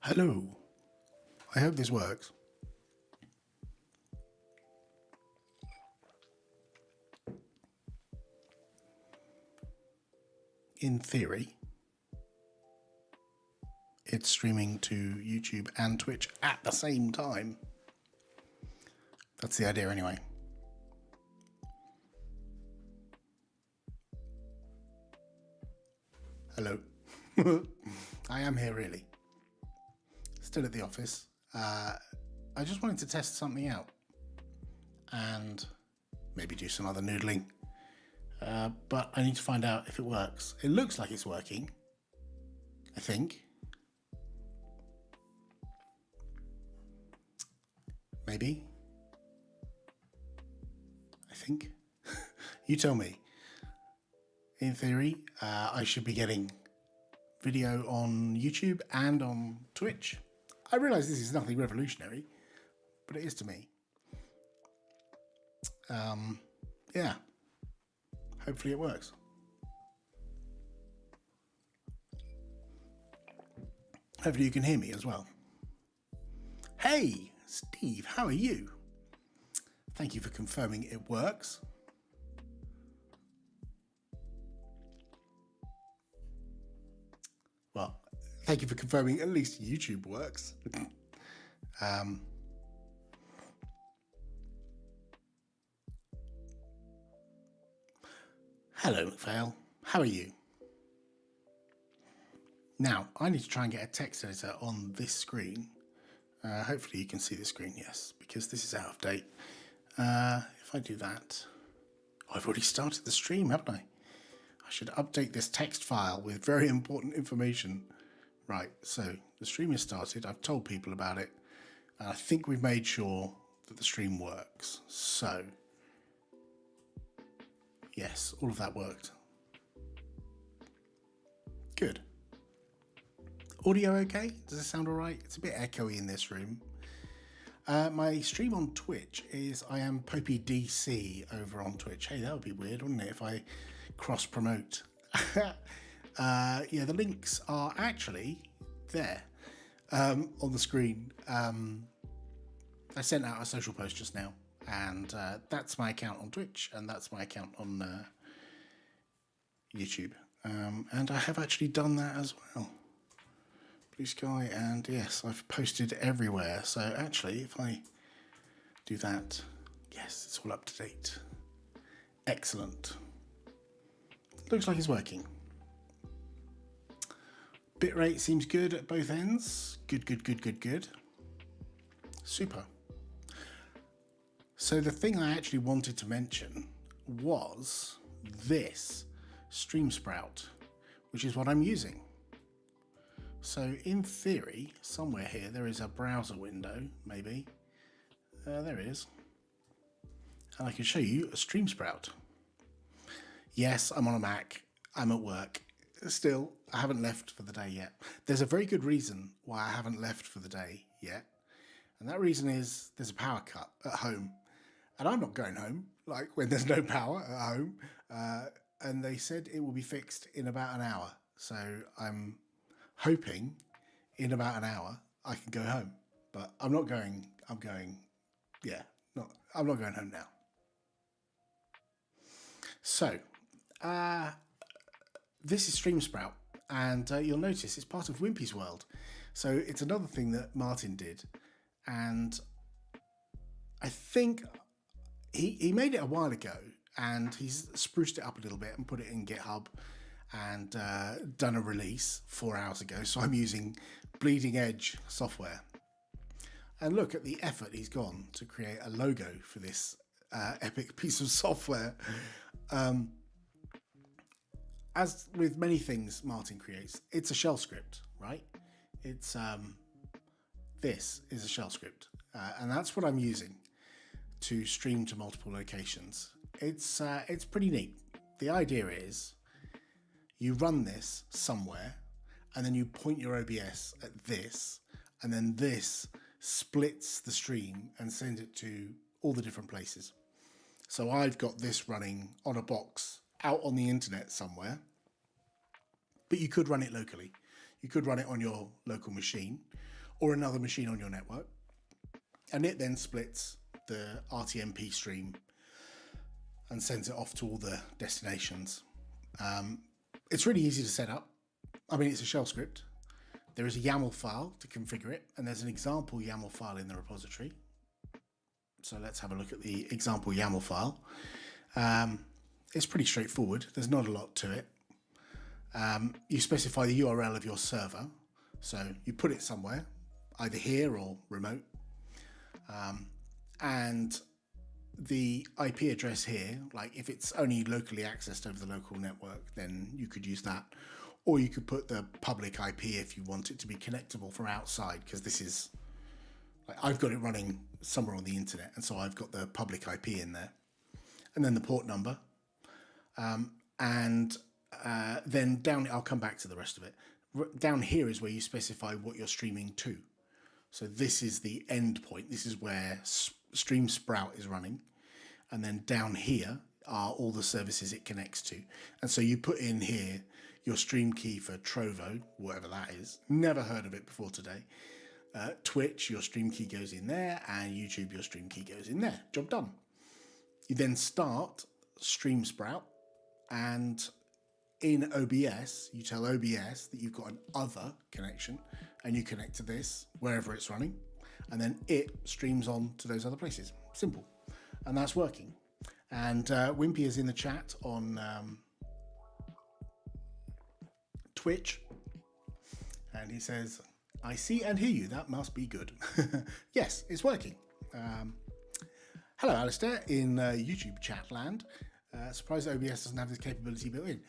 Hello. I hope this works. In theory, it's streaming to YouTube and Twitch at the same time. That's the idea anyway. Hello. I am here really. Still at the office. I just wanted to test something out and maybe do some other noodling. But I need to find out if it works. It looks like it's working, I think. Maybe. I think. You tell me. In theory, I should be getting video on YouTube and on Twitch. I realise this is nothing revolutionary, but it is to me. Yeah. Hopefully it works. Hopefully you can hear me as well. Hey, Steve, how are you? Thank you for confirming it works. Well, thank you for confirming at least YouTube works. Hello, McPhail. How are you? Now, I need to try and get a text editor on this screen. Hopefully you can see the screen, yes, because this is out of date. If I do that... Oh, I've already started the stream, haven't I? I should update this text file with very important information. Right, so the stream is started. I've told people about it. And I think we've made sure that the stream works. So, yes, all of that worked. Good. Audio okay? Does it sound all right? It's a bit echoey in this room. My stream on Twitch is I am Popey DC over on Twitch. Hey, that would be weird, wouldn't it, if I cross-promote? Yeah, the links are actually there on the screen. I sent out a social post just now, and that's my account on Twitch, and that's my account on YouTube. And I have actually done that as well. Blue Sky, and yes, I've posted everywhere. So actually, if I do that, yes, it's all up to date. Excellent. Looks like it's working. Bitrate seems good at both ends. Good, good, good, good, good. Super. So the thing I actually wanted to mention was this Stream Sprout, which is what I'm using. So in theory, somewhere here, there is a browser window, maybe. There it is. And I can show you a Stream Sprout. Yes, I'm on a Mac. I'm at work. Still, I haven't left for the day yet. There's a very good reason why I haven't left for the day yet. And that reason is there's a power cut at home. And I'm not going home, like when there's no power at home. And they said it will be fixed in about an hour. So I'm hoping in about an hour I can go home, but I'm not going. I'm not going home now. So this is Stream Sprout, and you'll notice it's part of Wimpy's World. So it's another thing that Martin did, and I think he made it a while ago, and he's spruced it up a little bit and put it in GitHub and done a release 4 hours ago. So I'm using bleeding edge software. And look at the effort he's gone to create a logo for this epic piece of software. As with many things Martin creates, it's a shell script, right? It's this is a shell script. And that's what I'm using to stream to multiple locations. It's pretty neat. The idea is you run this somewhere, and then you point your OBS at this, and then this splits the stream and sends it to all the different places. So I've got this running on a box out on the internet somewhere, but you could run it locally. You could run it on your local machine, or another machine on your network. And it then splits the RTMP stream and sends it off to all the destinations. It's really easy to set up. I mean, it's a shell script. There is a YAML file to configure it, and there's an example YAML file in the repository. So let's have a look at the example YAML file. It's pretty straightforward. There's not a lot to it. You specify the URL of your server. So you put it somewhere, either here or remote. And the IP address here, like if it's only locally accessed over the local network, then you could use that. Or you could put the public IP if you want it to be connectable from outside, because this is, like, I've got it running somewhere on the internet, and so I've got the public IP in there. And then the port number. Then down, I'll come back to the rest of it. Down here is where you specify what you're streaming to. So this is the end point. This is where Stream Sprout is running. And then down here are all the services it connects to. And so you put in here your stream key for Trovo, whatever that is. Never heard of it before today. Twitch, your stream key goes in there, and YouTube, your stream key goes in there. Job done. You then start Stream Sprout, and in OBS, you tell OBS that you've got an other connection, and you connect to this wherever it's running, and then it streams on to those other places. Simple. And that's working. And Wimpy is in the chat on Twitch, and he says, I see and hear you. That must be good. Yes, it's working. Hello, Alistair, in YouTube chat land. Surprised OBS doesn't have this capability built in.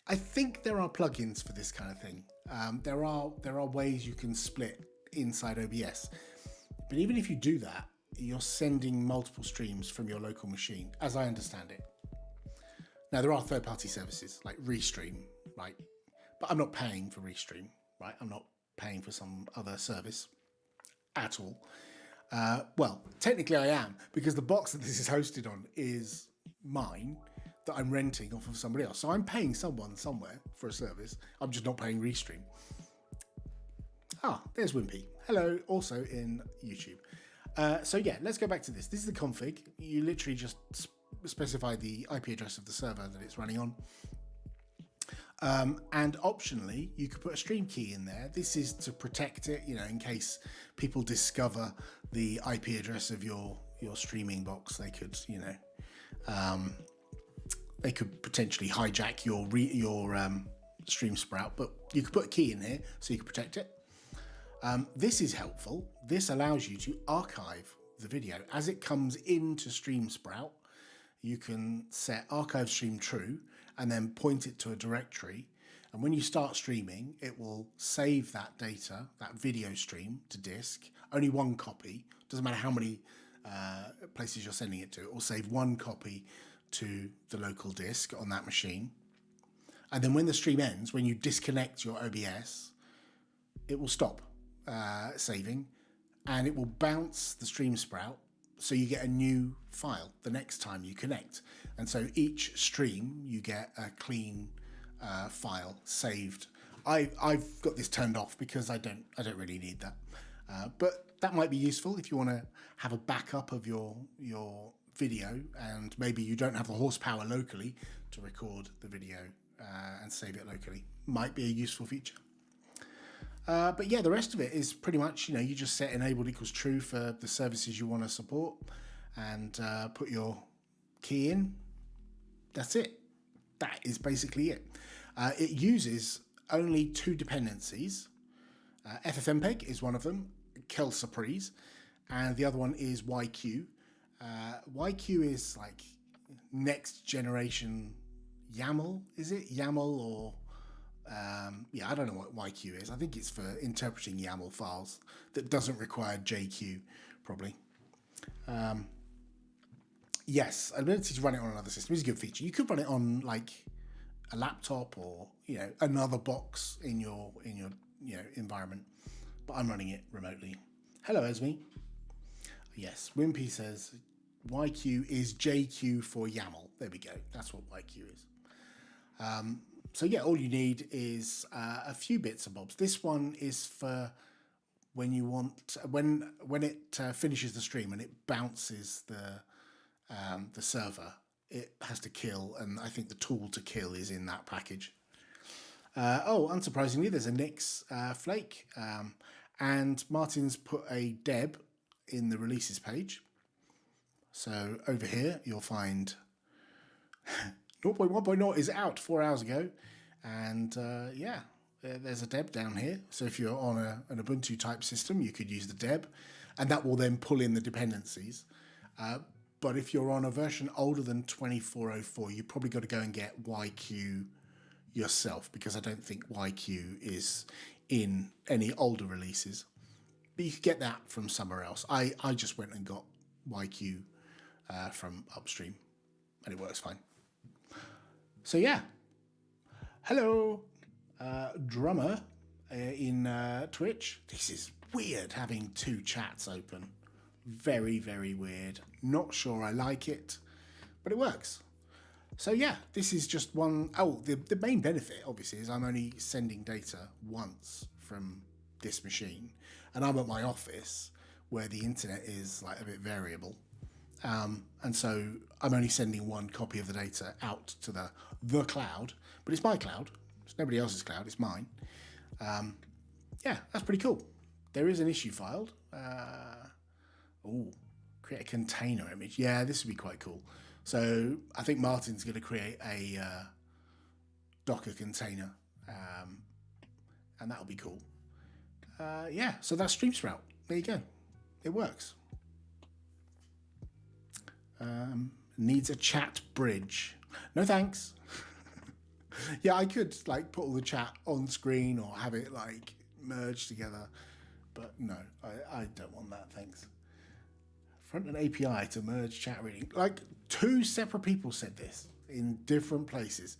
I think there are plugins for this kind of thing. There are ways you can split inside OBS. But even if you do that, you're sending multiple streams from your local machine, as I understand it. Now, there are third-party services like Restream, right? But I'm not paying for Restream, right? I'm not paying for some other service at all. Well, technically I am, because the box that this is hosted on is mine, that I'm renting off of somebody else. So I'm paying someone somewhere for a service. I'm just not paying Restream. Ah, there's Wimpy. Hello, also in YouTube. So yeah, let's go back to this. This is the config. You literally just specify the IP address of the server that it's running on. And optionally, you could put a stream key in there. This is to protect it, you know, in case people discover the IP address of your streaming box. They could, you know, they could potentially hijack your Stream Sprout, but you could put a key in here so you can protect it. This is helpful. This allows you to archive the video as it comes into Stream Sprout. You can set archive stream true and then point it to a directory. And when you start streaming, it will save that data, that video stream, to disk. Only one copy. Doesn't matter how many places you're sending it to. It will save one copy to the local disk on that machine. And then when the stream ends, when you disconnect your OBS, it will stop saving, and it will bounce the Stream Sprout so you get a new file the next time you connect. And so each stream you get a clean file saved. I've got this turned off because I don't really need that, but that might be useful if you want to have a backup of your video, and maybe you don't have the horsepower locally to record the video and save it locally. Might be a useful feature. But yeah, the rest of it is pretty much, you know, you just set enabled equals true for the services you want to support, and put your key in. That's it. That is basically it. It uses only two dependencies. FFmpeg is one of them, Kel Surprise, and the other one is YQ. YQ is like next generation YAML, is it? YAML or... yeah, I don't know what YQ is. I think it's for interpreting YAML files that doesn't require JQ, probably. Yes, ability to run it on another system is a good feature. You could run it on like a laptop or, you know, another box in your environment, but I'm running it remotely. Hello, Esme. Yes, Wimpy says YQ is JQ for YAML. There we go. That's what YQ is. So yeah, all you need is a few bits and bobs. This one is for when you want when it finishes the stream and it bounces the server, it has to kill, and I think the tool to kill is in that package. Oh, unsurprisingly, there's a Nix flake, and Martin's put a deb in the releases page. So over here, you'll find 0.1.0 is out 4 hours ago, and yeah, there's a deb down here. So if you're on an Ubuntu type system, you could use the deb, and that will then pull in the dependencies. But if you're on a version older than 2404, you probably got to go and get YQ yourself, because I don't think YQ is in any older releases. But you could get that from somewhere else. I just went and got YQ from upstream, and it works fine. So yeah, hello, drummer in Twitch. This is weird having two chats open. Very, very weird. Not sure I like it, but it works. So yeah, this is just one. Oh, the main benefit obviously is I'm only sending data once from this machine, and I'm at my office where the internet is like a bit variable. And so I'm only sending one copy of the data out to the cloud, but it's my cloud. It's nobody else's cloud. It's mine. Yeah, that's pretty cool. There is an issue filed. Create a container image. Yeah, this would be quite cool. So I think Martin's going to create a Docker container, and that'll be cool. Yeah, so that's StreamSprout. There you go. It works. Needs a chat bridge. No thanks. Yeah, I could like put all the chat on screen or have it like merged together, but no, I don't want that, thanks. Front end API to merge chat reading. Like 2 separate people said this in different places,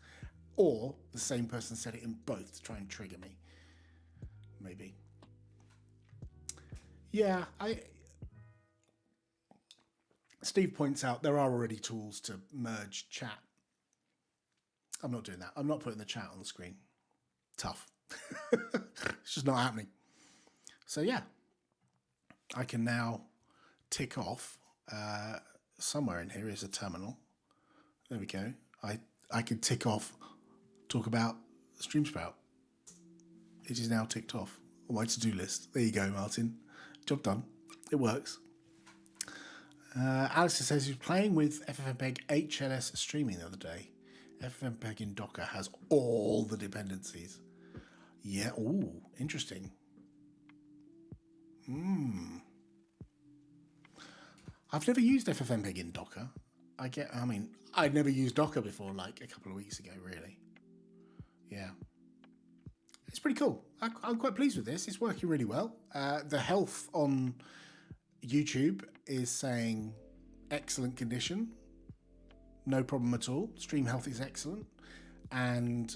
or the same person said it in both to try and trigger me. Maybe. Yeah, Steve points out there are already tools to merge chat. I'm not doing that. I'm not putting the chat on the screen. Tough. It's just not happening. So yeah, I can now tick off. Somewhere in here is a terminal. There we go. I could tick off, talk about StreamSprout. It is now ticked off on my to-do list. There you go, Martin. Job done. It works. Alistair says he was playing with FFmpeg HLS streaming the other day. FFmpeg in Docker has all the dependencies. Yeah, ooh, interesting. I've never used FFmpeg in Docker. I'd never used Docker before, like a couple of weeks ago, really. Yeah. It's pretty cool. I'm quite pleased with this. It's working really well. The health on YouTube is saying excellent condition. No problem at all. Stream health is excellent. And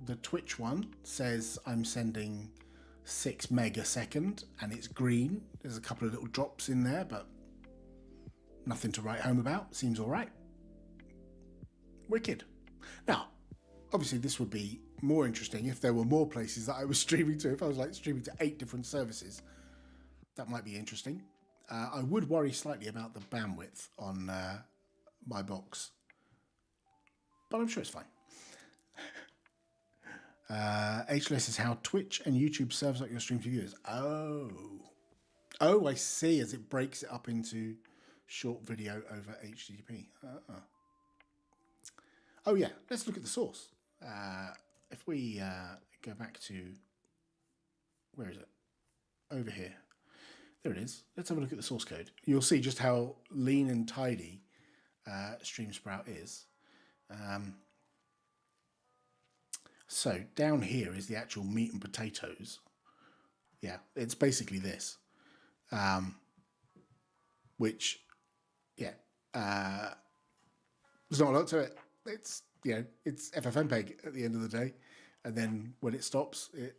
the Twitch one says I'm sending 6 meg a second and it's green. There's a couple of little drops in there, but nothing to write home about. Seems all right. Wicked. Now, obviously this would be more interesting if there were more places that I was streaming to. If I was like streaming to 8 different services, that might be interesting. I would worry slightly about the bandwidth on my box, but I'm sure it's fine. HLS is how Twitch and YouTube serves up your stream to viewers. Oh, I see, as it breaks it up into short video over HTTP. Oh yeah, let's look at the source. If we go back to, where is it? Over here. There it is. Let's have a look at the source code. You'll see just how lean and tidy StreamSprout is. So down here is the actual meat and potatoes. Yeah, it's basically this. Which, yeah, there's not a lot to it. It's, it's FFmpeg at the end of the day. And then when it stops, it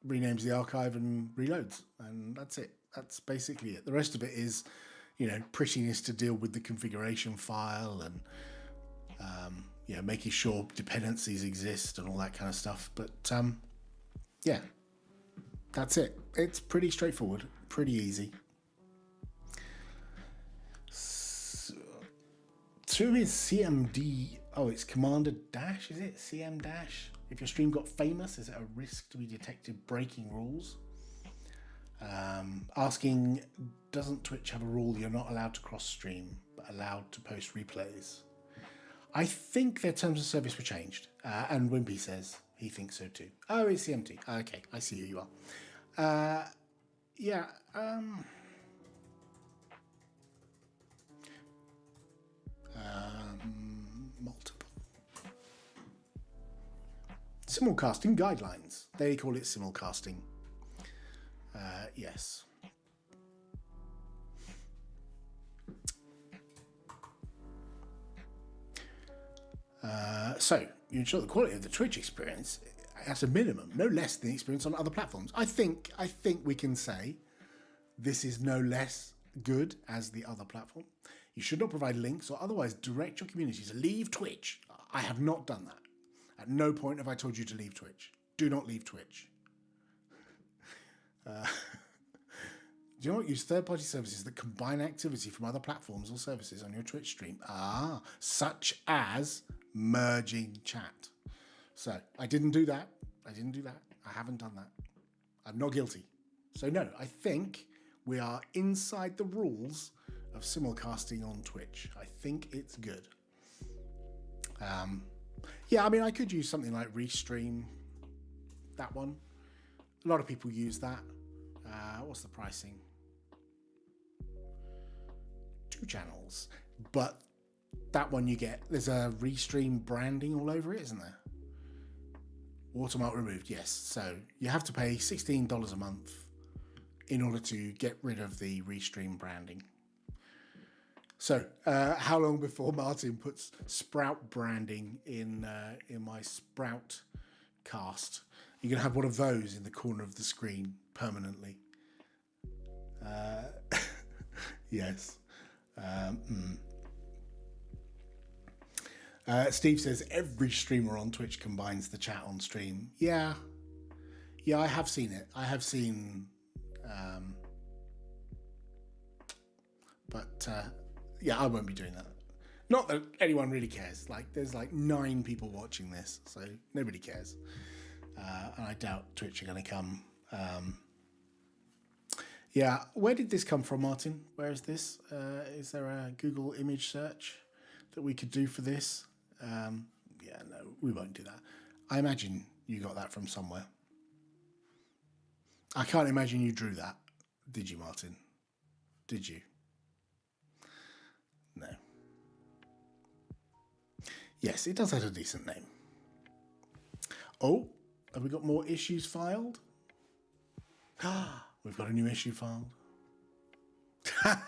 renames the archive and reloads. And that's it. That's basically it. The rest of it is, prettiness to deal with the configuration file and, making sure dependencies exist and all that kind of stuff. But, yeah, That's it. It's pretty straightforward, pretty easy. Through his CMD, oh, it's Commander Dash, is it? CM Dash? If your stream got famous, is it a risk to be detected breaking rules? Asking, doesn't Twitch have a rule you're not allowed to cross stream, but allowed to post replays? I think their terms of service were changed, and Wimpy says he thinks so too. Oh, it's CMT. Okay, I see who you are. Yeah. Multiple. Simulcasting guidelines. They call it simulcasting. Yes. So you ensure the quality of the Twitch experience at a minimum, no less than the experience on other platforms. I think we can say this is no less good as the other platform. You should not provide links or otherwise direct your community to leave Twitch. I have not done that. At no point have I told you to leave Twitch. Do not leave Twitch. Do you know what? Use third-party services that combine activity from other platforms or services on your Twitch stream. Such as merging chat. So I didn't do that. I haven't done that. I'm not guilty. So no, I think we are inside the rules of simulcasting on Twitch. I think it's good. Yeah, I mean, I could use something like Restream. That one. A lot of people use that. What's the pricing? 2 channels. But that one you get, there's a Restream branding all over it, isn't there? Watermark removed, yes. So you have to pay $16 a month in order to get rid of the Restream branding. So how long before Martin puts Sprout branding in my Sprout cast? You're going to have one of those in the corner of the screen permanently. Yes. Steve says every streamer on Twitch combines the chat on stream. Yeah, I have seen it. I have seen, but yeah, I won't be doing that. Not that anyone really cares. Like, there's like 9 people watching this, so nobody cares. And I doubt Twitch are going to come. Yeah, where did this come from, Martin? Where is this? Is there a Google image search that we could do for this? Yeah, no, we won't do that. I imagine you got that from somewhere. I can't imagine you drew that. Did you, Martin? Did you? No. Yes, it does have a decent name. Oh, have we got more issues filed? We've got a new issue filed. I'd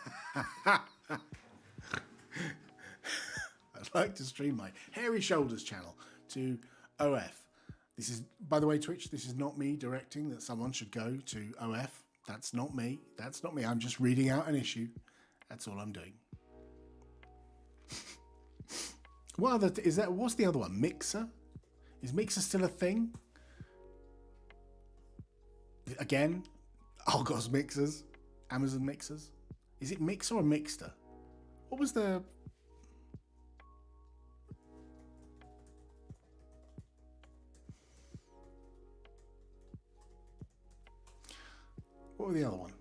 like to stream my Hairy Shoulders channel to OF. This is, by the way, Twitch, this is not me directing that someone should go to OF. That's not me. That's not me. I'm just reading out an issue. That's all I'm doing. What other is that? What's the other one? Mixer? Is Mixer still a thing? Again, Argos mixers, Amazon mixers. Is it Mixer or Mixter? What was the... What was the other one?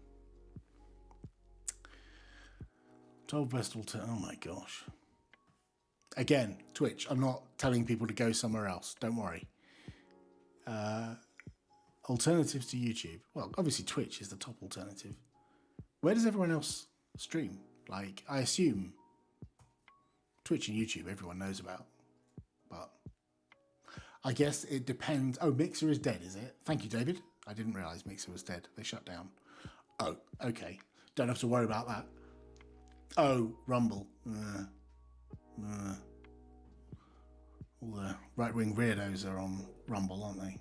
12 best alternative. Oh my gosh. Again, Twitch. I'm not telling people to go somewhere else. Don't worry. Alternatives to YouTube. Well, obviously Twitch is the top alternative. Where does everyone else stream? Like, I assume Twitch and YouTube everyone knows about. But I guess it depends. Oh, Mixer is dead, is it? Thank you, David. I didn't realise Mixer was dead. They shut down. Oh, okay. Don't have to worry about that. Oh, Rumble. All the right-wing weirdos are on Rumble, aren't they?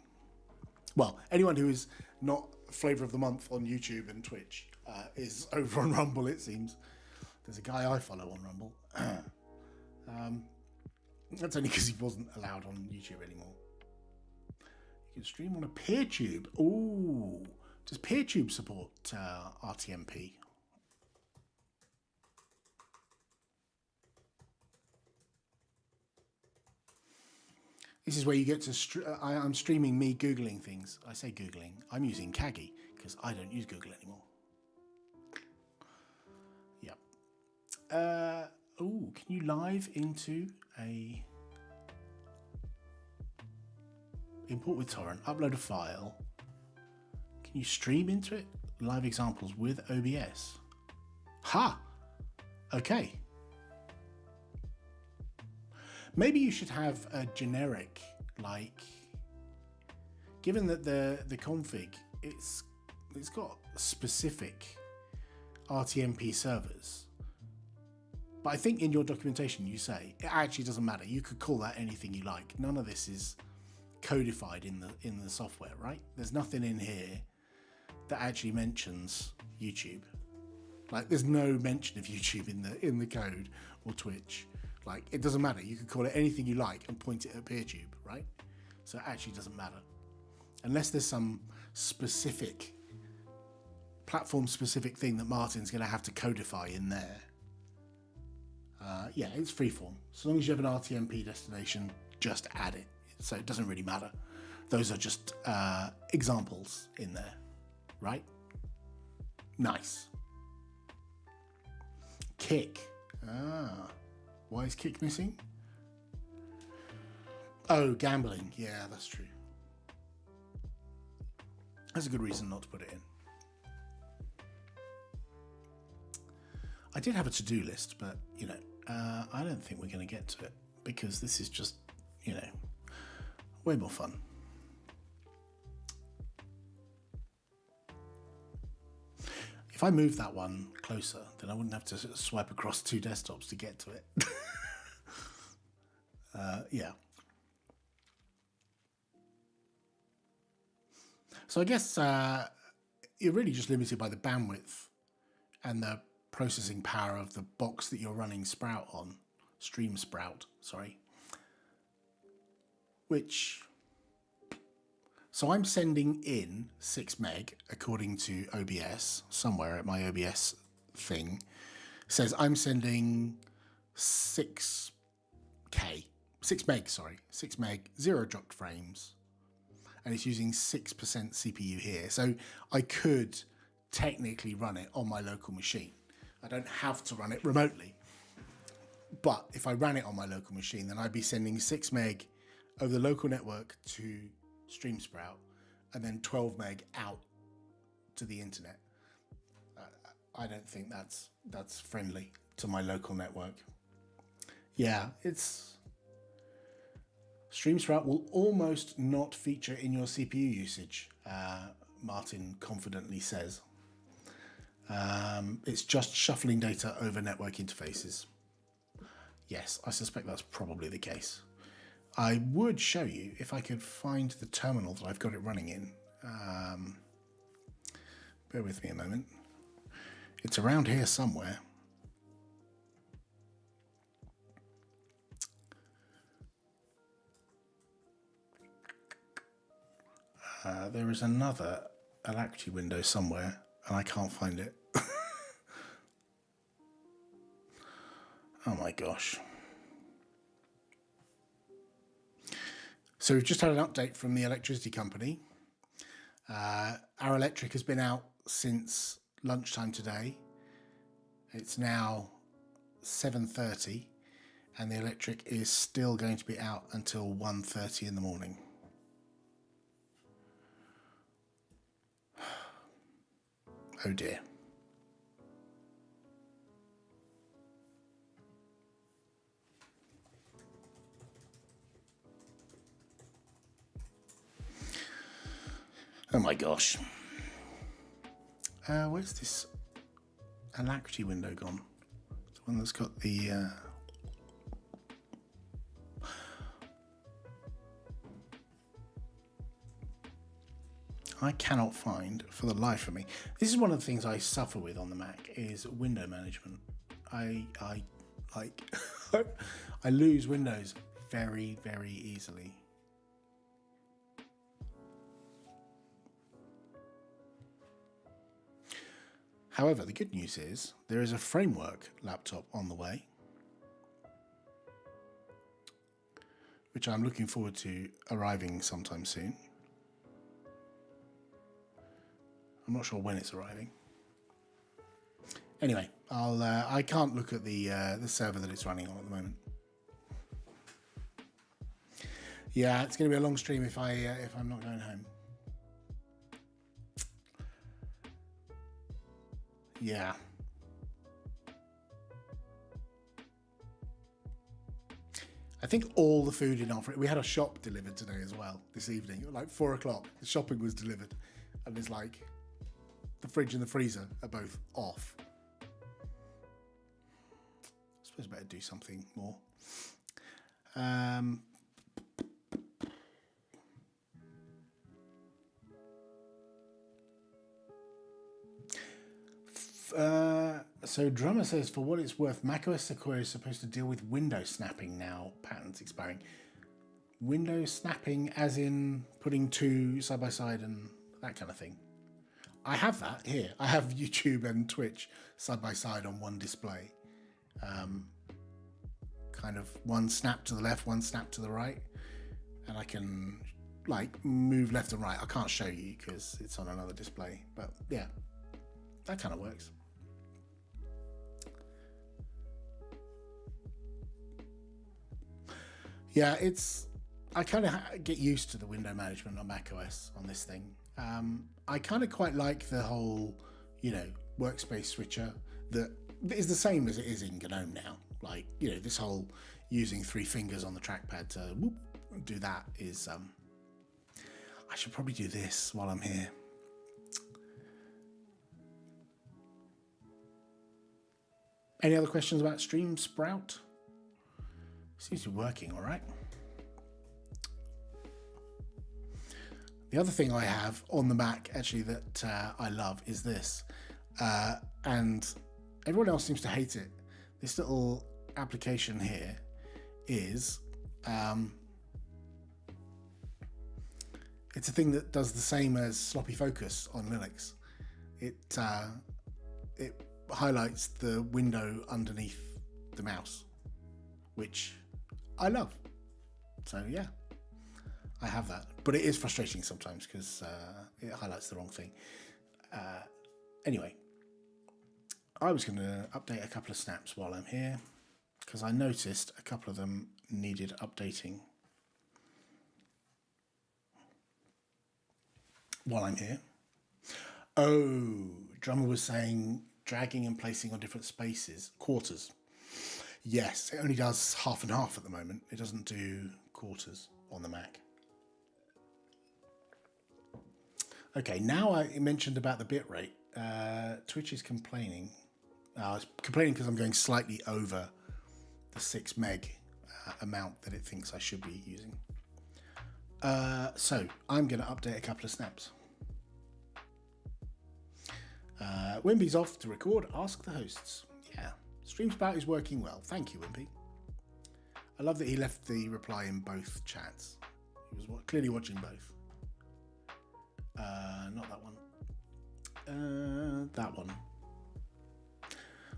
Well, anyone who is not Flavour of the Month on YouTube and Twitch is over on Rumble, it seems. There's a guy I follow on Rumble. That's only because he wasn't allowed on YouTube anymore. You can stream on a PeerTube. Ooh, Does PeerTube support RTMP? This is where you get to, I'm streaming me Googling things. I say Googling, I'm using Kaggy because I don't use Google anymore. Yep. Oh, can you live into a import with torrent, upload a file? Can you stream into it? Live examples with OBS. Ha! Okay. Maybe you should have a generic, like, given that the config, it's got specific RTMP servers. But I think in your documentation you say it actually doesn't matter. You could call that anything you like. None of this is codified in the software, right? There's nothing in here that actually mentions YouTube. Like, there's no mention of YouTube in the code or Twitch. Like, it doesn't matter. You can call it anything you like and point it at PeerTube, right? So it actually doesn't matter. Unless there's some specific, platform-specific thing that Martin's going to have to codify in there. Yeah, it's freeform. So long as you have an RTMP destination, just add it. So it doesn't really matter. Those are just examples in there, right? Nice. Kick. Why is kick missing? Oh, gambling. Yeah, that's true. That's a good reason not to put it in. I did have a to-do list, but, you know, I don't think we're going to get to it because this is just, you know, way more fun. If I move that one closer, then I wouldn't have to swipe across two desktops to get to it. Yeah. So I guess you're really just limited by the bandwidth and the processing power of the box that you're running Sprout on, Stream Sprout, sorry. Which, so I'm sending in 6 meg according to OBS, somewhere at my OBS thing, says I'm sending 6 meg, 0 dropped frames, and it's using 6% CPU here. So I could technically run it on my local machine. I don't have to run it remotely. But if I ran it on my local machine, then I'd be sending 6 meg over the local network to Stream Sprout, and then 12 meg out to the internet. I don't think that's friendly to my local network. Yeah, Stream Sprout will almost not feature in your CPU usage, Martin confidently says. It's just shuffling data over network interfaces. Yes, I suspect that's probably the case. I would show you if I could find the terminal that I've got it running in. Bear with me a moment. It's around here somewhere. There is another Alacrity window somewhere, and I can't find it. Oh my gosh. So we've just had an update from the electricity company. Our electric has been out since lunchtime today. It's now 7:30, and the electric is still going to be out until 1:30 in the morning. Oh dear. Oh my gosh. Where's this Alacrity window gone? The one that's got the... I cannot find for the life of me. This is one of the things I suffer with on the Mac is window management. I like I lose windows very, very easily. However, the good news is there is a framework laptop on the way, which I'm looking forward to arriving sometime soon. I'm not sure when it's arriving. Anyway, I can't look at the server that it's running on at the moment. Yeah, it's going to be a long stream if I'm not going home. Yeah. I think all the food in our fridge. We had a shop delivered today as well this evening. Like 4 o'clock, the shopping was delivered, and it's like the fridge and the freezer are both off. I suppose I better do something more. So Drummer says, for what it's worth, macOS Sequoia is supposed to deal with window snapping now. Patents expiring. Window snapping as in putting two side by side and that kind of thing. I have that here. I have YouTube and Twitch side by side on one display. Kind of one snap to the left, one snap to the right. And I can like move left and right. I can't show you because it's on another display. But yeah, that kind of works. Yeah, I kind of get used to the window management on macOS on this thing. I kind of quite like the whole, workspace switcher that is the same as it is in GNOME now. Like, this whole using 3 fingers on the trackpad to do that is, I should probably do this while I'm here. Any other questions about Stream Sprout? Seems to be working all right. The other thing I have on the Mac, actually, that I love is this. And everyone else seems to hate it. This little application here is... it's a thing that does the same as sloppy focus on Linux. It highlights the window underneath the mouse, which I love. So yeah, I have that, but it is frustrating sometimes because it highlights the wrong thing. Anyway, I was going to update a couple of snaps while I'm here because I noticed a couple of them needed updating while I'm here. Oh, Drummer was saying dragging and placing on different spaces, quarters. Yes, it only does half and half at the moment. It doesn't do quarters on the Mac. Okay, now I mentioned about the bitrate. Twitch is complaining. It's complaining because I'm going slightly over the 6 meg amount that it thinks I should be using. So I'm going to update a couple of snaps. Wimpy's off to record Ask the Hosts. Yeah, StreamSpout is working well. Thank you, Wimpy. I love that he left the reply in both chats. He was clearly watching both. Not that one. That one.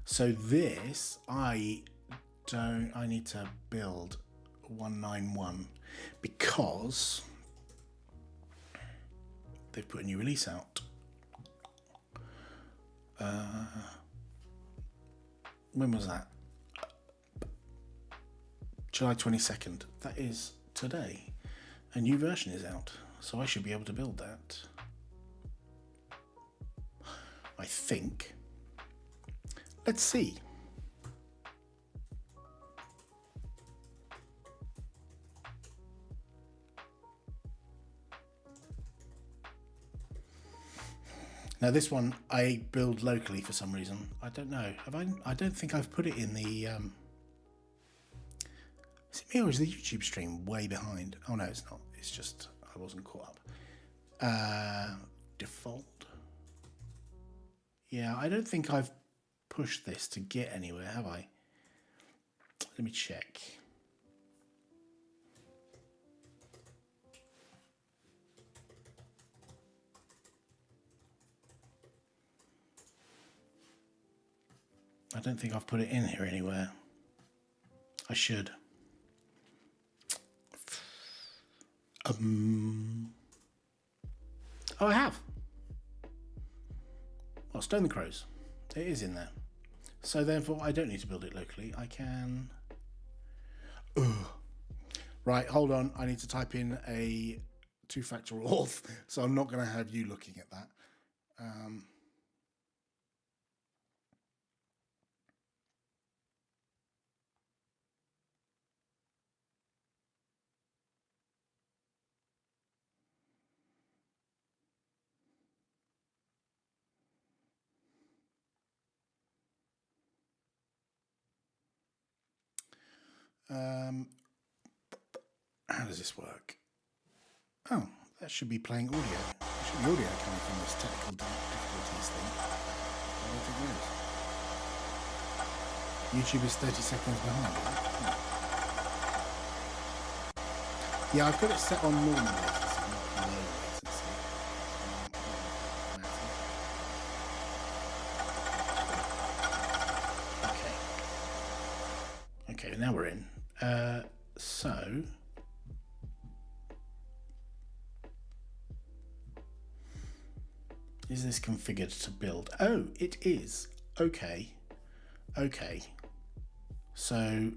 So this, I need to build 191 because they've put a new release out. When was that? July 22nd. That is today. A new version is out, so I should be able to build that. I think. Let's see. Now this one I build locally for some reason. I don't know. Have I don't think I've put it in the... Is it me or is the YouTube stream way behind? Oh no, it's not. It's just I wasn't caught up. Default. Yeah, I don't think I've pushed this to get anywhere, have I? Let me check. I don't think I've put it in here anywhere. I should. Oh, I have. Well, Stone the Crows. It is in there. So therefore, I don't need to build it locally. I can... Ugh. Right, hold on. I need to type in a two-factor auth, so I'm not going to have you looking at that. How does this work? Oh, that should be playing audio. There should be audio coming from this technical difficulties thing. I don't think there is. YouTube is 30 seconds behind. Yeah, I've got it set on normal latency, not low latency. Okay, now we're in. So... Is this configured to build? Oh, it is. Okay. Okay. So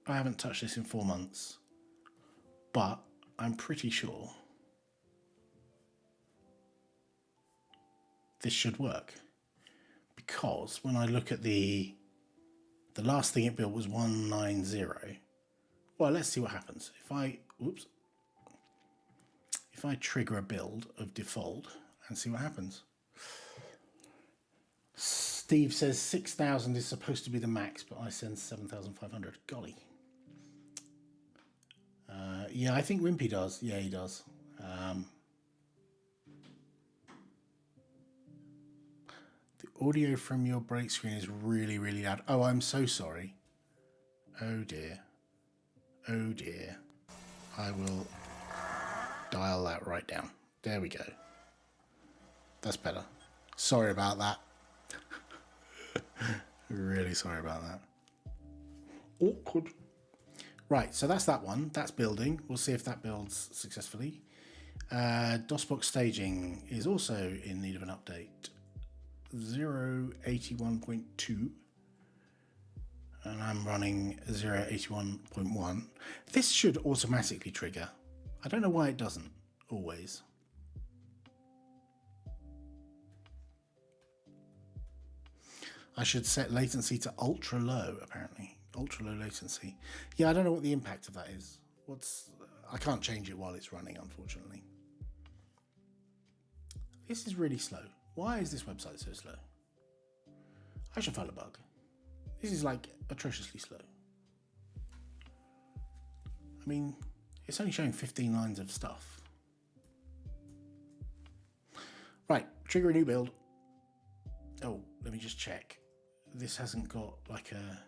I haven't touched this in 4 months, but I'm pretty sure this should work, because when I look at the last thing it built was 190. Well, let's see what happens. If I trigger a build of default and see what happens. Steve says 6,000 is supposed to be the max, but I send 7,500. Golly. Yeah, I think Wimpy does. Yeah, he does. The audio from your break screen is really, really loud. Oh, I'm so sorry. Oh dear. Oh dear. I will dial that right down. There we go. That's better. Sorry about that. Really sorry about that. Awkward. Right, so that's that one. That's building. We'll see if that builds successfully. DOSBox staging is also in need of an update. 0.81.2. And I'm running 0.81.1. This should automatically trigger. I don't know why it doesn't always. I should set latency to ultra low, apparently. Ultra low latency. Yeah, I don't know what the impact of that is. I can't change it while it's running, unfortunately. This is really slow. Why is this website so slow? I should find a bug. This is like atrociously slow. I mean, it's only showing 15 lines of stuff. Right, trigger a new build. Oh, let me just check. This hasn't got like a...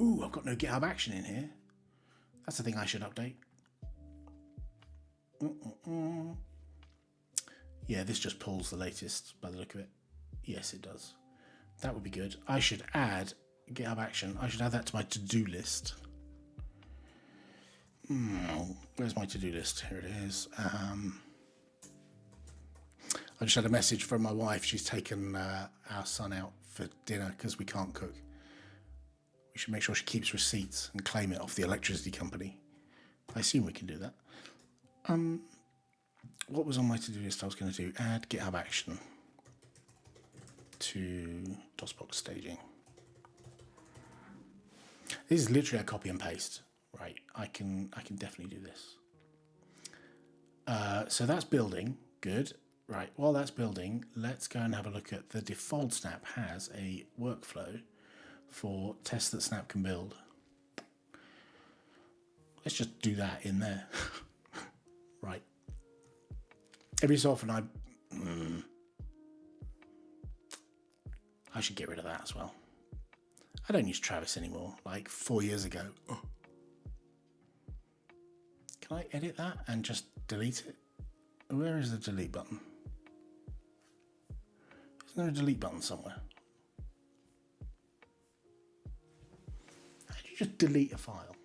Ooh, I've got no GitHub action in here. That's the thing I should update. Yeah, this just pulls the latest by the look of it. Yes, it does. That would be good. I should add GitHub action. I should add that to my to-do list. Where's my to-do list? Here it is. I just had a message from my wife. She's taken our son out for dinner because we can't cook. We should make sure she keeps receipts and claim it off the electricity company. I assume we can do that. What was on my to-do list I was going to do? Add GitHub action to DOSBox staging. This is literally a copy and paste. Right, I can definitely do this. So that's building. Good. Right, while that's building, let's go and have a look at the default Snap has a workflow for tests that Snap can build. Let's just do that in there. Right. Every so often I should get rid of that as well. I don't use Travis anymore, like 4 years ago. Oh. Can I edit that and just delete it? Where is the delete button? Isn't there a delete button somewhere? just delete a file.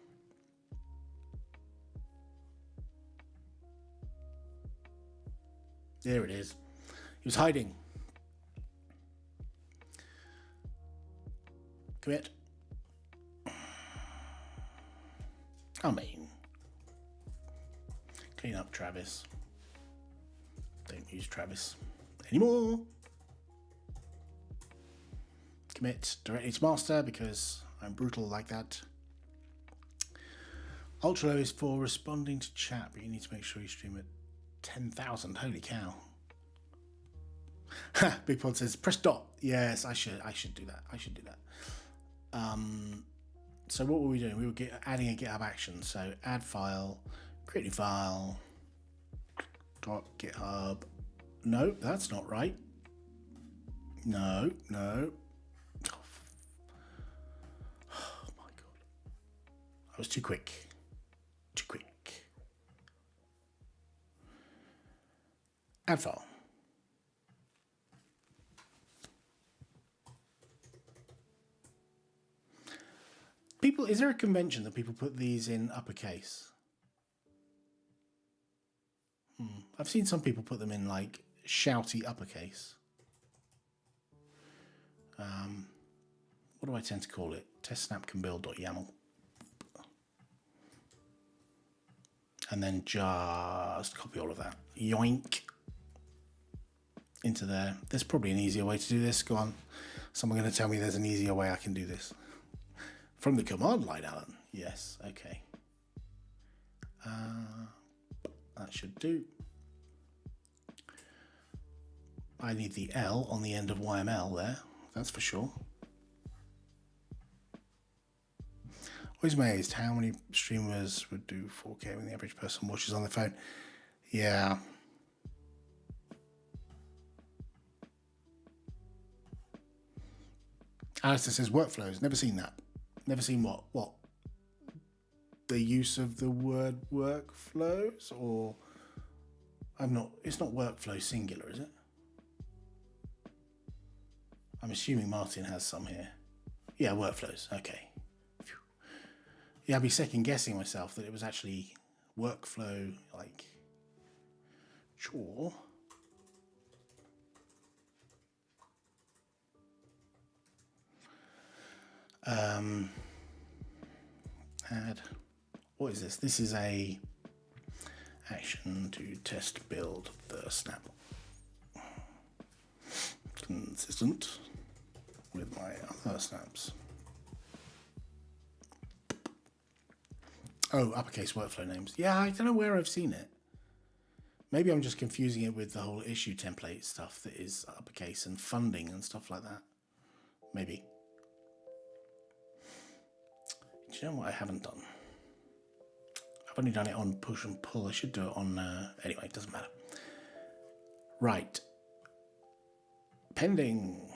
There it is. He was hiding. Commit. I mean, clean up Travis. Don't use Travis anymore. Commit directly to master because I'm brutal like that. Ultra low is for responding to chat, but you need to make sure you stream at 10,000. Holy cow. Big Pod says press dot. Yes, I should do that. I should do that. So what were we doing? We were adding a GitHub action. So add file, create new file, .github. No, that's not right. No. Oh my God. I was too quick. Add file. People, is there a convention that people put these in uppercase? I've seen some people put them in like shouty uppercase. What do I tend to call it? Test snap can build.yaml. And then just copy all of that. Yoink. Into there. There's probably an easier way to do this. Go on. Someone going to tell me there's an easier way I can do this. From the command line, Alan. Yes, okay. That should do. I need the L on the end of YML there, that's for sure. Always amazed how many streamers would do 4K when the average person watches on their phone. Yeah. Alistair says workflows. Never seen that. Never seen what? What? The use of the word workflows, or it's not workflow singular, is it? I'm assuming Martin has some here. Yeah, workflows. Okay. Yeah, I'd be second guessing myself that it was actually workflow, like chore. Add. What is this? This is a action to test build the snap. Consistent with my other snaps. Oh, uppercase workflow names. Yeah, I don't know where I've seen it. Maybe I'm just confusing it with the whole issue template stuff that is uppercase and funding and stuff like that. Maybe. Do you know what I haven't done? I've only done it on push and pull. I should do it on... anyway, it doesn't matter. Right. Pending.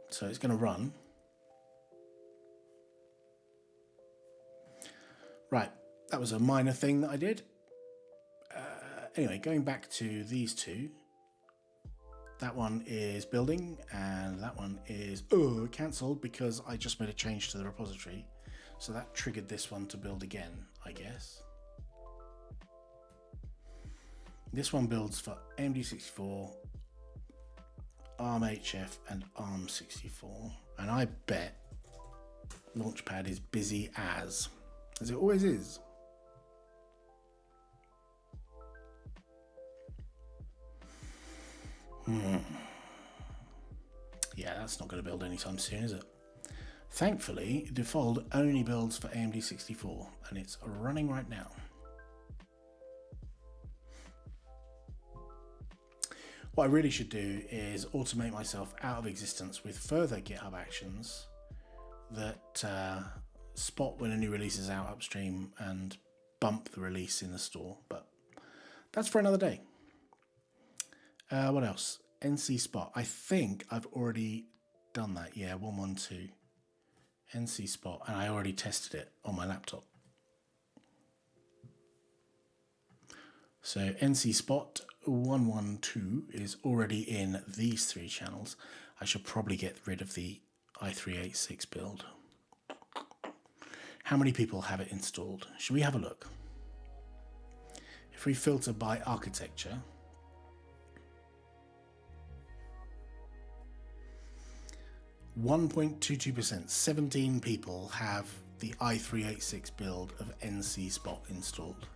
So it's going to run. Right. That was a minor thing that I did. Anyway, going back to these two. That one is building, and that one is cancelled because I just made a change to the repository. So that triggered this one to build again, I guess. This one builds for AMD64, ARM-HF, and ARM64. And I bet Launchpad is busy as it always is. Yeah, that's not going to build anytime soon, is it? Thankfully, Default only builds for AMD64, and it's running right now. What I really should do is automate myself out of existence with further GitHub actions that spot when a new release is out upstream and bump the release in the store, but that's for another day. What else? NC Spot. I think I've already done that. Yeah, 112. NC Spot, and I already tested it on my laptop. So NC Spot 112 is already in these three channels. I should probably get rid of the i386 build. How many people have it installed? Should we have a look? If we filter by architecture, (1.22%), 17 people have the i386 build of NC Spot installed.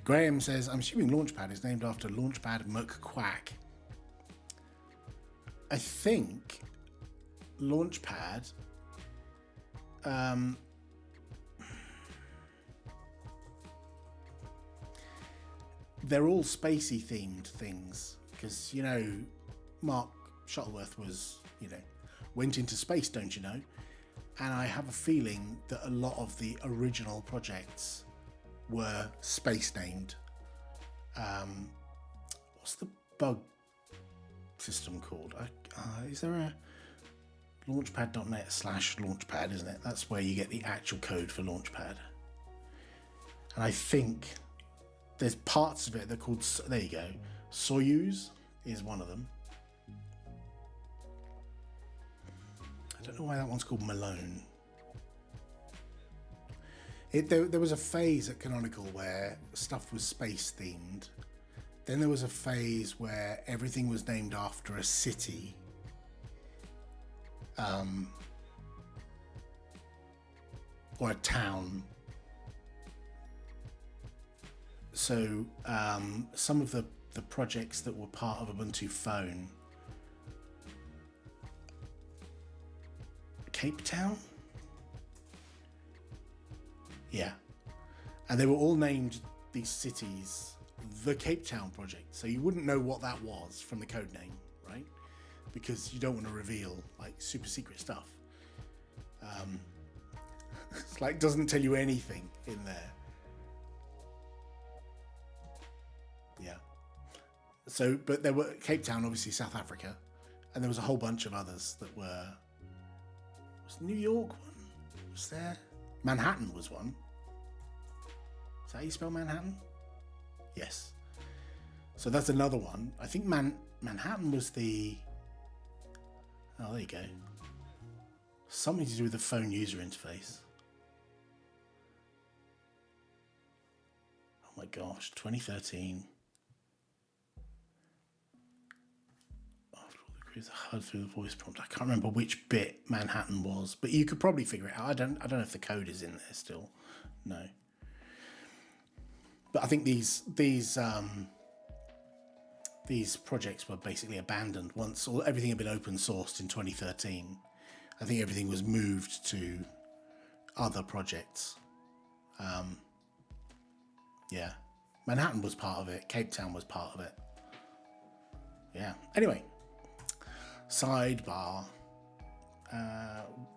Graham says, I'm assuming Launchpad is named after Launchpad McQuack. I think Launchpad they're all spacey themed things, because, you know, Mark Shuttleworth was, you know, went into space, don't you know? And I have a feeling that a lot of the original projects were space named. What's the bug system called? Is there a launchpad.net/launchpad, isn't it? That's where you get the actual code for Launchpad. And I think there's parts of it that are called, there you go, Soyuz is one of them. I don't know why that one's called Malone. There was a phase at Canonical where stuff was space themed. Then there was a phase where everything was named after a city. Or a town. So some of the projects that were part of Ubuntu Phone, Cape Town? Yeah. And they were all named, these cities, the Cape Town project. So you wouldn't know what that was from the code name, right? Because you don't want to reveal like super secret stuff. It's like, doesn't tell you anything in there. Yeah. So, but there were Cape Town, obviously South Africa, and there was a whole bunch of others that were. Was New York one? Was there? Manhattan was one. Is that how you spell Manhattan? Yes. So that's another one. I think Manhattan was the. Oh, there you go. Something to do with the phone user interface. Oh my gosh, 2013. After all the crews heard through the voice prompt, I can't remember which bit Manhattan was, but you could probably figure it out. I don't know if the code is in there still. No. But I think these projects were basically abandoned once everything had been open sourced in 2013. I think everything was moved to other projects. Yeah, Manhattan was part of it. Cape Town was part of it. Yeah. Anyway, sidebar.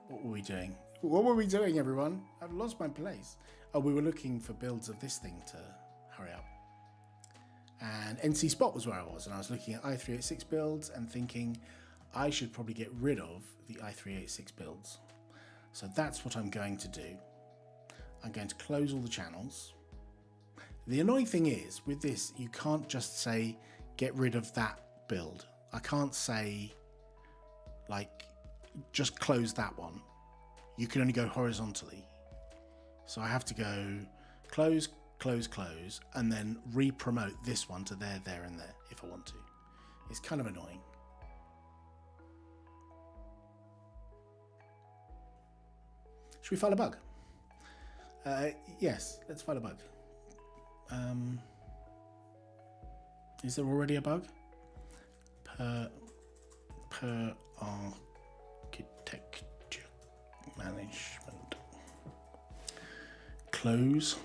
What were we doing? What were we doing, everyone? I've lost my place. Oh, we were looking for builds of this thing to hurry up. And NC Spot was where I was, and I was looking at i386 builds and thinking I should probably get rid of the i386 builds. So that's what I'm going to do. I'm going to close all the channels. The annoying thing is, with this, you can't just say, get rid of that build. I can't say, like, just close that one. You can only go horizontally. So I have to go close, close, close, and then re-promote this one to there, there, and there, if I want to. It's kind of annoying. Should we file a bug? Yes, let's file a bug. Is there already a bug? Per architecture management. Close.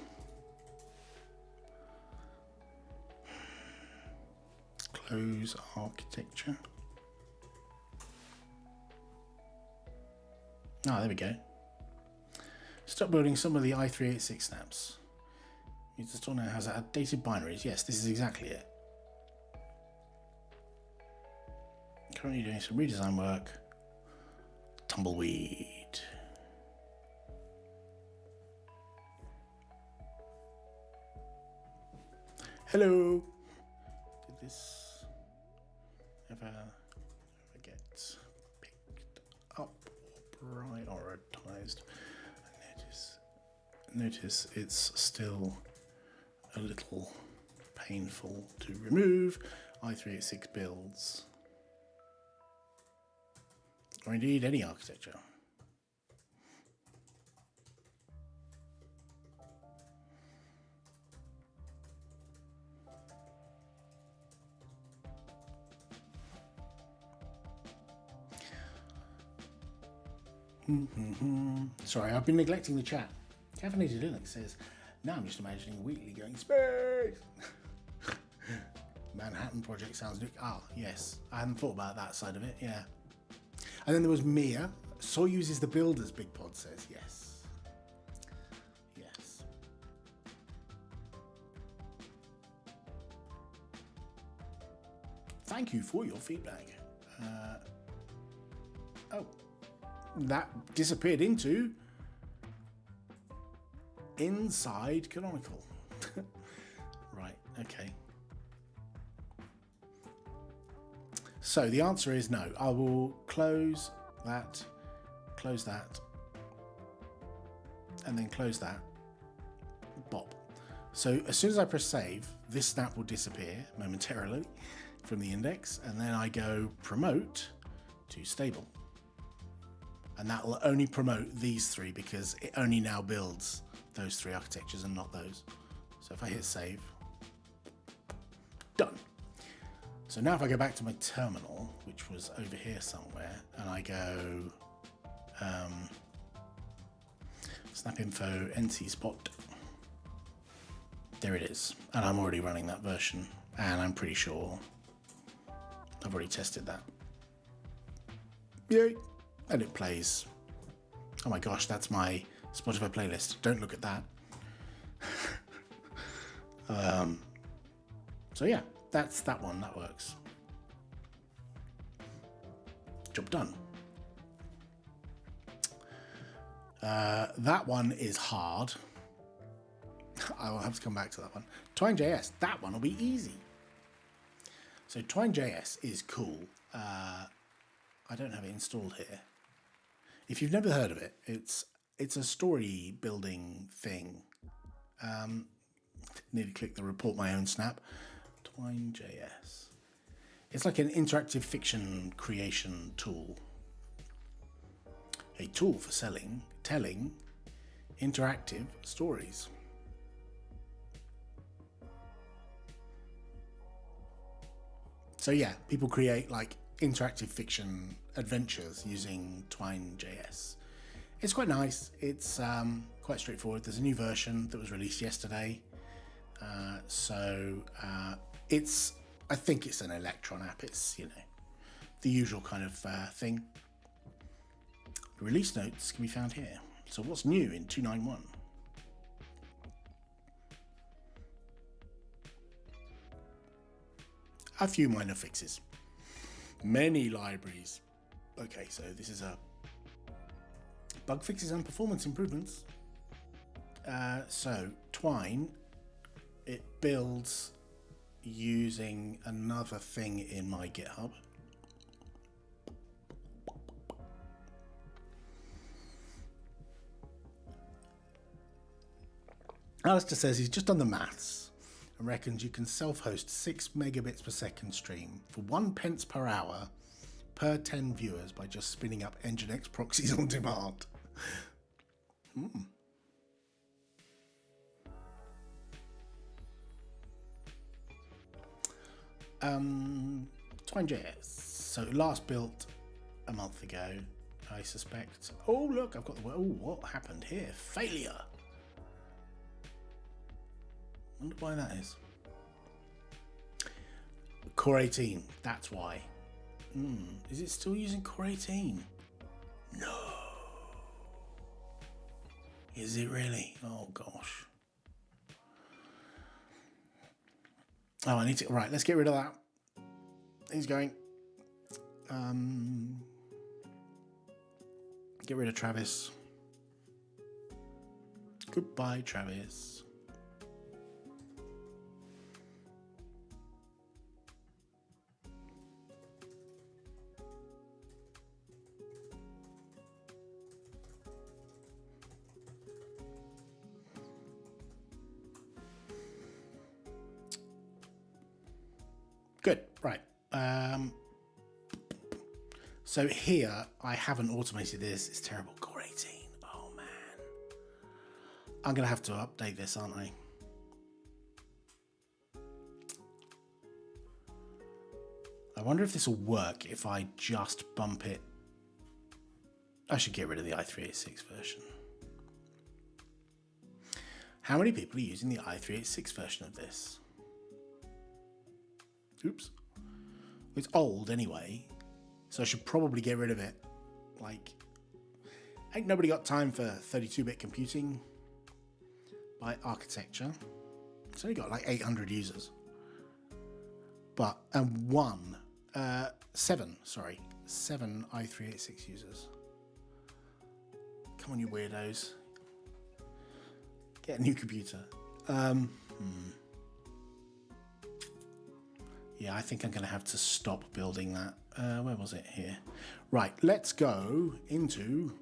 Close architecture. Ah, there we go. Stop building some of the i386 snaps. The store now has outdated binaries. Yes, this is exactly it. Currently doing some redesign work. Tumbleweed. Hello. Did this ever get prioritized. Notice it's still a little painful to remove. i386 builds, or indeed any architecture. Sorry, I've been neglecting the chat. Caffeinated Linux says, now I'm just imagining Wheatley going space. Manhattan Project sounds new. Ah, yes. I hadn't thought about that side of it, yeah. And then there was Mia. Soyuz is the builders, Big Pod says. Yes. Yes. Thank you for your feedback. Oh. That disappeared into inside canonical. Right, okay. So the answer is no. I will close that, and then close that. Bop. So as soon as I press save, this snap will disappear momentarily from the index, and then I go promote to stable. And that will only promote these three because it only now builds those three architectures and not those. So if I hit save, done. So now if I go back to my terminal, which was over here somewhere, and I go snap info NC spot, there it is. And I'm already running that version, and I'm pretty sure I've already tested that. Yay. And it plays. Oh my gosh, that's my Spotify playlist. Don't look at that. So yeah, that's that one. That works. Job done. That one is hard. I will have to come back to that one. Twine.js, that one will be easy. So Twine.js is cool. I don't have it installed here. If you've never heard of it, it's a story building thing. Need to click the report my own snap. Twine.js. It's like an interactive fiction creation tool. A tool for telling interactive stories. So yeah, people create like interactive fiction adventures using Twine.js. It's quite nice. It's quite straightforward. There's a new version that was released yesterday. I think it's an Electron app. It's, you know, the usual kind of thing. The release notes can be found here. So what's new in 291? A few minor fixes. Many libraries. Okay, so this is a bug fixes and performance improvements. So Twine, it builds using another thing in my GitHub. Alistair says he's just done the maths and reckons you can self-host 6 megabits per second stream for 1 pence per hour per 10 viewers by just spinning up Nginx proxies on demand. Twine.js. So last built a month ago, I suspect. Oh look, I've got the. Oh, what happened here? Failure. Wonder why that is. Core 18. That's why. Is it still using Core 18? No. Is it really? Oh gosh. Oh, I need to. Right, let's get rid of that. He's going. Get rid of Travis. Goodbye, Travis. Good, right. So here, I haven't automated this. It's terrible. Core 18. Oh, man. I'm going to have to update this, aren't I? I wonder if this will work if I just bump it. I should get rid of the i386 version. How many people are using the i386 version of this? Oops. It's old anyway, so I should probably get rid of it. Like, ain't nobody got time for 32-bit computing by architecture. It's only got like 800 users. But, seven i386 users. Come on, you weirdos. Get a new computer. Yeah, I think I'm going to have to stop building that. Where was it? Here. Right, let's go into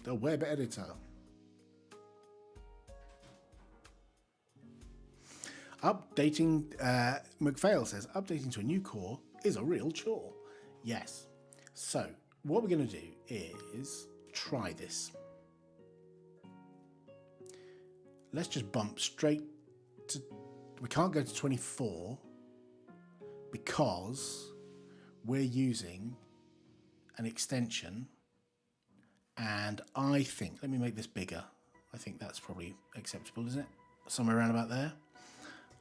the web editor. Updating, McPhail says, updating to a new core is a real chore. Yes. So, what we're going to do is try this. Let's just bump straight to... We can't go to 24 because we're using an extension, and I think... Let me make this bigger. I think that's probably acceptable, isn't it? Somewhere around about there.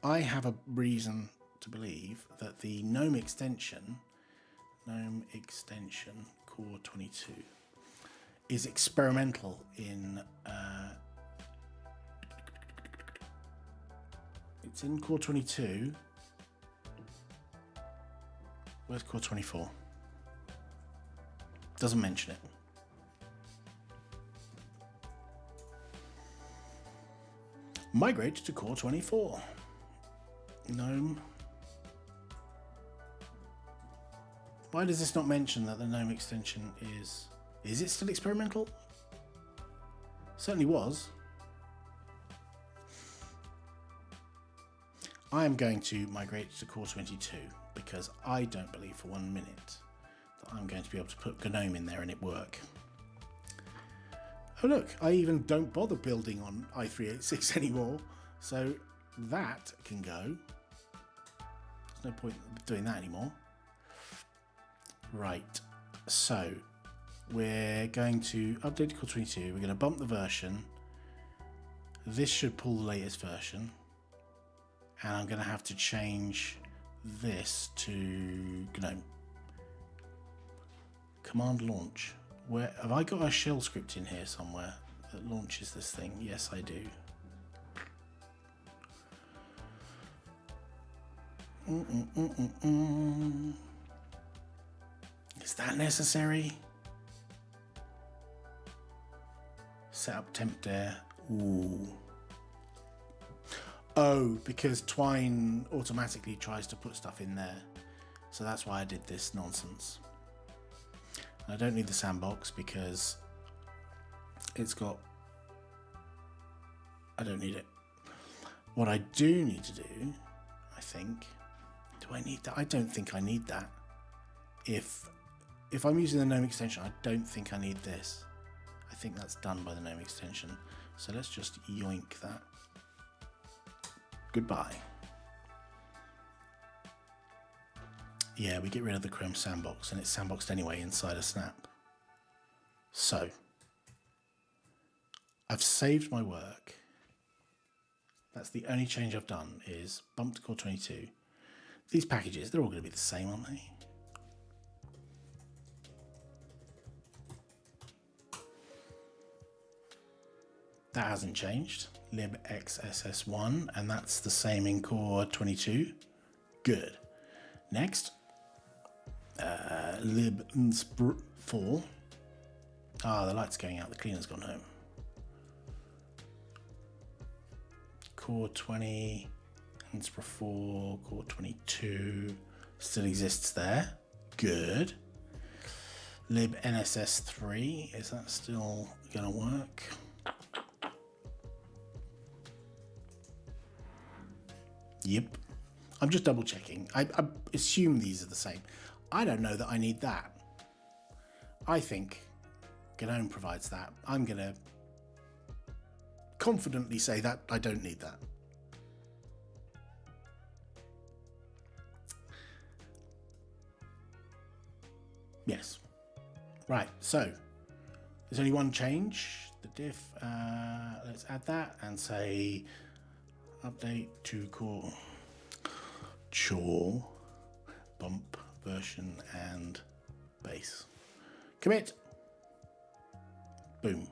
I have a reason to believe that the GNOME extension Core 22 is experimental in it's in Core 22. Where's Core 24? Doesn't mention it. Migrate to Core 24. GNOME. Why does this not mention that the GNOME extension is... Is it still experimental? Certainly was. I am going to migrate to Core 22 because I don't believe for 1 minute that I'm going to be able to put GNOME in there and it work. Oh look, I even don't bother building on i386 anymore, so that can go. There's no point doing that anymore. Right, so we're going to update to Core 22. We're going to bump the version. This should pull the latest version. And I'm going to have to change this to GNOME. Command launch. Where have I got a shell script in here somewhere that launches this thing? Yes, I do. Is that necessary? Set up temp there. Ooh. Oh, because Twine automatically tries to put stuff in there. So that's why I did this nonsense. I don't need the sandbox because it's got... I don't need it. What I do need to do, I think... Do I need that? I don't think I need that. If I'm using the GNOME extension, I don't think I need this. I think that's done by the GNOME extension. So let's just yoink that. Goodbye. Yeah, we get rid of the Chrome sandbox, and it's sandboxed anyway inside a snap. So, I've saved my work. That's the only change I've done, is bump to Core 22. These packages, they're all going to be the same, aren't they? That hasn't changed. libxss1, and that's the same in Core 22. Good. Next, libnspr4. Ah, the light's going out. The cleaner's gone home. Core 20, nspr4, Core 22 still exists there. Good. libnss3, is that still going to work? Yep. I'm just double checking. I assume these are the same. I don't know that I need that. I think GNOME provides that. I'm going to confidently say that I don't need that. Yes. Right, so there's only one change. The diff, let's add that and say update to core chore bump version and base. Commit. Boom.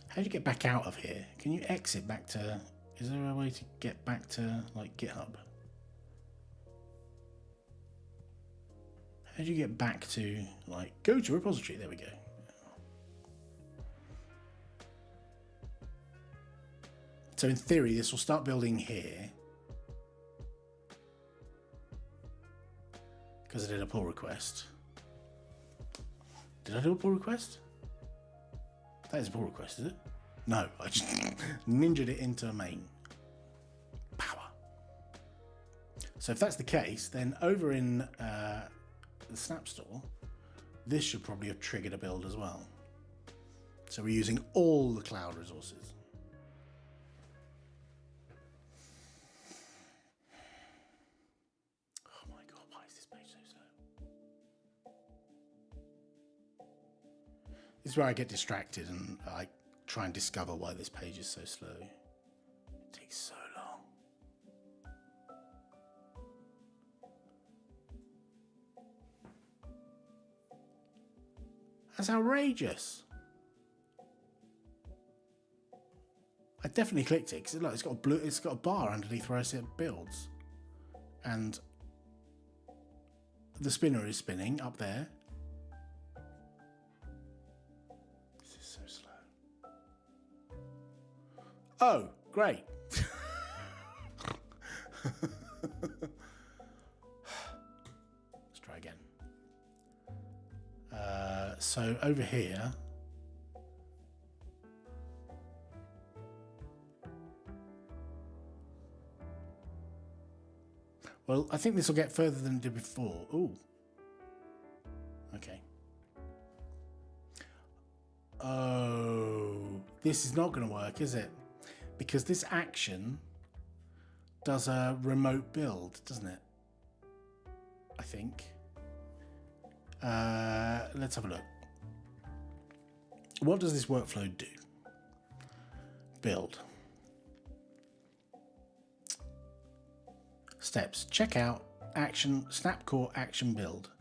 How do you get back out of here? Can you exit back to, is there a way to get back to like GitHub? How do you get back to like go to repository? There we go. So in theory, this will start building here because I did a pull request. Did I do a pull request? That is a pull request, is it? No, I just ninja'd it into a main. Power. So if that's the case, then over in the Snap Store, this should probably have triggered a build as well. So we're using all the cloud resources. Oh my God, why is this page so slow? This is where I get distracted and I try and discover why this page is so slow. It takes so long. That's outrageous. I definitely clicked it because look, it's got a bar underneath where I said builds, and the spinner is spinning up there. This is so slow. Oh, great. Let's try again. So over here, well, I think this will get further than it did before. Ooh. Okay. Oh, this is not going to work, is it? Because this action does a remote build, doesn't it? I think. Let's have a look. What does this workflow do? Build. Steps. Checkout, action, snap core, action, build.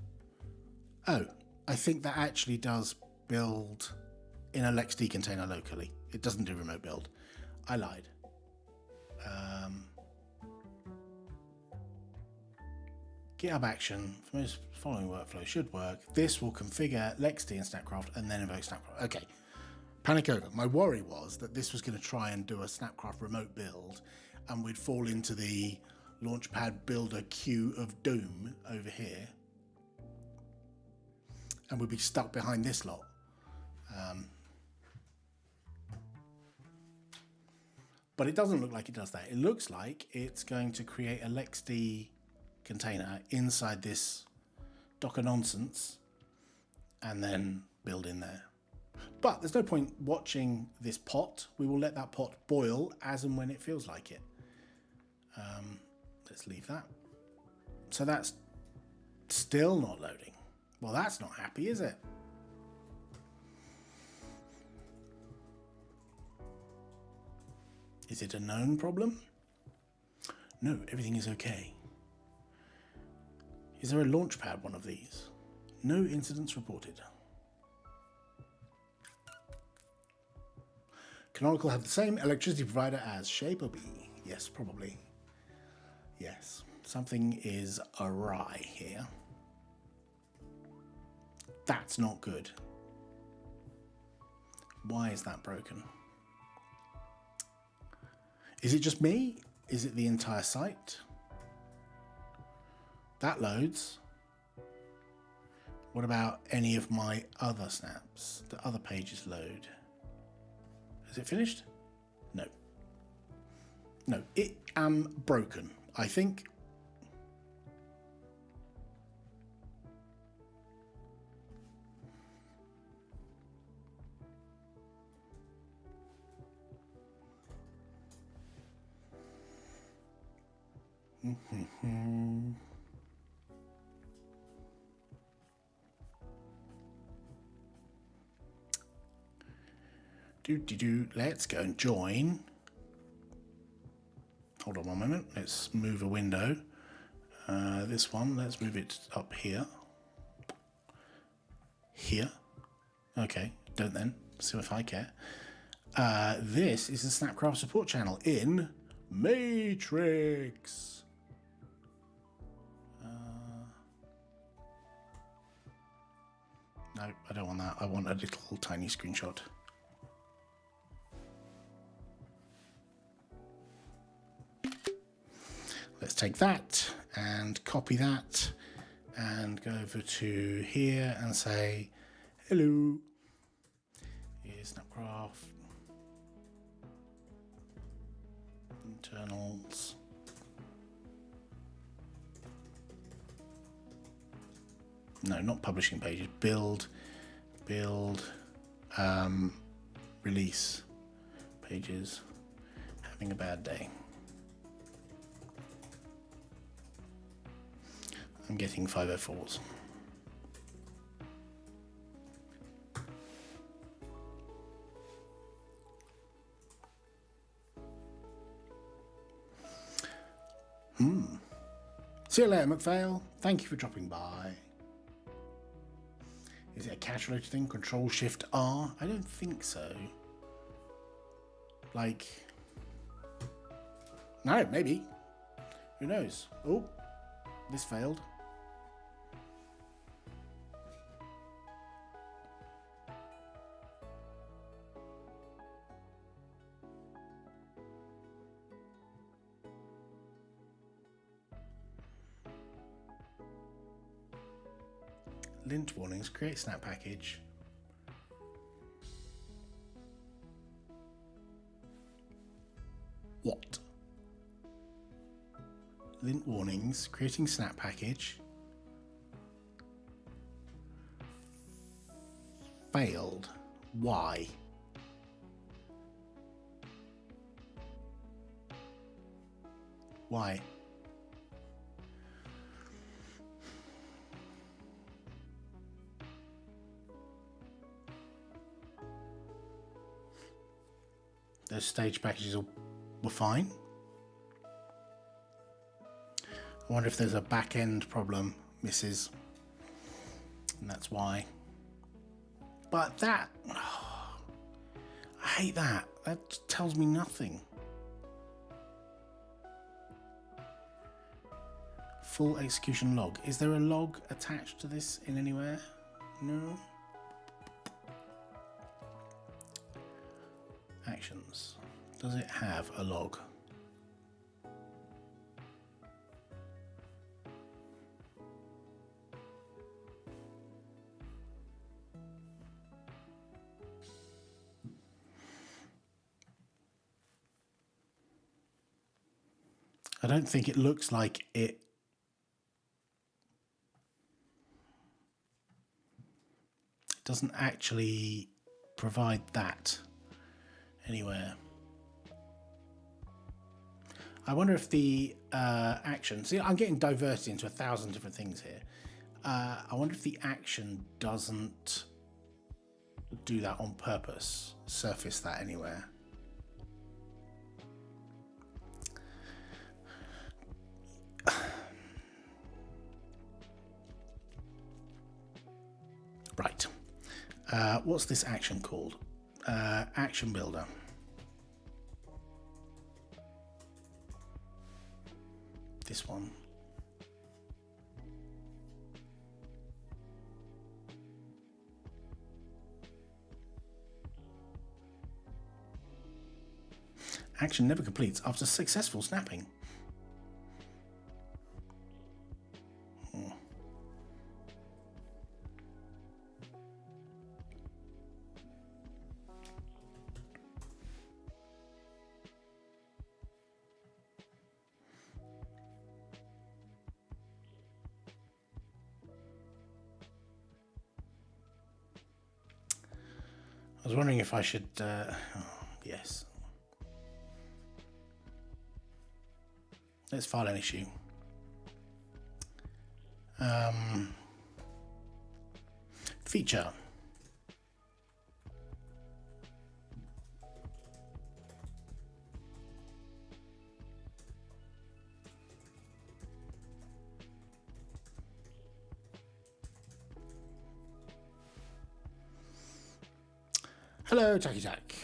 Oh, I think that actually does build in a LXD container locally. It doesn't do remote build. I lied. GitHub action for most following workflow should work. This will configure LXD and Snapcraft and then invoke Snapcraft. Okay, panic over. My worry was that this was going to try and do a Snapcraft remote build and we'd fall into the Launchpad builder queue of doom over here and we'd be stuck behind this lot. But it doesn't look like it does that. It looks like it's going to create a LXD container inside this Docker nonsense and then build in there. But there's no point watching this pot. We will let that pot boil as and when it feels like it. Let's leave that. So that's still not loading. Well, that's not happy, is it? Is it a known problem? No, everything is okay. Is there a Launchpad one of these? No incidents reported. Canonical have the same electricity provider as Shape or B? Yes, probably. Yes, something is awry here. That's not good. Why is that broken? Is it just me? Is it the entire site? That loads. What about any of my other snaps? The other pages load. Is it finished? No. No, it am broken, I think. Let's go and join. Hold on one moment. Let's move a window. This one, let's move it up here. Here. Okay, don't then. See if I care. This is the Snapcraft support channel in Matrix. No, I don't want that. I want a little tiny screenshot. Let's take that and copy that and go over to here and say, hello, here's Snapcraft, internals. No, not publishing pages, build, release pages, having a bad day. I'm getting 504s. See you later, McPhail. Thank you for dropping by. Is it a cache related thing? Control-Shift-R? I don't think so. Like... No, maybe. Who knows? Oh, this failed. Lint warnings, create snap package. What? Lint warnings, creating snap package. Failed. Why? Why? Those stage packages were fine. I wonder if there's a back-end problem, Mrs. And that's why. But that... Oh, I hate that. That tells me nothing. Full execution log. Is there a log attached to this in anywhere? No. Actions. Does it have a log? I don't think it looks like it doesn't actually provide that anywhere. I wonder if the action, see, I'm getting diverted into 1,000 different things here. I wonder if the action doesn't do that on purpose, surface that anywhere. Right. What's this action called? Action builder. This one. Action never completes after successful snapping. was wondering if I should, yes. Let's file an issue. Feature. Hello, Tacky Tack.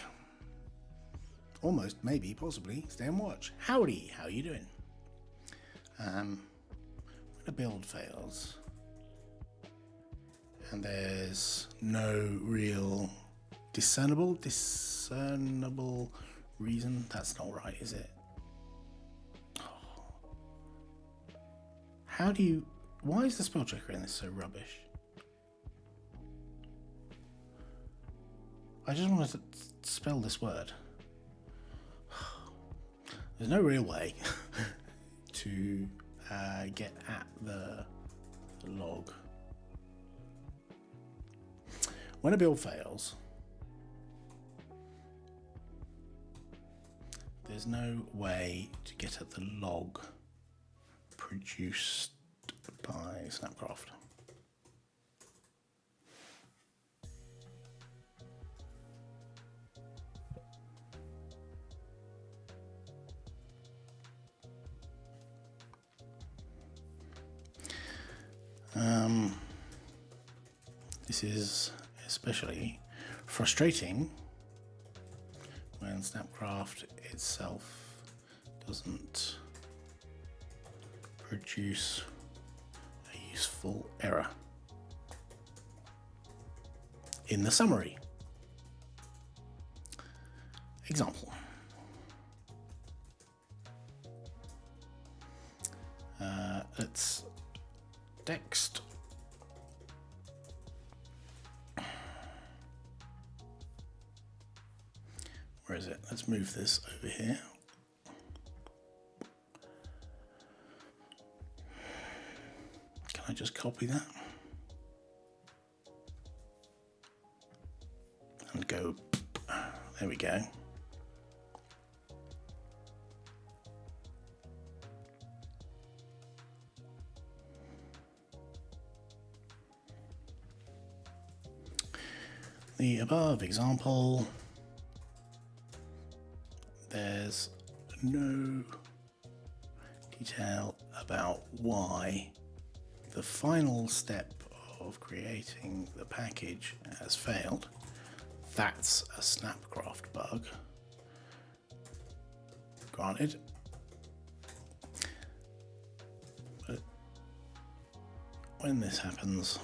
Almost, maybe, possibly. Stay and watch. Howdy, how are you doing? When a build fails and there's no real discernible reason, that's not right, is it? How do you, why is the spell checker in this so rubbish? I just want to spell this word. There's no real way to get at the log. When a build fails, there's no way to get at the log produced by Snapcraft. This is especially frustrating when Snapcraft itself doesn't produce a useful error in the summary. Example. Let's text. Where is it? Let's move this over here. Can I just copy that? And go, there we go. The above example, there's no detail about why the final step of creating the package has failed. That's a Snapcraft bug. Granted. But when this happens,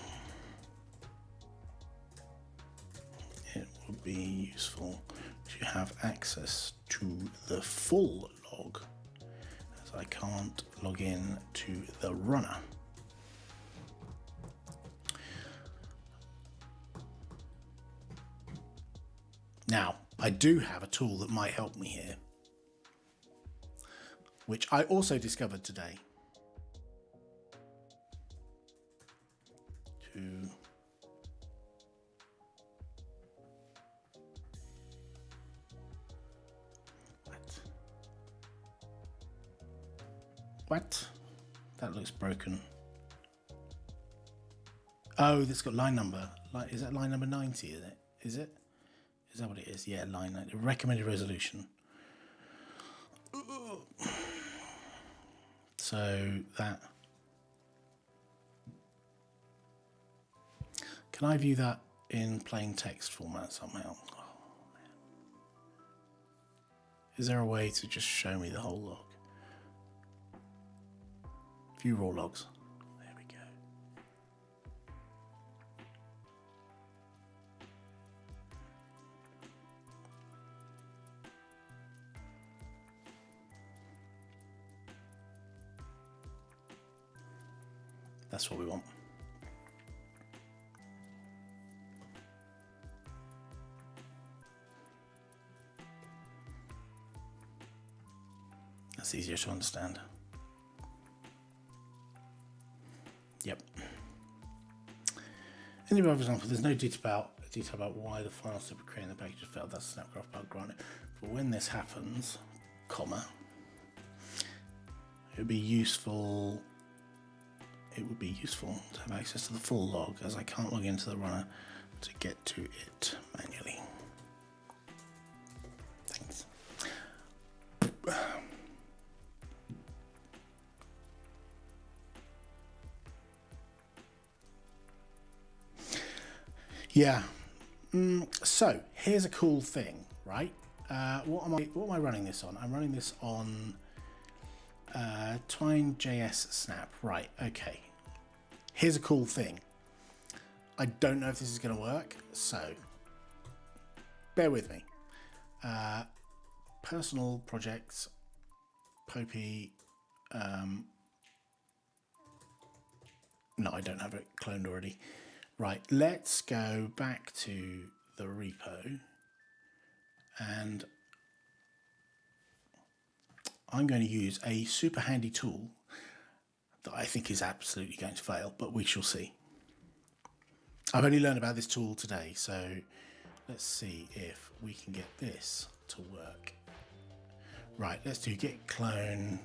it would be useful to have access to the full log, as I can't log in to the runner. Now, I do have a tool that might help me here, which I also discovered today. What? That looks broken. Oh, that's got line number. Is that line number 90, is it? Is it? Is that what it is? Yeah, line 90. Recommended resolution. So that... Can I view that in plain text format somehow? Oh, man. Is there a way to just show me the whole log? View raw logs. There we go. That's what we want. That's easier to understand. Yep. In the above example, there's no detail detail about why the file super creating the package failed. That's a Snapcraft bug, granted. But when this happens, comma, it would be useful to have access to the full log, as I can't log into the runner to get to it manually. Thanks. Yeah. So here's a cool thing, right? What am I running this on? I'm running this on Twine.js Snap. Right. Okay. Here's a cool thing. I don't know if this is going to work, so bear with me. Personal projects, Popey. No, I don't have it cloned already. Right, let's go back to the repo, and I'm going to use a super handy tool that I think is absolutely going to fail, but we shall see. I've only learned about this tool today, so let's see if we can get this to work. Right, let's do git clone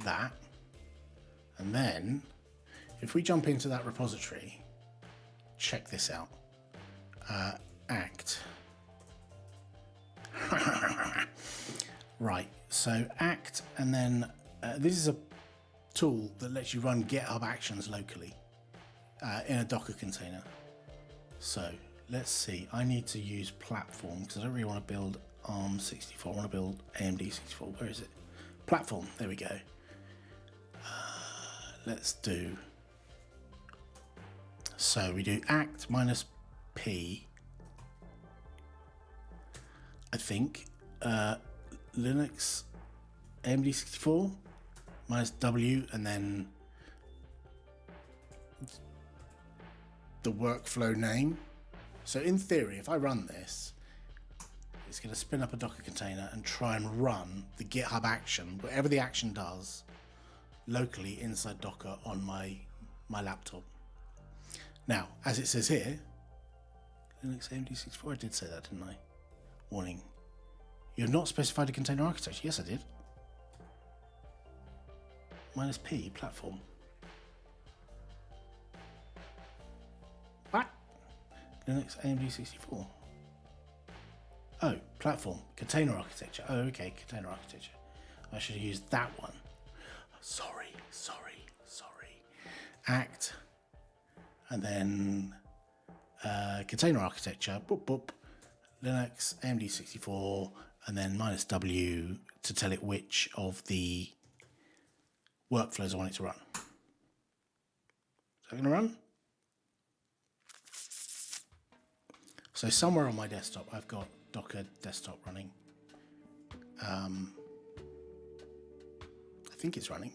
that, and then if we jump into that repository, check this out. Act. Right, so act, and then this is a tool that lets you run GitHub Actions locally in a Docker container. So let's see, I need to use platform because I don't really want to build ARM64, I want to build AMD64. Where is it? Platform, there we go. Let's do, so we do act minus P, I think, Linux AMD64 minus W, and then the workflow name. So in theory, if I run this, it's going to spin up a Docker container and try and run the GitHub action, whatever the action does, locally inside Docker on my laptop. Now, as it says here, Linux AMD64, I did say that, didn't I? Warning. You have not specified a container architecture. Yes, I did. Minus P, platform. What? Linux AMD64. Oh, platform, container architecture. Oh, okay, container architecture. I should have used that one. Sorry. Act, and then container architecture, boop, boop, Linux AMD64, and then minus W to tell it which of the workflows I want it to run. Is that going to run? So somewhere on my desktop, I've got Docker desktop running. I think it's running.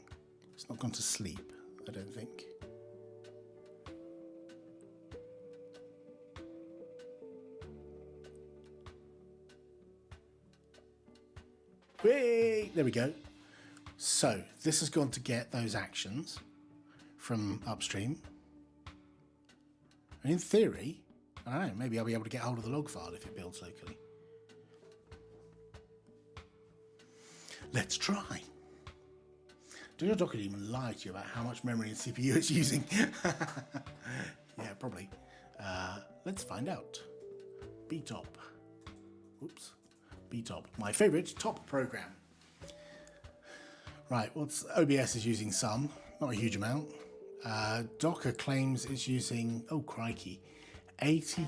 It's not gone to sleep, I don't think. Whee! There we go. So this has gone to get those actions from upstream. And in theory, I don't know, maybe I'll be able to get hold of the log file if it builds locally. Let's try. Do your Docker even lie to you about how much memory and CPU it's using? Yeah, probably. Let's find out. btop. Oops. btop, my favorite top program. Right, what's OBS is using some, not a huge amount. Docker claims it's using, oh crikey, 83%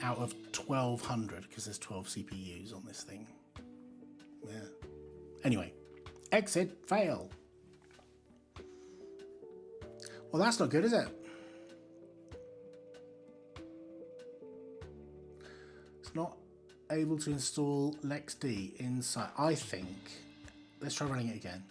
out of 1200 because there's 12 CPUs on this thing. Yeah. Anyway, exit, fail. Well, that's not good, is it? It's not able to install LexD inside. I think, let's try running it again.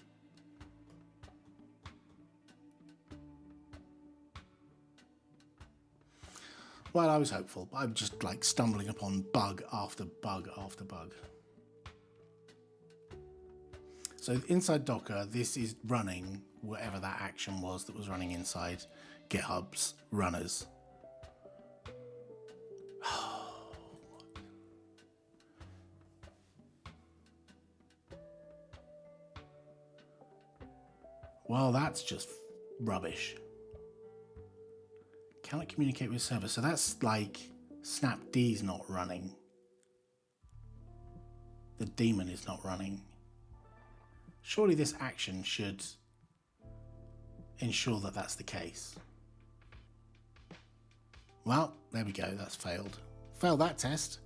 Well, I was hopeful, but I'm just like stumbling upon bug after bug after bug. So inside Docker, this is running whatever that action was that was running inside GitHub's runners. Well, that's just rubbish. Cannot communicate with server. So that's like snapd's not running. The daemon is not running. Surely this action should ensure that that's the case. Well, there we go. That's failed. Failed that test.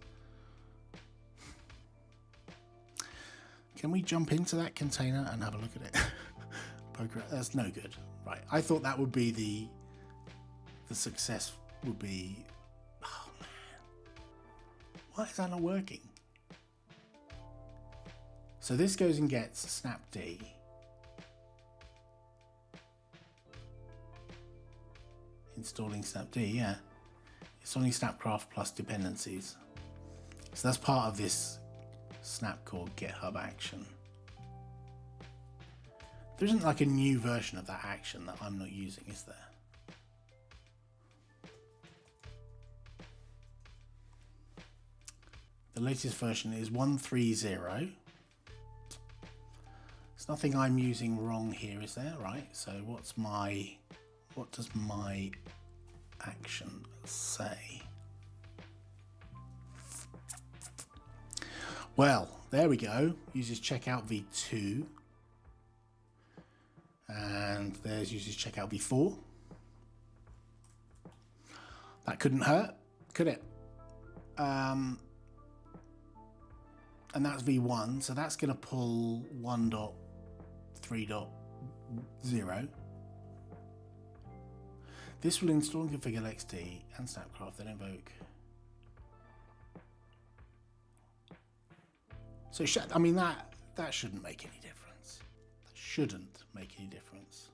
Can we jump into that container and have a look at it? Poker, that's no good. Right. I thought that would be the success would be. Oh man. Why is that not working? So this goes and gets snapd. Installing snapd, yeah. Installing snapcraft plus dependencies. So that's part of this snapcore GitHub action. There isn't like a new version of that action that I'm not using, is there? The latest version is 130. There's nothing I'm using wrong here, is there? Right, so what does my action say? Well, there we go. Uses checkout v2. And there's uses checkout v4. That couldn't hurt, could it? And that's v1, so that's going to pull 1.3.0. This will install and configure LXD and Snapcraft, then invoke. So I mean that shouldn't make any difference. That shouldn't make any difference.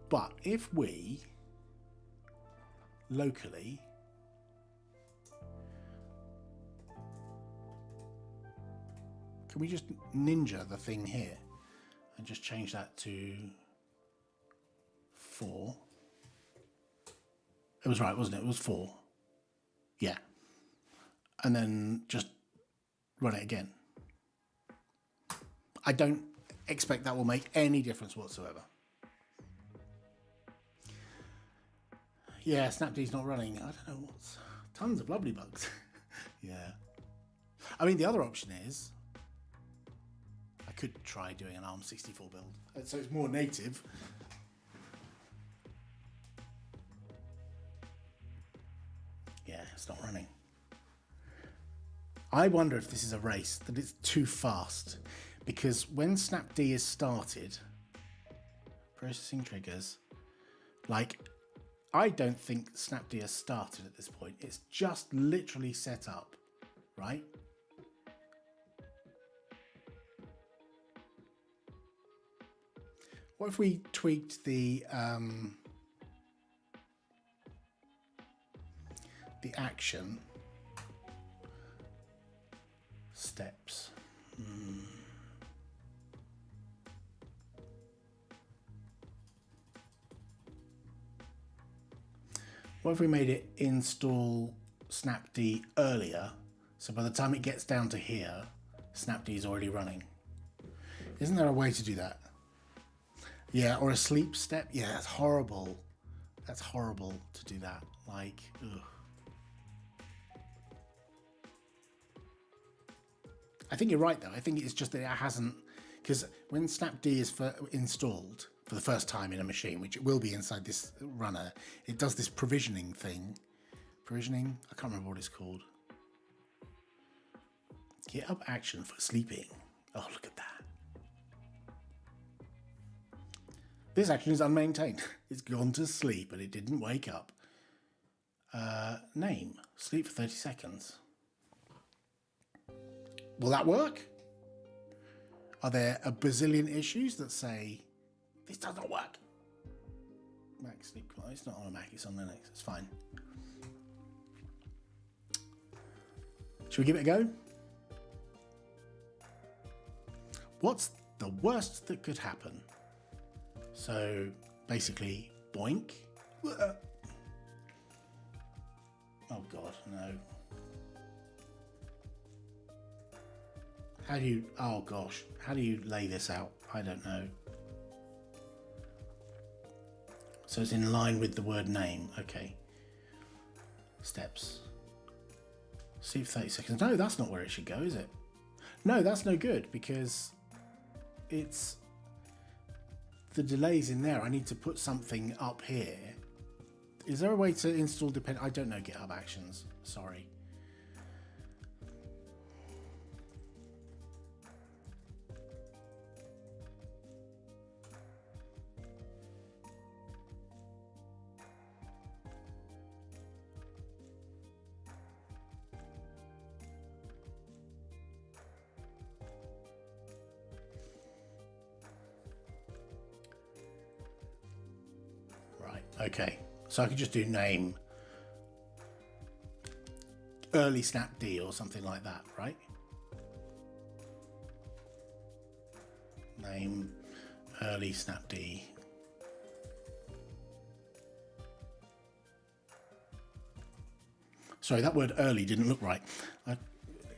But if we locally can we just ninja the thing here and just change that to 4? It was right, wasn't it? It was 4. Yeah. And then just run it again. I don't expect that will make any difference whatsoever. Yeah, snapd's not running. I don't know what's... Tons of lovely bugs. Yeah. I mean, the other option is I could try doing an ARM64 build. So it's more native. Yeah, it's not running. I wonder if this is a race, that it's too fast. Because when snapd is started, processing triggers, like, I don't think snapd has started at this point. It's just literally set up, right? What if we tweaked the action steps? What if we made it install snapd earlier, so by the time it gets down to here, snapd is already running? Isn't there a way to do that? Yeah, or a sleep step. Yeah, that's horrible. That's horrible to do that. Like, ugh. I think you're right, though. I think it's just that it hasn't... Because when snapd is installed for the first time in a machine, which it will be inside this runner, it does this provisioning thing. Provisioning? I can't remember what it's called. GitHub action for sleeping. Oh, look at that. This action is unmaintained. It's gone to sleep and it didn't wake up. Name. Sleep for 30 seconds. Will that work? Are there a bazillion issues that say, this doesn't work? Mac sleep. It's not on a Mac, it's on Linux. It's fine. Should we give it a go? What's the worst that could happen? So basically, boink. Oh God, no. How do you, oh gosh, how do you lay this out? I don't know. So it's in line with the word name. Okay. Steps. See for 30 seconds. No, that's not where it should go, is it? No, that's no good because it's the delays in there. I need to put something up here. Is there a way to install I don't know GitHub Actions. Sorry. Okay, so I could just do name early snapd or something like that, right? Name early snapd. Sorry, that word early didn't look right. I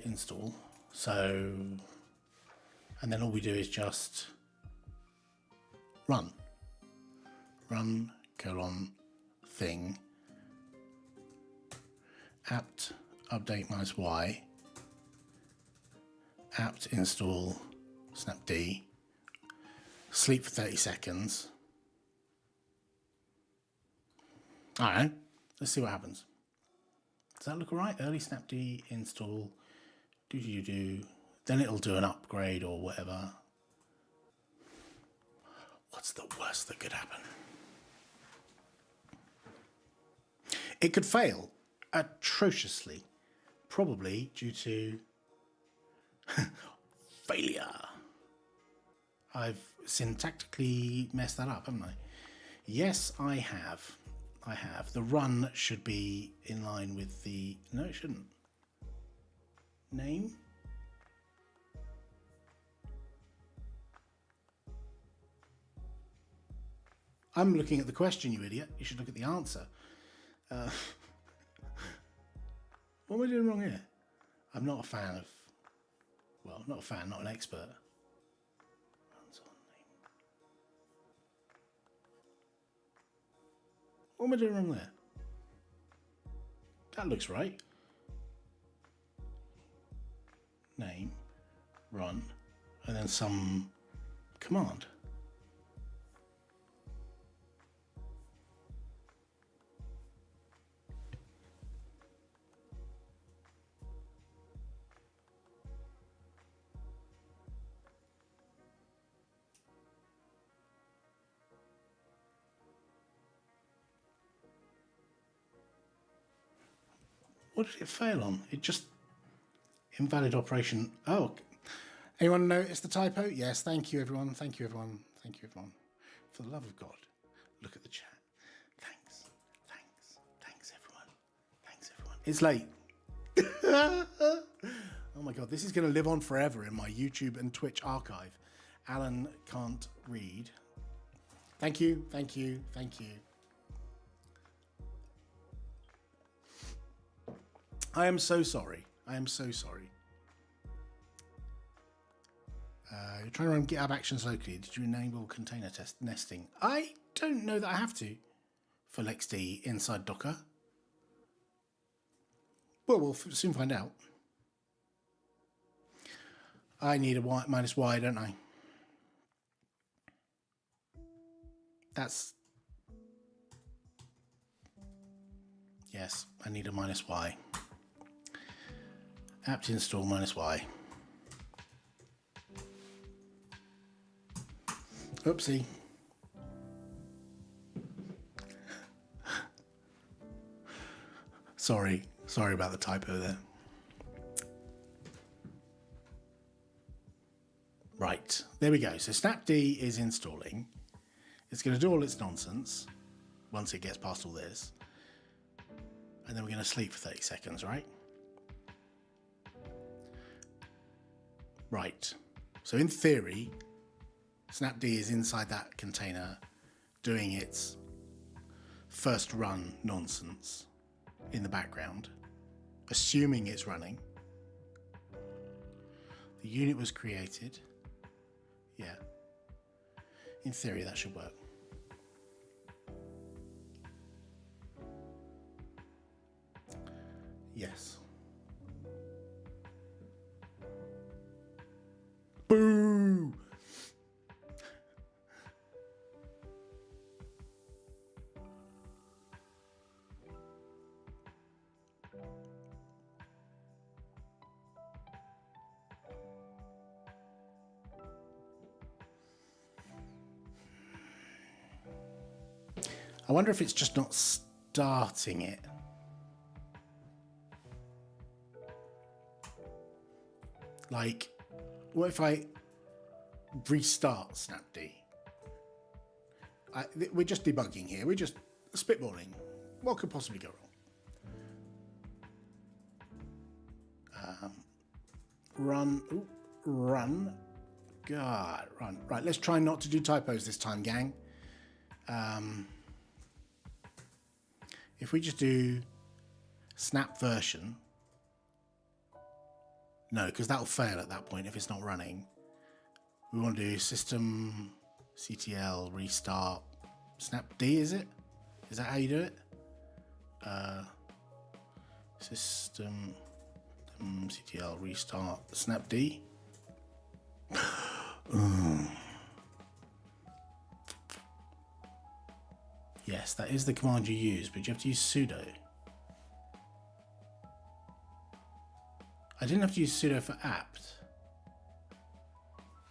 install. So, and then all we do is just run. Run. Thing apt update -y apt install snapd, sleep for 30 seconds. All right, let's see what happens. Does that look all right? Early snapd install, then it'll do an upgrade or whatever. What's the worst that could happen? It could fail atrociously, probably due to failure. I've syntactically messed that up, haven't I? Yes, I have. I have. The run should be in line with the... No, it shouldn't. Name. I'm looking at the question, you idiot. You should look at the answer. What am I doing wrong here? I'm not a fan of... Well, not a fan, not an expert. What am I doing wrong there? That looks right. Name, run, and then some command. What did it fail on? It just... Invalid operation. Oh, anyone notice the typo? Yes, thank you everyone. Thank you everyone. Thank you everyone. For the love of God, look at the chat. Thanks. Thanks. Thanks everyone. Thanks everyone. It's late. Oh my God, this is going to live on forever in my YouTube and Twitch archive. Alan can't read. Thank you. Thank you. Thank you. I am so sorry. I am so sorry. You're trying to run GitHub Actions locally. Did you enable container test nesting? I don't know that I have to for LXD inside Docker. Well, we'll soon find out. I need a y minus y, don't I? That's... Yes, I need a minus y. Apt install minus y. Oopsie. Sorry about the typo there. Right, there we go. So snapd is installing. It's going to do all its nonsense once it gets past all this. And then we're going to sleep for 30 seconds, right? Right. So in theory, snapd is inside that container doing its first run nonsense in the background, assuming it's running. The unit was created. Yeah. In theory, that should work. Yes. Boo! I wonder if it's just not starting it. Like, what if I restart Snapd? We're just debugging here. We're just spitballing. What could possibly go wrong? Run. Ooh, run. God, run. Right, let's try not to do typos this time, gang. If we just do snap version. No, because that'll fail at that point if it's not running. We want to do system CTL restart snapd, is it? Is that how you do it? System CTL restart snapd. Yes, that is the command you use, but you have to use sudo. I didn't have to use sudo for apt.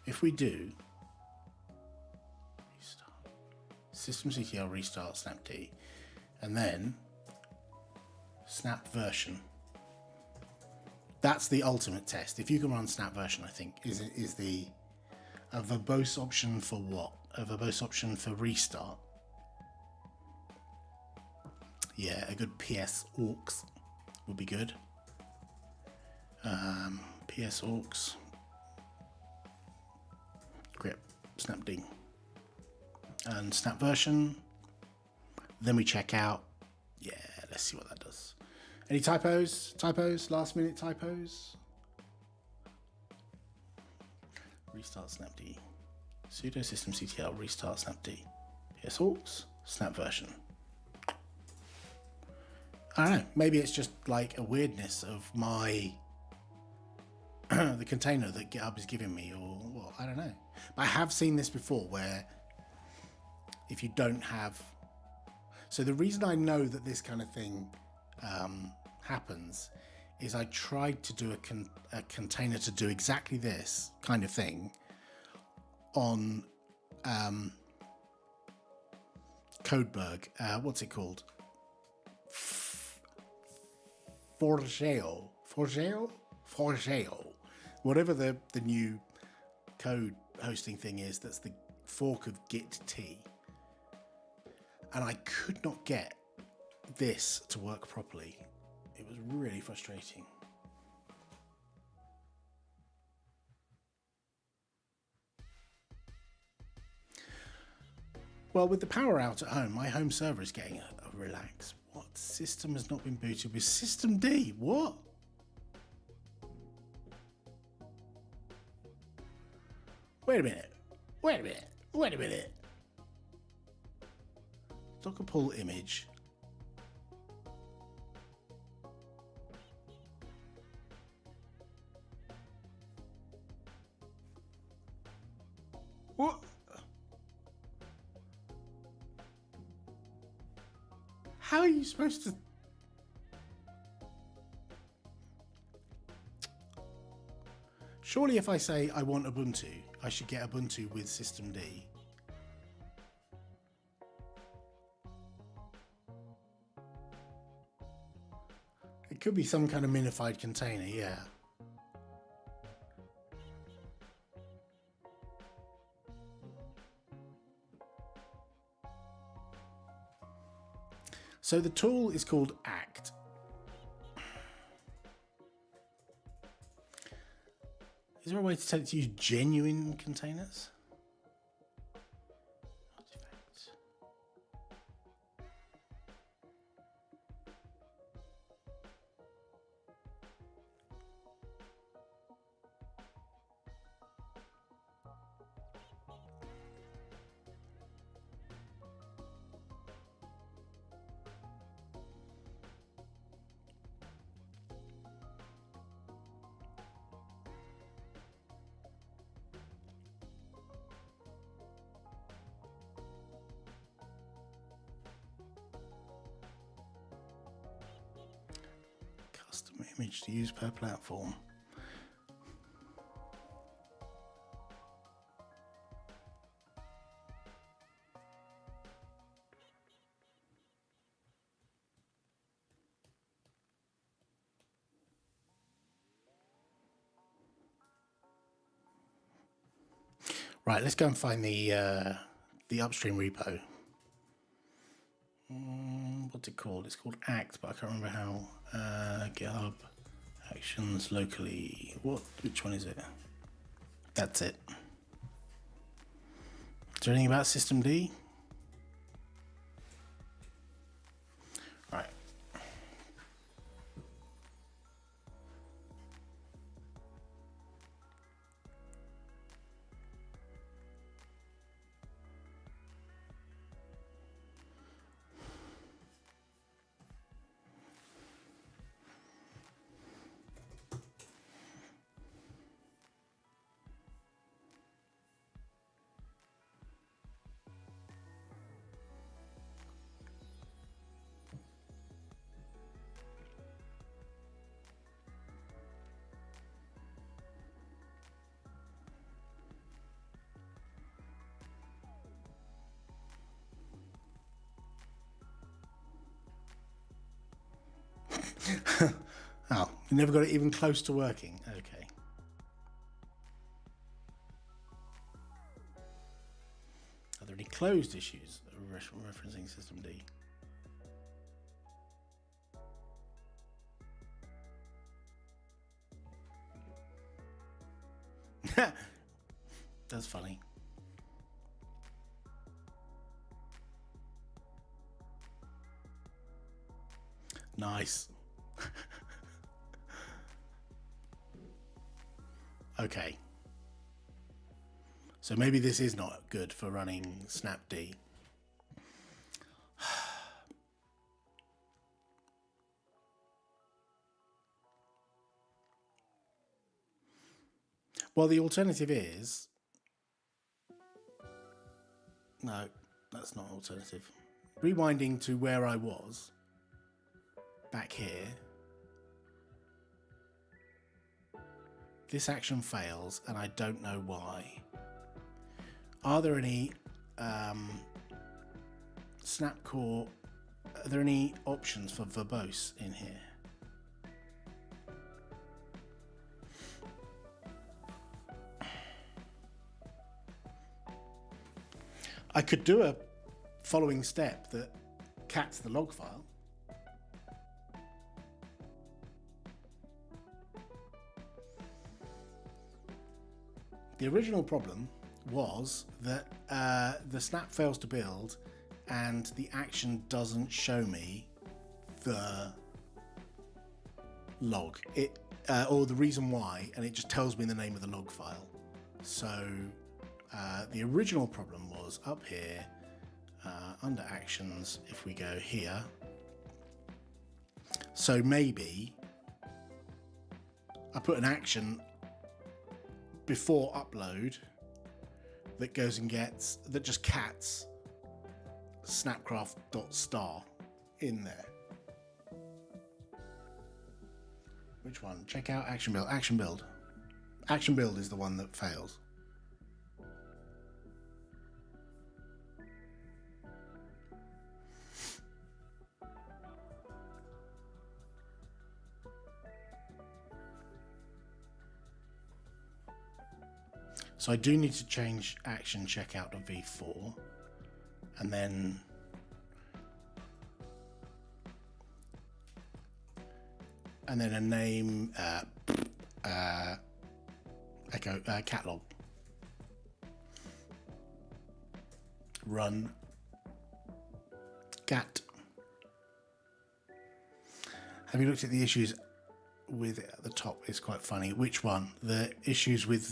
If we do restart systemctl restart snapd and then snap version, that's the ultimate test. If you can run snap version, I think is the a verbose option for what? A verbose option for restart. Yeah, a good PS orcs would be good. PS orcs grep snapd and snap version. Then we check out. Yeah, let's see what that does. Any typos? Last minute typos? Restart snapd. Sudo systemctl restart snapd. PS orcs snap version. I don't know. Maybe it's just like a weirdness of my the container that GitHub is giving me, or well, I don't know. But I have seen this before where if you don't have. So the reason I know that this kind of thing happens is I tried to do a container to do exactly this kind of thing on Codeberg. What's it called? Forgeo. Whatever the new code hosting thing is, that's the fork of Git-T. And I could not get this to work properly. It was really frustrating. Well, with the power out at home, my home server is getting a relax. What? System has not been booted with systemd. What? Wait a minute. Docker pull image. What? How are you supposed to? Surely if I say I want Ubuntu, I should get Ubuntu with systemd. It could be some kind of minified container, yeah. So the tool is called Act. Is there a way to tell it to use genuine containers? Artifacts. custom image to use per platform. Right, let's go and find the upstream repo. What's it called? It's called Act, but I can't remember how. GitHub Actions locally. Which one is it? That's it. Is there anything about systemd? Right. Oh, you never got it even close to working. Okay. Are there any closed issues referencing systemd? That's funny. Nice. Okay. So maybe this is not good for running snapd. Well, the alternative is... No, that's not an alternative. Rewinding to where I was, back here. This action fails, and I don't know why. Are there any snapcore? Are there any options for verbose in here? I could do a following step that cats the log file. The original problem was that the snap fails to build and the action doesn't show me the log or the reason why, and it just tells me the name of the log file. So the original problem was up here under actions. If we go here, so maybe I put an action before upload that goes and gets, that just cats snapcraft.star in there. Which one? Check out action build. Action build. Action build is the one that fails. So I do need to change action checkout to v4, and then a name echo catalog. Run cat. Have you looked at the issues with it at the top? It's quite funny. Which one? The issues with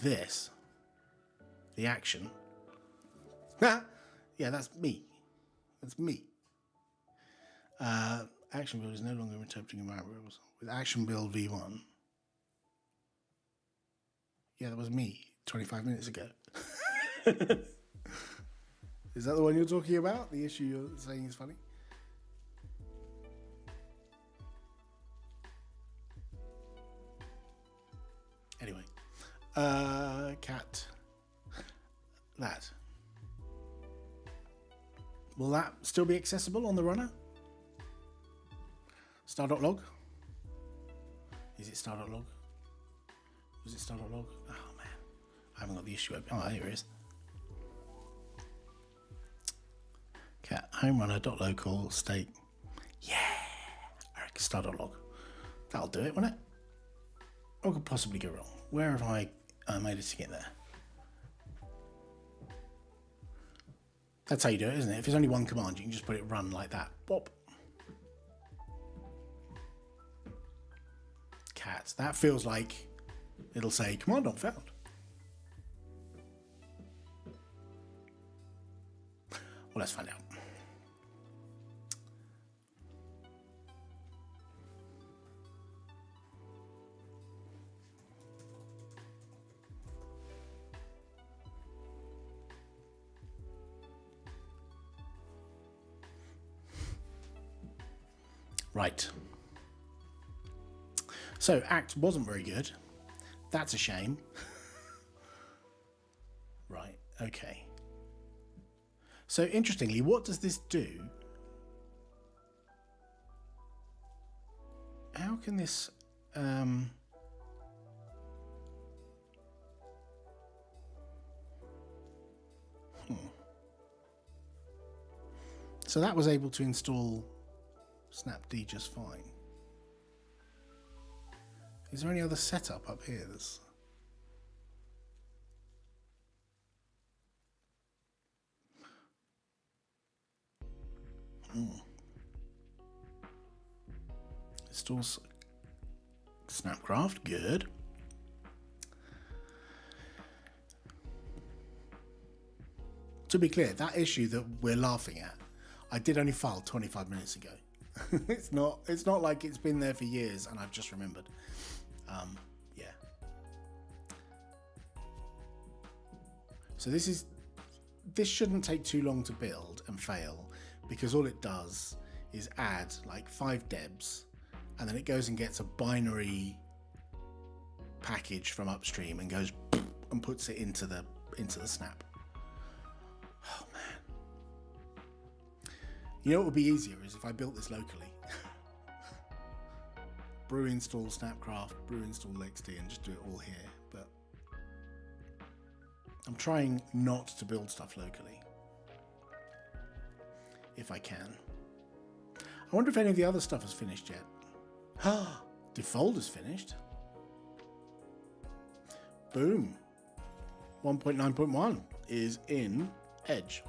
this, the action. Yeah, that's me. That's me. Action build is no longer interpreting environment variables. With action build v1. Yeah, that was me 25 minutes ago. Is that the one you're talking about? The issue you're saying is funny? Cat. That. Will that still be accessible on the runner? Star.log? Is it star.log? Was it star.log? Oh man, I haven't got the issue open. Oh, here it is. Cat home runner.local state. Yeah, I reckon star.log. That'll do it, won't it? What could possibly go wrong? Where have I made it to get there? That's how you do it, isn't it? If there's only one command, you can just put it run like that. Bop. Cat. That feels like it'll say command not found. Well, let's find out. Right. So Act wasn't very good. That's a shame. Right, okay. So interestingly, what does this do? How can this... So that was able to install Snapd just fine. Is there any other setup up here that's... Installs Snapcraft, good. To be clear, that issue that we're laughing at, I did only file 25 minutes ago. It's not like it's been there for years and I've just remembered. Yeah. So this shouldn't take too long to build and fail, because all it does is add like 5 debs, and then it goes and gets a binary package from upstream and goes and puts it into the snap. Oh man. You know what would be easier is if I built this locally. Brew install Snapcraft, brew install LXD, and just do it all here. But I'm trying not to build stuff locally, if I can. I wonder if any of the other stuff has finished yet. Default is finished. Boom. 1.9.1 is in Edge.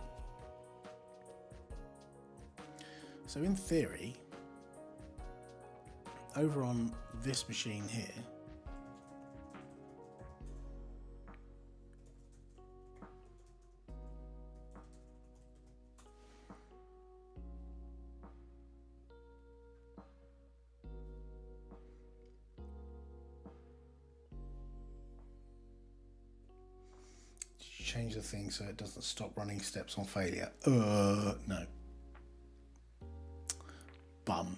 So in theory, over on this machine here, change the thing so it doesn't stop running steps on failure. No. Bum.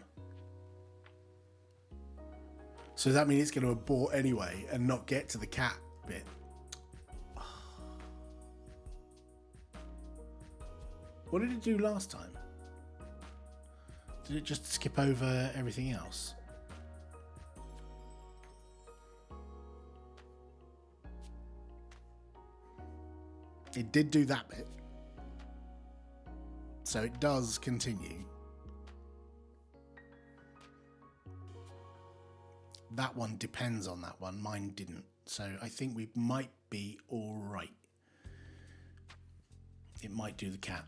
So does that mean it's going to abort anyway and not get to the cat bit? What did it do last time? Did it just skip over everything else? It did do that bit. So it does continue. That one depends on that one. Mine didn't. So I think we might be all right. It might do the cat.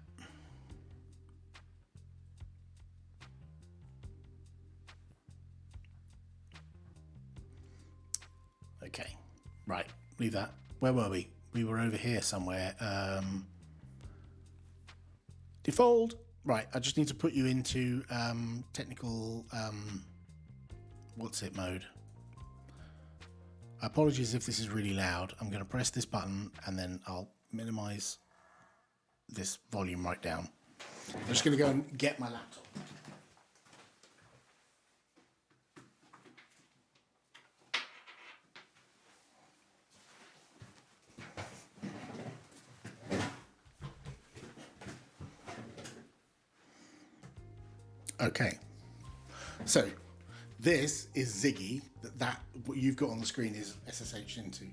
Okay. Right. Leave that. Where were we? We were over here somewhere. Default. Right. I just need to put you into technical... what's it mode? Apologies if this is really loud. I'm going to press this button and then I'll minimize this volume right down. I'm just going to go and get my laptop. Okay, so this is Ziggy. That what you've got on the screen is SSH into.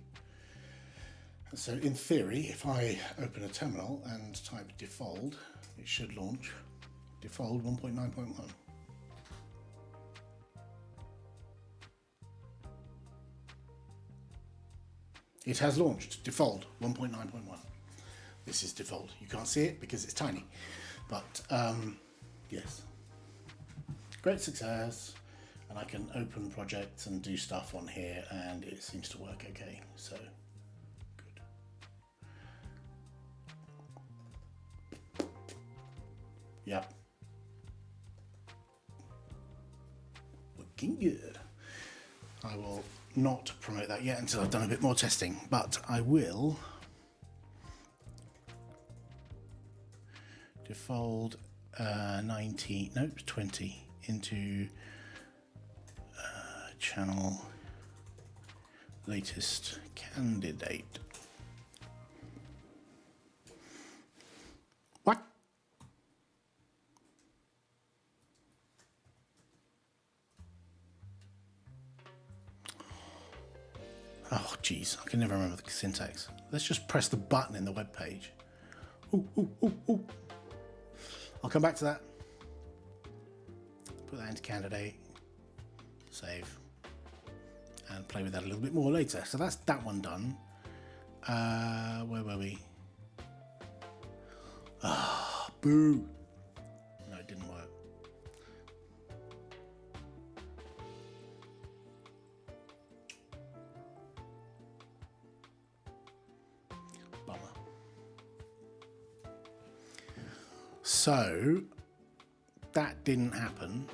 So in theory, if I open a terminal and type default, it should launch default 1.9.1. It has launched default 1.9.1. This is default. You can't see it because it's tiny, but yes, great success. And I can open projects and do stuff on here, and it seems to work okay. So good. Yep. Looking good. I will not promote that yet until I've done a bit more testing, but I will default 20 into channel latest candidate. What? Oh geez, I can never remember the syntax. Let's just press the button in the web page. Ooh, ooh, ooh, ooh. I'll come back to that. Put that into candidate, save, and play with that a little bit more later. So that's that one done. Where were we? Ah, boo. No, it didn't work. Bummer. So that didn't happen.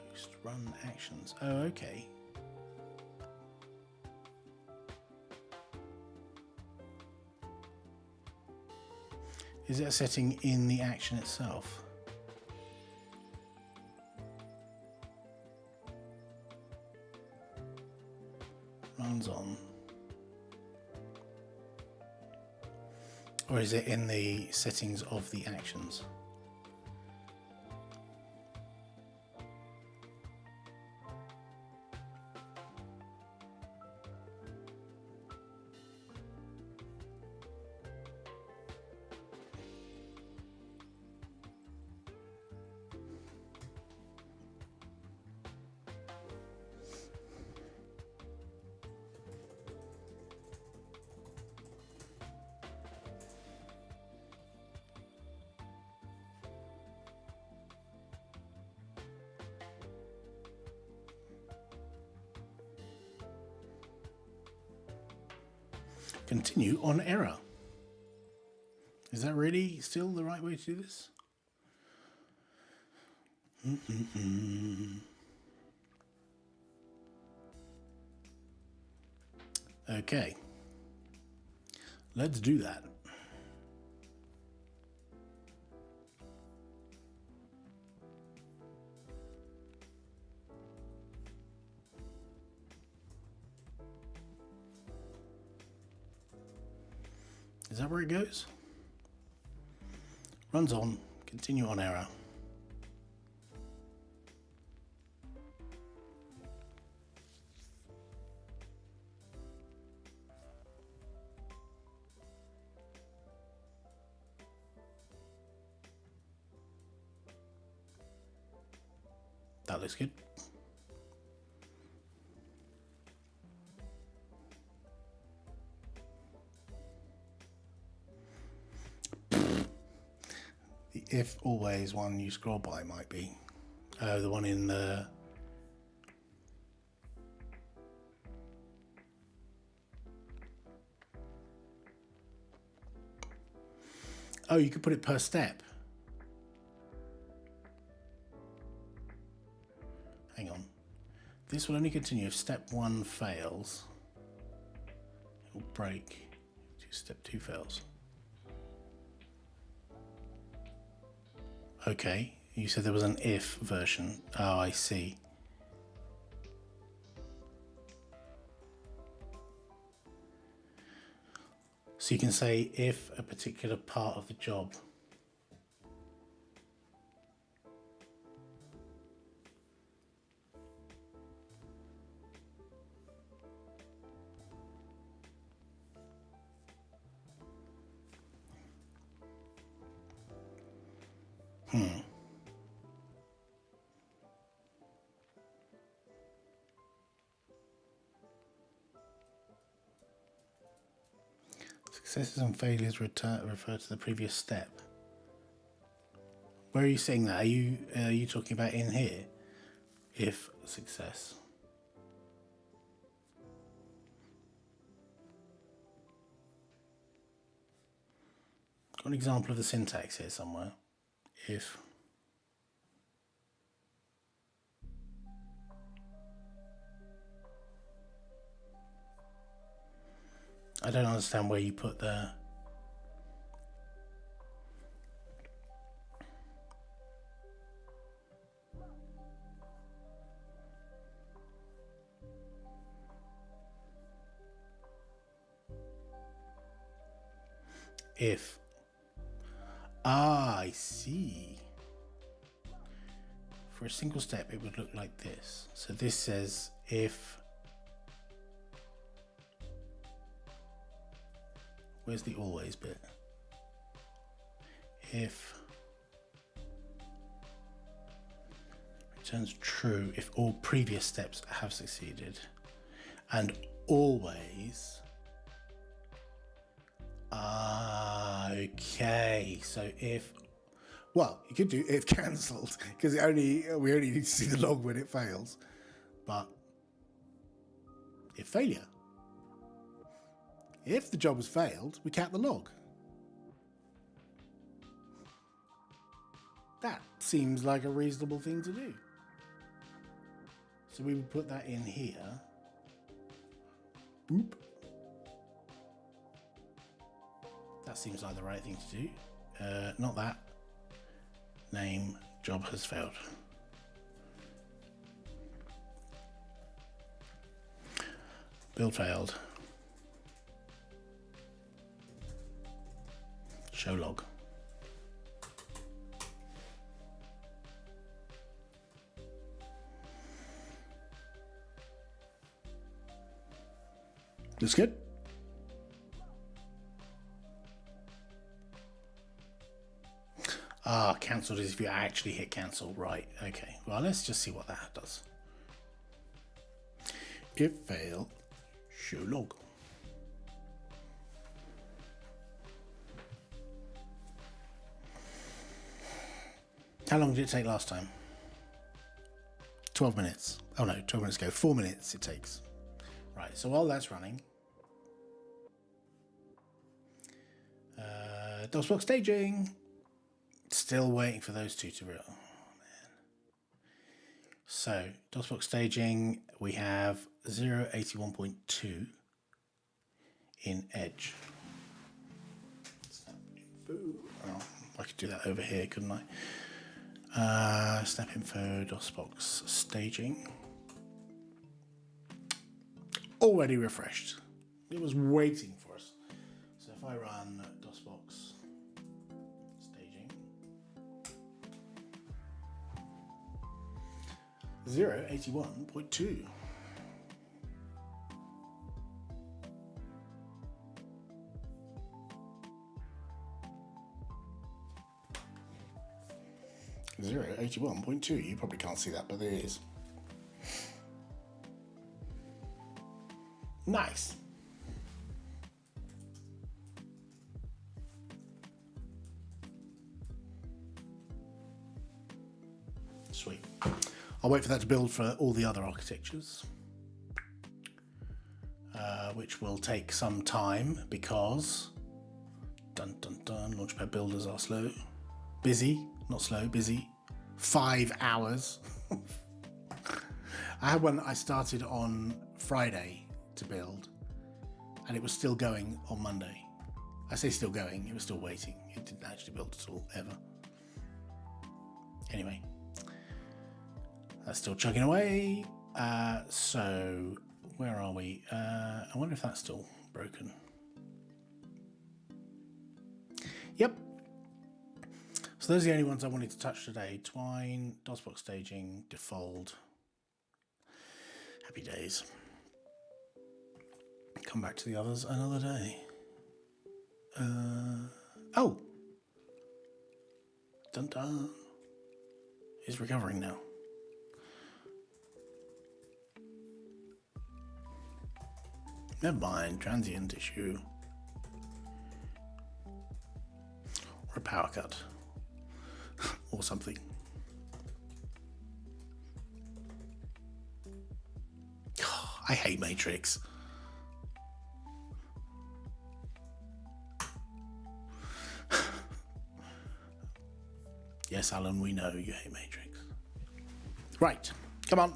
Post run actions. Oh, okay. Is it a setting in the action itself? Runs on. Or is it in the settings of the actions? Continue on error. Is that really still the right way to do this? Okay. Let's do that. Is that where it goes? Runs on, continue on error. That looks good. The if always one you scroll by might be. Oh, the one in the... Oh, you could put it per step. Hang on. This will only continue if step 1 fails. It will break if step 2 fails. Okay, you said there was an if version. Oh, I see. So you can say if a particular part of the job. Successes and failures refer to the previous step. Where are you saying that? Are you talking about in here? If success. Got an example of the syntax here somewhere. If. I don't understand where you put the. If. Ah, I see. For a single step, it would look like this. So this says if. Where's the always bit? If returns true if all previous steps have succeeded, and always. Okay, so if, well, you could do if cancelled because we only need to see the log when it fails, but if failure. If the job has failed, we count the log. That seems like a reasonable thing to do. So we would put that in here. Boop. That seems like the right thing to do. Not that. Name, job has failed. Build failed. Show log. That's good. Cancelled is if you actually hit cancel. Right, okay. Well, let's just see what that does. If fail, show log. How long did it take last time? 12 minutes. Oh no, 12 minutes ago. 4 minutes it takes. Right, so while that's running, DOSBox staging. Still waiting for those two to real. Oh, man. So DOSBox staging, we have 0.81.2 in Edge. Oh, I could do that over here, couldn't I? Snap info, DOSBox staging. Already refreshed. It was waiting for us. So if I run DOSBox staging, 0.81.2. Zero 81.2. You probably can't see that, but there it is. Nice. Sweet. I'll wait for that to build for all the other architectures, which will take some time because Launchpad builders are slow. Busy, not slow, busy. 5 hours. I had one I started on Friday to build, and it was still going on Monday. I say still going, it was still waiting. It didn't actually build at all, ever. Anyway, that's still chugging away. So where are we? I wonder if that's still broken. Yep. So those are the only ones I wanted to touch today. Twine, DOSBox staging, default. Happy days. Come back to the others another day. Oh, Dun dun. He's recovering now. Never mind, transient issue. Or a power cut. Or something. Oh, I hate Matrix. Yes, Alan, we know you hate Matrix. Right, come on.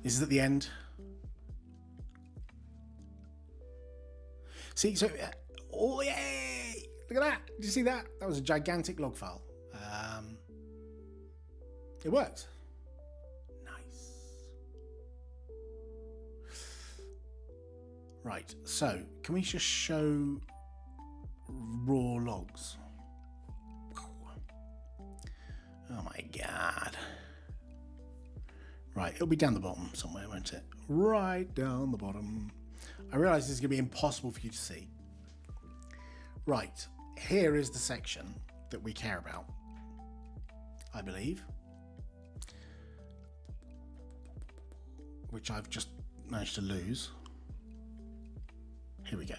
This is at the end. See, so, oh yay! Look at that. Did you see that? That was a gigantic log file. It worked. Nice. Right, so can we just show raw logs? Oh my God. Right, it'll be down the bottom somewhere, won't it? Right down the bottom. I realise this is going to be impossible for you to see. Right, here is the section that we care about, I believe. Which I've just managed to lose. Here we go.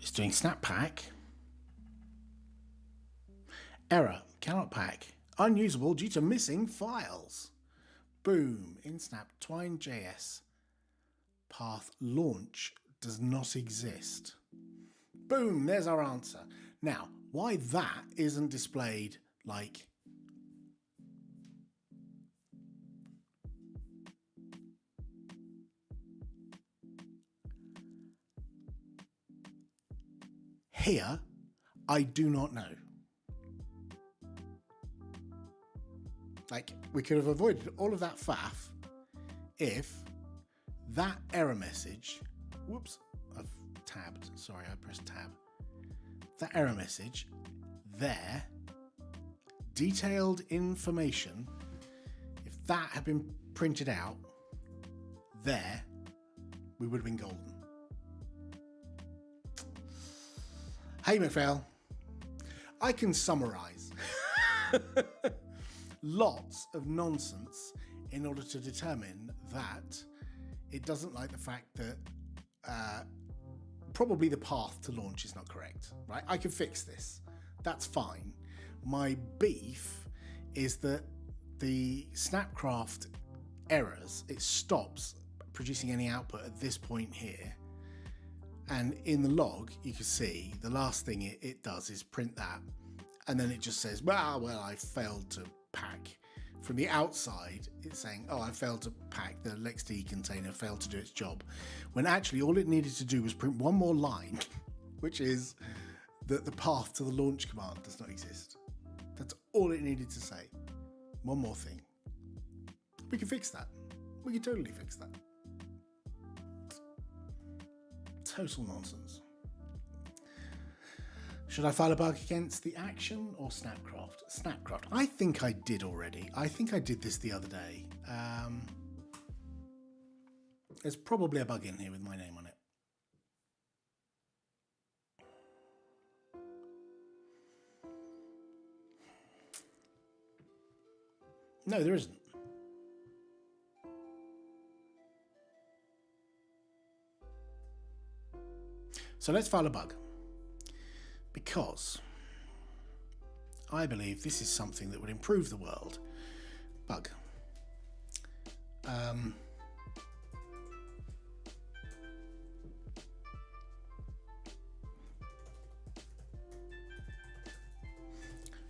It's doing snap pack. Error, cannot pack. Unusable due to missing files. Boom, in snap twine.js. Path launch does not exist. Boom, there's our answer. Now, why that isn't displayed like here, I do not know. Like, we could have avoided all of that faff if that error message, whoops, I've tabbed, sorry, I pressed tab. That error message there, detailed information, if that had been printed out there, we would have been golden. Hey, McPhail, I can summarize lots of nonsense in order to determine that it doesn't like the fact that probably the path to launch is not correct, right? I can fix this. That's fine. My beef is that the Snapcraft errors, it stops producing any output at this point here. And in the log, you can see the last thing it does is print that. And then it just says, well, I failed to pack. From the outside, it's saying, oh, I failed to pack. The LXD container failed to do its job. When actually all it needed to do was print one more line, which is that the path to the launch command does not exist. That's all it needed to say. One more thing. We can fix that. We can totally fix that. Total nonsense. Should I file a bug against the action or Snapcraft? Snapcraft. I think I did already. I think I did this the other day. There's probably a bug in here with my name on it. No, there isn't. So let's file a bug. Because I believe this is something that would improve the world. Bug.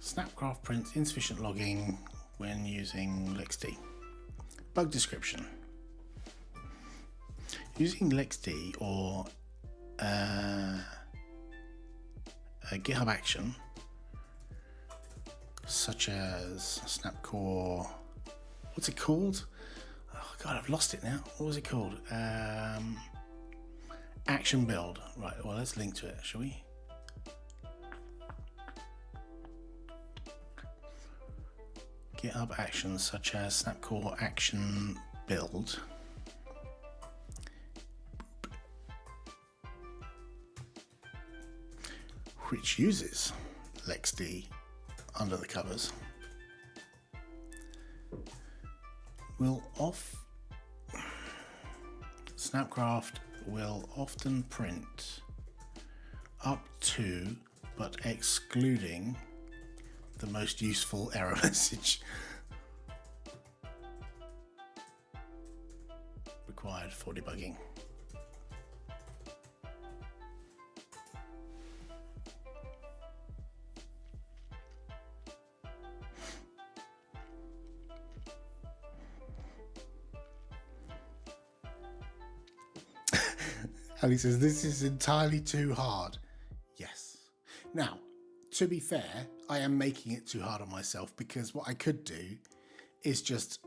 Snapcraft prints insufficient logging when using LXD. Bug description. Using LXD or a GitHub action such as Snapcore, what's it called? Oh God, I've lost it now. What was it called? Action build. Right, well, let's link to it, shall we? GitHub actions such as Snapcore action build. which uses LXD under the covers, Snapcraft will often print up to, but excluding, the most useful error message required for debugging. Ali says, this is entirely too hard. Yes. Now, to be fair, I am making it too hard on myself, because what I could do is just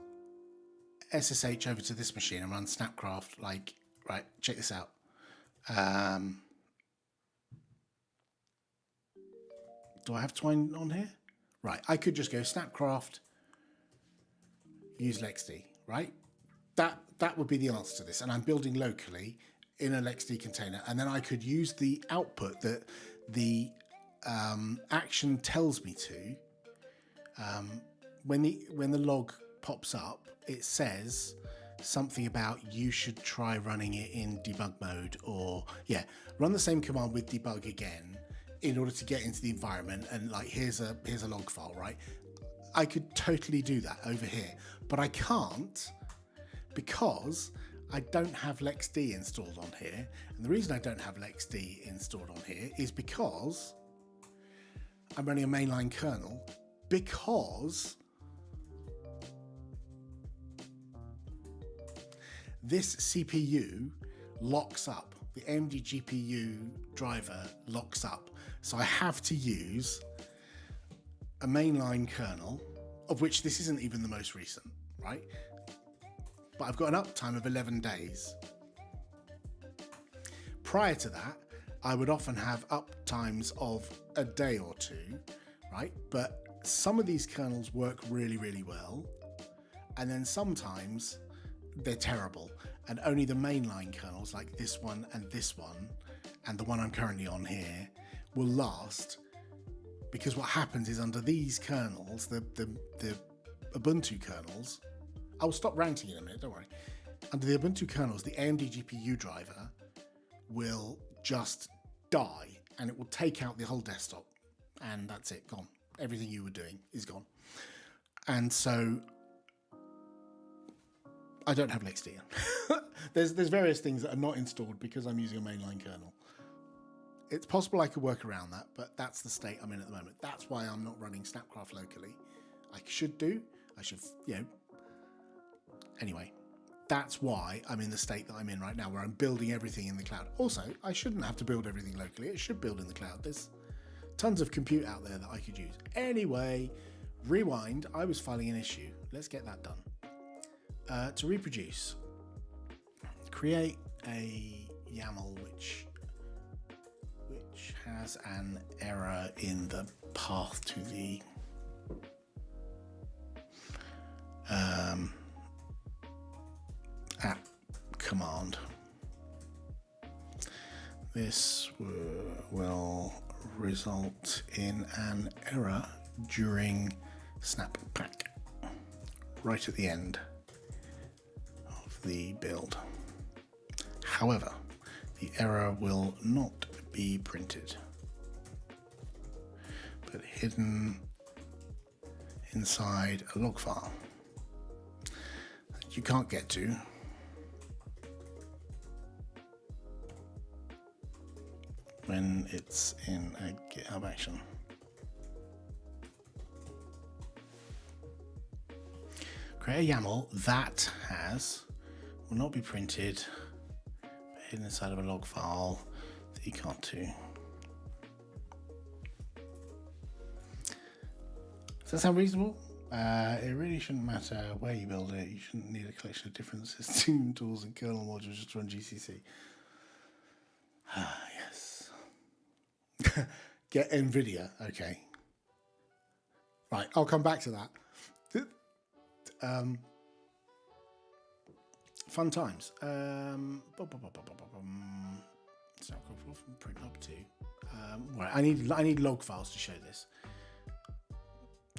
SSH over to this machine and run Snapcraft, like, right, check this out. Do I have Twine on here? Right, I could just go Snapcraft, use LXD, right? That would be the answer to this. And I'm building locally in a LXD container, and then I could use the output that the action tells me to. When the log pops up, it says something about you should try running it in debug mode, or run the same command with debug again in order to get into the environment, and like here's a log file, right? I could totally do that over here, but I can't because I don't have LXD installed on here. And the reason I don't have LXD installed on here is because I'm running a mainline kernel, because this CPU locks up, the AMD GPU driver locks up. So I have to use a mainline kernel, of which this isn't even the most recent, right? But I've got an uptime of 11 days. Prior to that, I would often have uptimes of a day or two, right? But some of these kernels work really, really well. And then sometimes they're terrible. And only the mainline kernels, like this one, and the one I'm currently on here, will last. Because what happens is under these kernels, the Ubuntu kernels, I'll stop ranting in a minute, don't worry. Under the Ubuntu kernels, the AMD GPU driver will just die, and it will take out the whole desktop, and that's it, gone. Everything you were doing is gone. And so I don't have LXD in. There's various things that are not installed because I'm using a mainline kernel. It's possible I could work around that, but that's the state I'm in at the moment. That's why I'm not running Snapcraft locally. I should, anyway, that's why I'm in the state that I'm in right now, where I'm building everything in the cloud. Also, I shouldn't have to build everything locally. It should build in the cloud. There's tons of compute out there that I could use. Anyway, rewind. I was filing an issue. Let's get that done. To reproduce, create a YAML which has an error in the path to the app command. This will result in an error during snappack right at the end of the build. However, the error will not be printed, but hidden inside a log file that you can't get to when it's in a GitHub action. Create a YAML that will not be printed, hidden inside of a log file that you can't do. Does that sound reasonable? It really shouldn't matter where you build it. You shouldn't need a collection of different system tools and kernel modules just to run GCC. Yes. Get NVIDIA. Okay. Right, I'll come back to that. Fun times. Snap control from print up to. Right, I need log files to show this.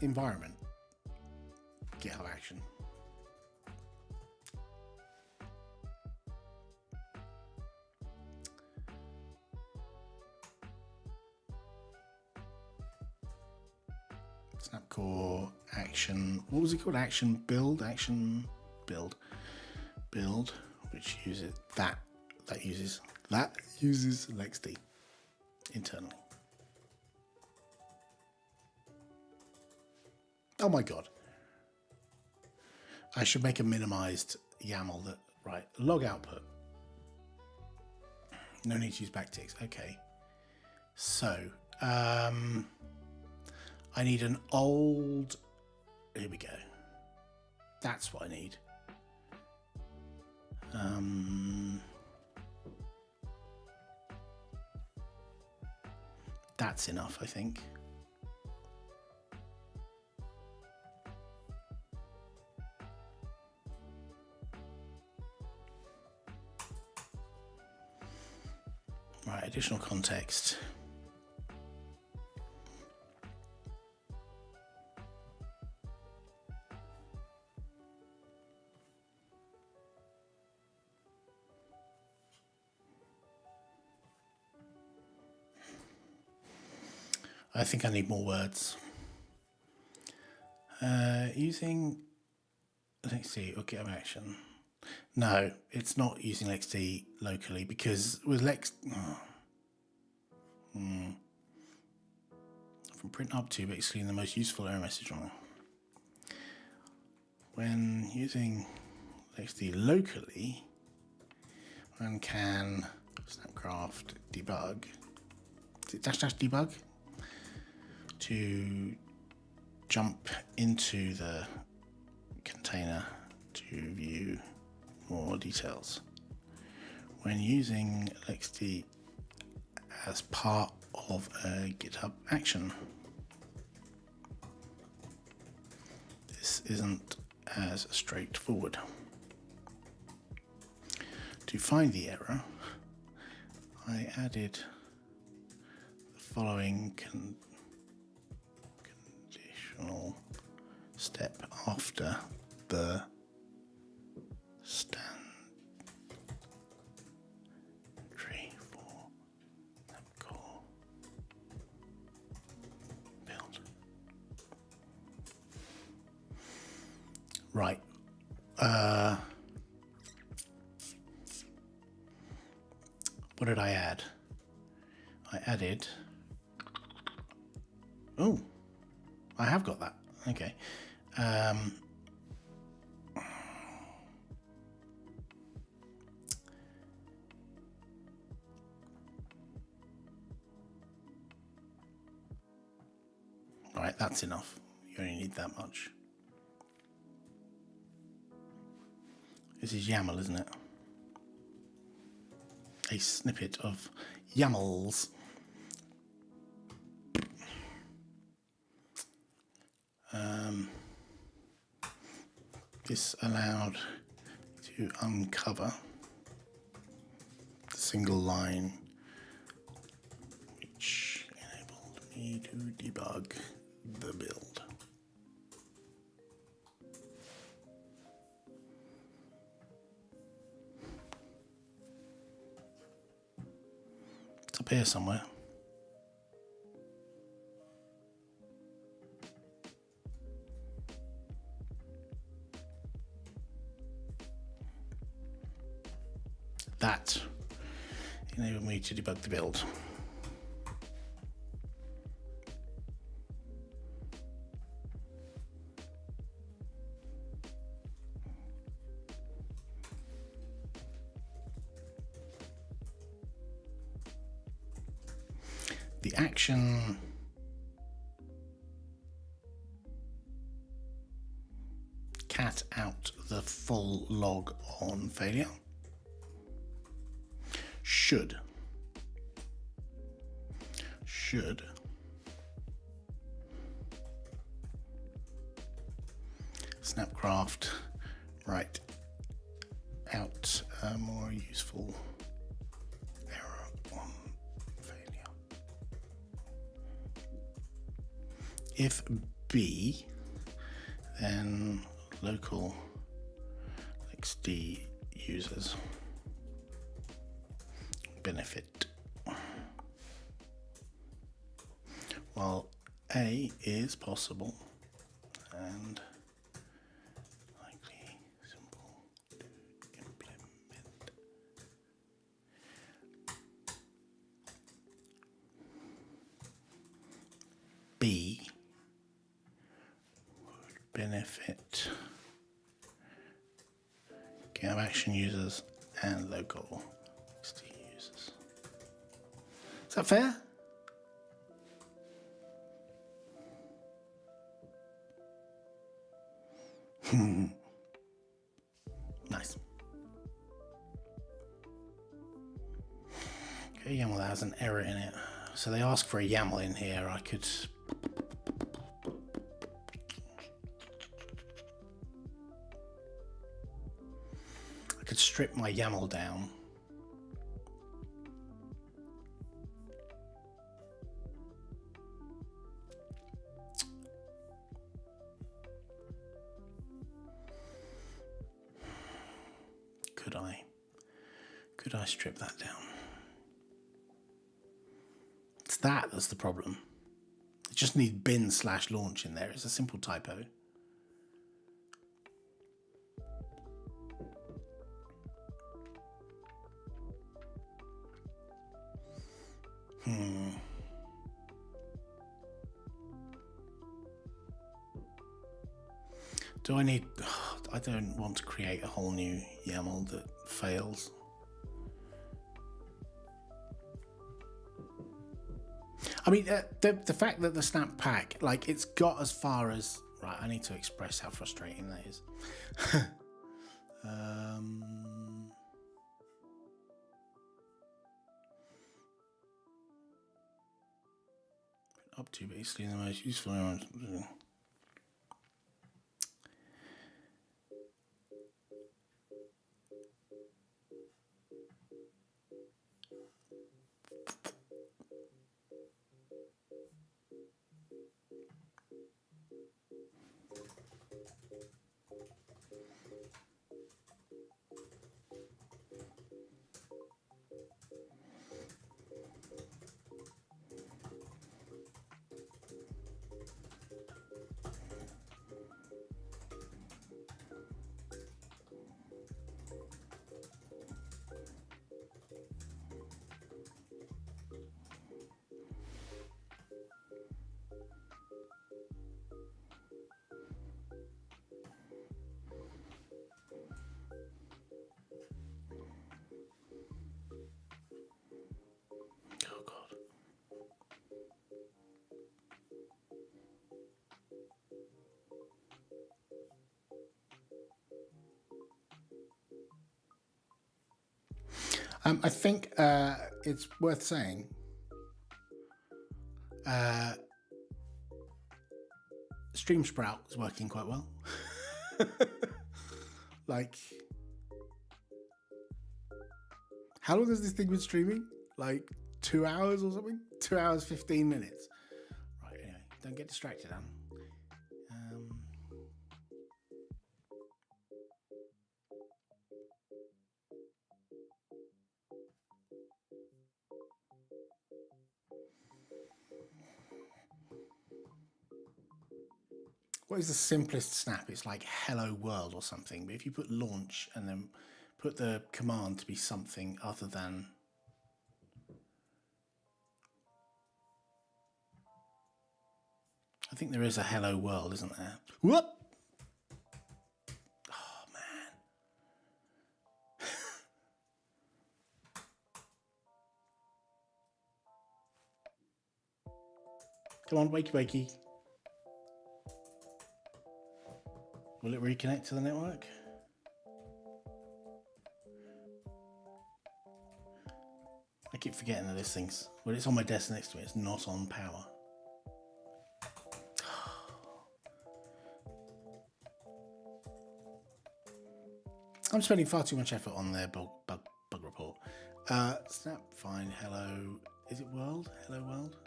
Environment. GitHub Action. Snapcore action. What was it called? Action build. Action build. Build, which uses that uses LXD internally. Oh my god! I should make a minimized YAML that right log output. No need to use backticks. Okay, so I need an old. Here we go. That's what I need. That's enough, I think. Right, additional context. I think I need more words. Using LXD or GitHub Action. No, it's not using LXD locally because with from print up to basically the most useful error message on it. When using LXD locally, one can snapcraft debug. Is it -- debug? To jump into the container to view more details. When using LXD as part of a GitHub action, this isn't as straightforward. To find the error, I added the following conditional step after the tree for Snapcore build. Right. What did I add? I added. Oh, I have got that. Okay. Right, that's enough. You only need that much. This is YAML, isn't it? A snippet of YAMLs. This allowed to uncover the single line which enabled me to debug the build. It's up here somewhere. That enabled me to debug the build. The action cat out the full log on failure should snapcraft write out a more useful error on if B, then local xd users benefit, while A is possible and likely simple to implement. B would benefit GitHub Action users and local XT users. Is that fair? Nice. Okay, YAML has an error in it. So they ask for a YAML in here. I could strip my YAML down. Could I strip that down? It's that's the problem. It just needs bin/launch in there. It's a simple typo. Do I need... I don't want to create a whole new YAML that fails. I mean, the fact that the snap pack, like, it's got as far as... Right, I need to express how frustrating that is. Up to basically the most useful... I think it's worth saying Stream Sprout is working quite well. Like, how long has this thing been streaming? Like 2 hours or something? 2 hours, 15 minutes. Right, anyway, don't get distracted, Anne. What is the simplest snap? It's like hello world or something. But if you put launch and then put the command to be something other than... I think there is a hello world, isn't there? Whoop! Oh, man. Come on, wakey wakey. Will it reconnect to the network? I keep forgetting that this thing's... Well, it's on my desk next to me. It's not on power. I'm spending far too much effort on their bug report. Snap, find, hello. Is it world? Hello world?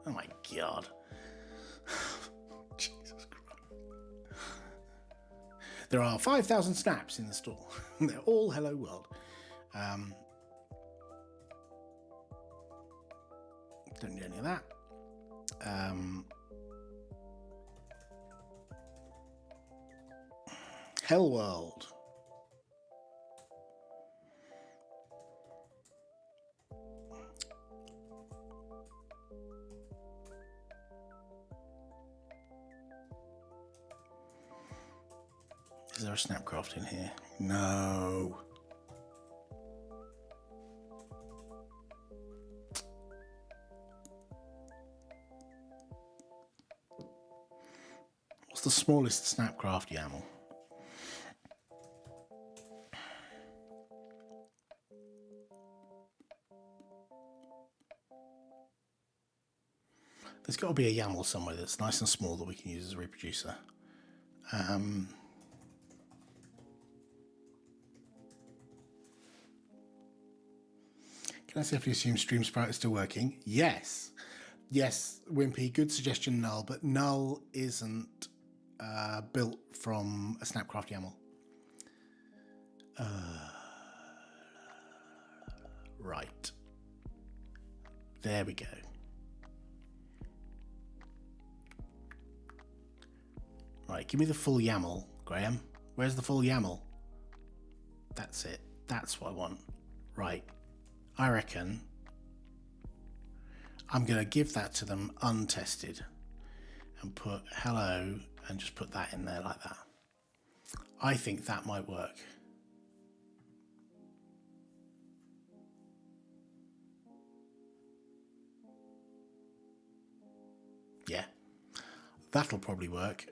Oh my God. Jesus Christ. There are 5,000 snaps in the store. They're all hello world. Don't need any of that. Hell world. Is there a Snapcraft in here? No. What's the smallest Snapcraft YAML? There's got to be a YAML somewhere that's nice and small that we can use as a reproducer. Can I safely assume StreamSprout is still working? Yes. Yes, Wimpy, good suggestion, Null, but Null isn't built from a Snapcraft YAML. Right. There we go. Right, give me the full YAML, Graham. Where's the full YAML? That's it. That's what I want. Right. I reckon I'm going to give that to them untested and put hello and just put that in there like that. I think that might work. Yeah, that'll probably work.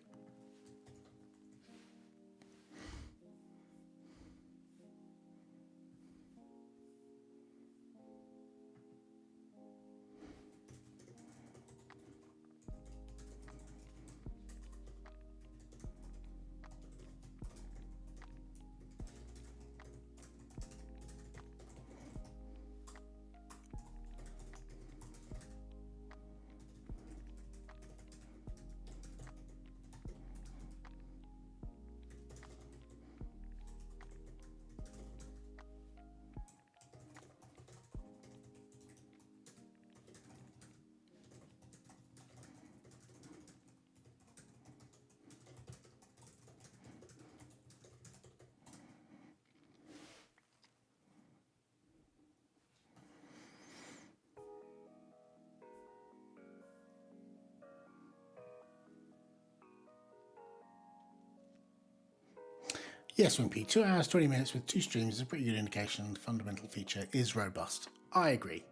Yes, Wimpy, 2 hours, 20 minutes with 2 streams is a pretty good indication the fundamental feature is robust. I agree.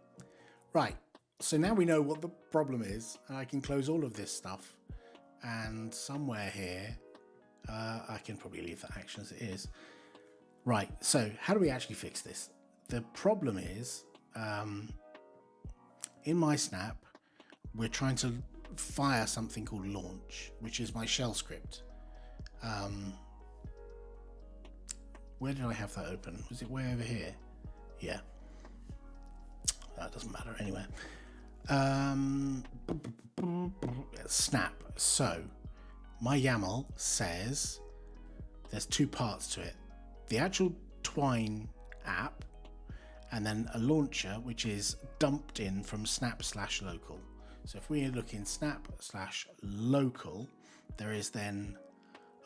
Right, so now we know what the problem is, and I can close all of this stuff, and somewhere here, I can probably leave that action as it is. Right, so how do we actually fix this? The problem is, in my snap, we're trying to fire something called launch, which is my shell script. Where did I have that open? Was it way over here? Yeah. That doesn't matter anyway. Snap. So my YAML says there's 2 parts to it. The actual Twine app and then a launcher which is dumped in from snap/local. So if we look in snap/local, there is then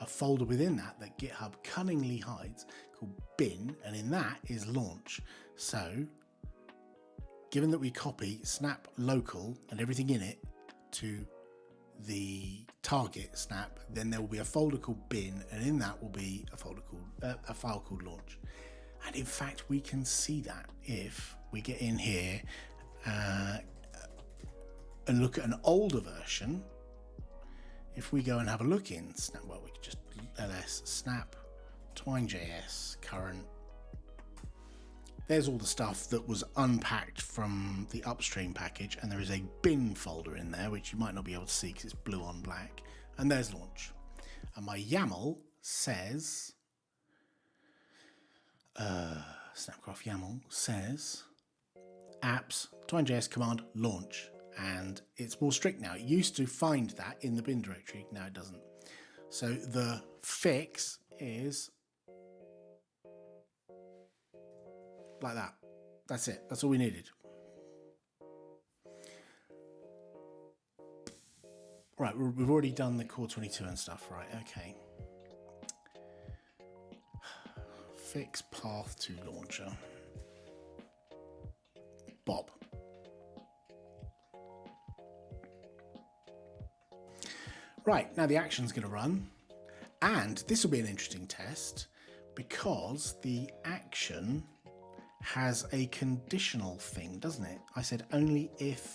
a folder within that GitHub cunningly hides called bin, and in that is launch. So given that we copy snap local and everything in it to the target snap, then there will be a folder called bin, and in that will be a folder called a file called launch. And in fact, we can see that if we get in here and look at an older version. If we go and have a look in snap, well, we could just ls snap twine.js current. There's all the stuff that was unpacked from the upstream package, and there is a bin folder in there, which you might not be able to see because it's blue on black. And there's launch. And my YAML says, Snapcraft YAML says apps twine.js command launch. and it's more strict now. It used to find that in the bin directory, now it doesn't. So the fix is like that. That's it. That's all we needed. Right, we've already done the core 22 and stuff, right? Okay. Fix path to launcher. Bob. Right, now the action's going to run, and this will be an interesting test because the action has a conditional thing, doesn't it? I said only if,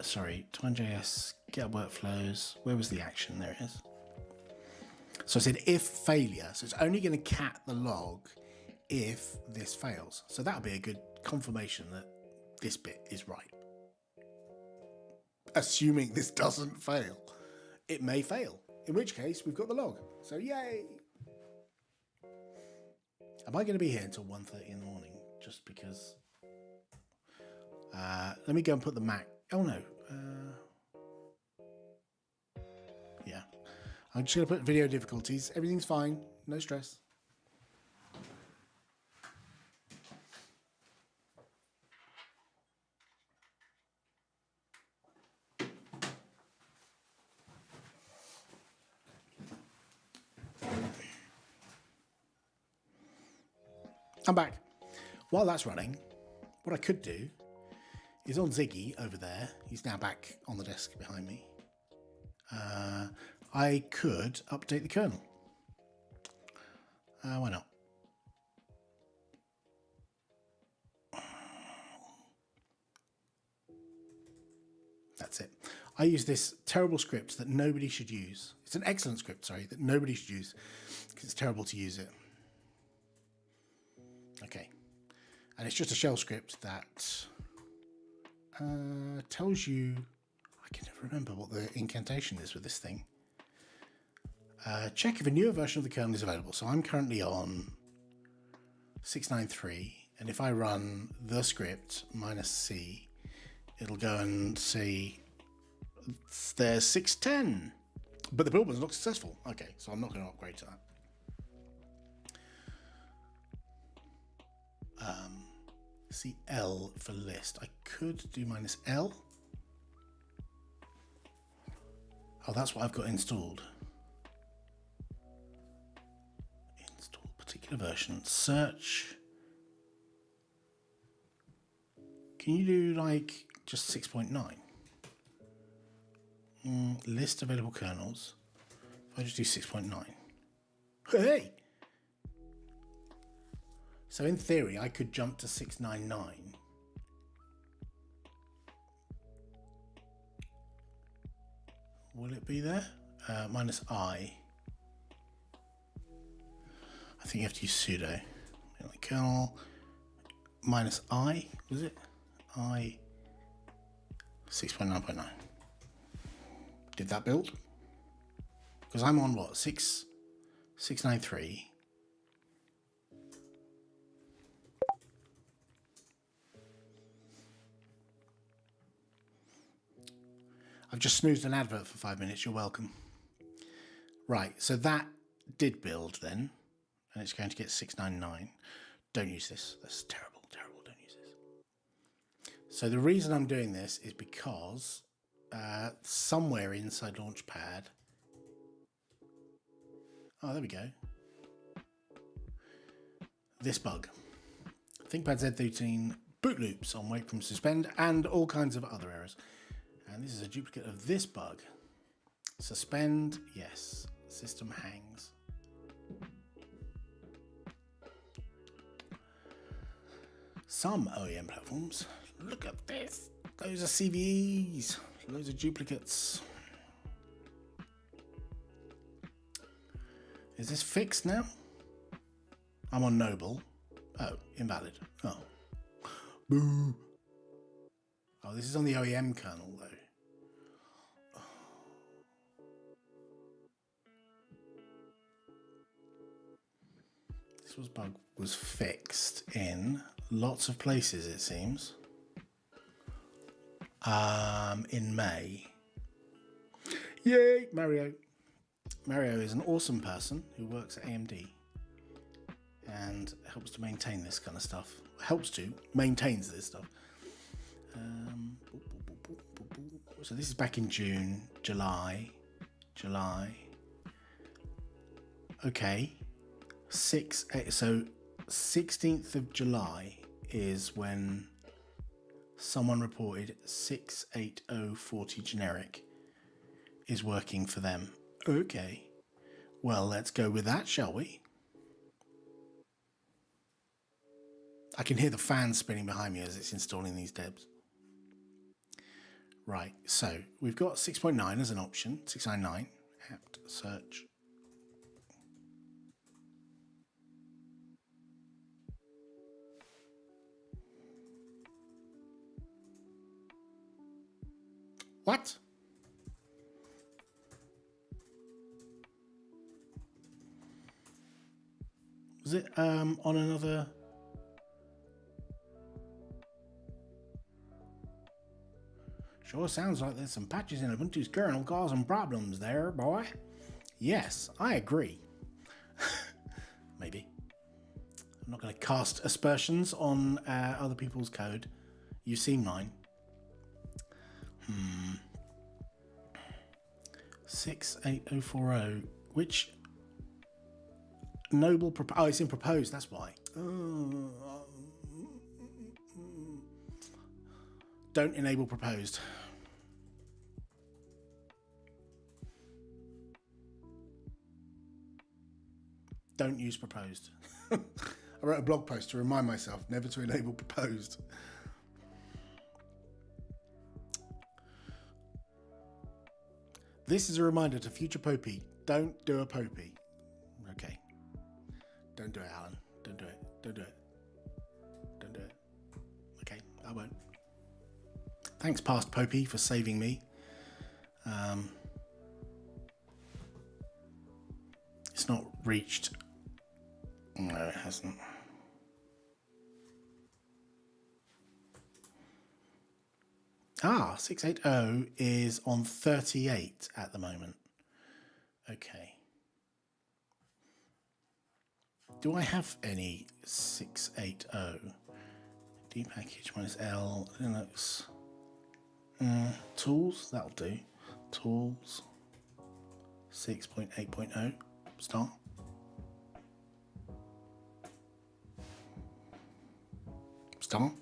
time.js, get workflows, where was the action? There it is. So I said if failure, so it's only going to cat the log if this fails. So that'll be a good confirmation that this bit is right. Assuming this doesn't fail. It may fail, in which case we've got the log. So yay! Am I going to be here until 1:30 in the morning? Just because... let me go and put the Mac... Oh no. Yeah. I'm just going to put video difficulties. Everything's fine. No stress. I'm back. While that's running, what I could do is on Ziggy over there, he's now back on the desk behind me, I could update the kernel. Why not? That's it. I use this terrible script that nobody should use. It's an excellent script, sorry, that nobody should use because it's terrible to use it. Okay. And it's just a shell script that tells you, I can never remember what the incantation is with this thing. Check if a newer version of the kernel is available. So I'm currently on 693, and if I run the script -c, it'll go and see there's 610, but the build was not successful. Okay, so I'm not going to upgrade to that. See L for list. I could do -L. Oh, that's what I've got installed. Install particular version. Search. Can you do like just 6.9? List available kernels. If I just do 6.9. Hey! So in theory, I could jump to 699. Will it be there? -I. I think you have to use sudo. Kernel -I, was it? I 6.9.9. Did that build? Because I'm on what? 693. I've just snoozed an advert for 5 minutes. You're welcome. Right, so that did build then, and it's going to get 699. Don't use this. That's terrible, terrible. Don't use this. So the reason I'm doing this is because somewhere inside Launchpad... Oh, there we go. This bug. ThinkPad Z13 boot loops on wait from suspend and all kinds of other errors. And this is a duplicate of this bug. Suspend, yes. System hangs. Some OEM platforms. Look at this. Those are CVEs. Loads of duplicates. Is this fixed now? I'm on Noble. Oh, invalid. Oh. Boo. Oh, this is on the OEM kernel though. This bug was fixed in lots of places, it seems. in May. Yay, Mario. Mario is an awesome person who works at AMD and helps to maintain this kind of stuff. Maintains this stuff. So this is back in June, July. Okay. So 16th of July is when someone reported 68040 generic is working for them. Okay. Well, let's go with that, shall we? I can hear the fan spinning behind me as it's installing these debs. Right, so we've got 6.9 as an option, 699, apt search. What? Was it on another? Sure sounds like there's some patches in Ubuntu's kernel causing problems there, boy. Yes, I agree. Maybe. I'm not going to cast aspersions on other people's code. You've seen mine. 68040. Which noble oh, it's in proposed, that's why. Don't enable proposed. Don't use proposed. I wrote a blog post to remind myself never to enable proposed. This is a reminder to future Popey. Don't do a Popey. Okay. Don't do it, Alan. Don't do it. Don't do it. Don't do it. Okay, I won't. Thanks, past Popey, for saving me. It's not reached. No, it hasn't. Ah, 680 is on 38 at the moment. Okay. Do I have any 680? D package minus L, Linux. Tools, that'll do. Tools. 6.8.0. Start. Start.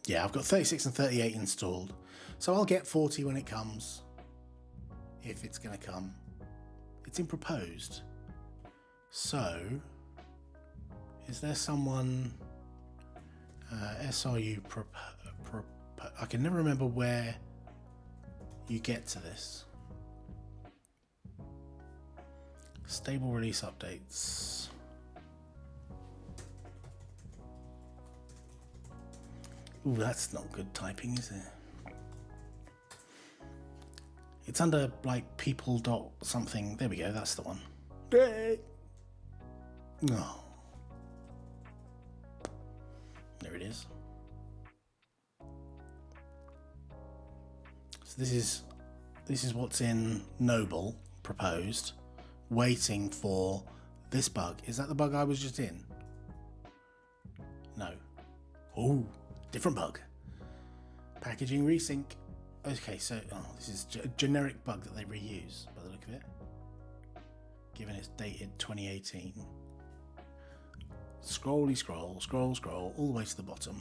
Yeah, I've got 36 and 38 installed. So I'll get 40 when it comes. If it's going to come. It's in proposed. So, is there someone... SRU... I can never remember where you get to this. Stable release updates. Ooh, that's not good typing, is it? It's under like people dot something. There we go, that's the one. No. There it is. So this is what's in Noble proposed, waiting for this bug. Is that the bug I was just in? No. Oh, different bug. Packaging resync. Okay, so this is a generic bug that they reuse by the look of it, given it's dated 2018. Scrolly scroll, scroll, scroll, all the way to the bottom.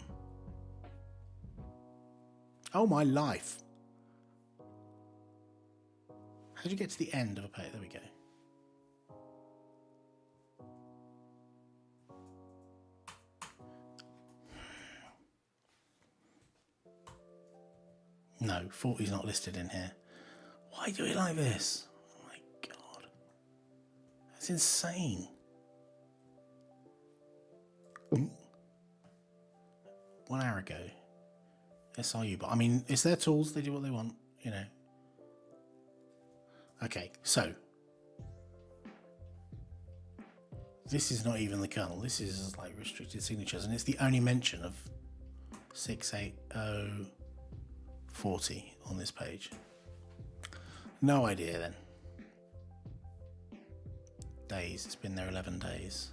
Oh my life. How did you get to the end of a page? There we go. No, 40 is not listed in here. Why do it like this? Oh my god. That's insane. 1 hour ago. SRU, but I mean, it's their tools, they do what they want, you know. Okay, so this is not even the kernel. This is like restricted signatures, and it's the only mention of 680. 40 on this page? No idea then. Days, it's been there 11 days.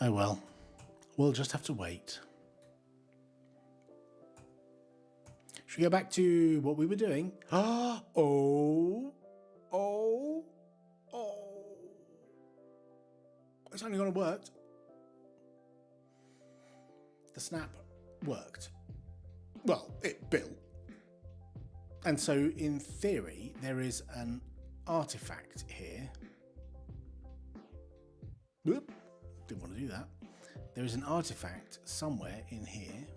Oh well, we'll just have to wait. Should we go back to what we were doing? Oh. It's only going to work. The snap worked. Well, it built. And so in theory, there is an artifact here. Whoop. Didn't want to do that. There is an artifact somewhere in here.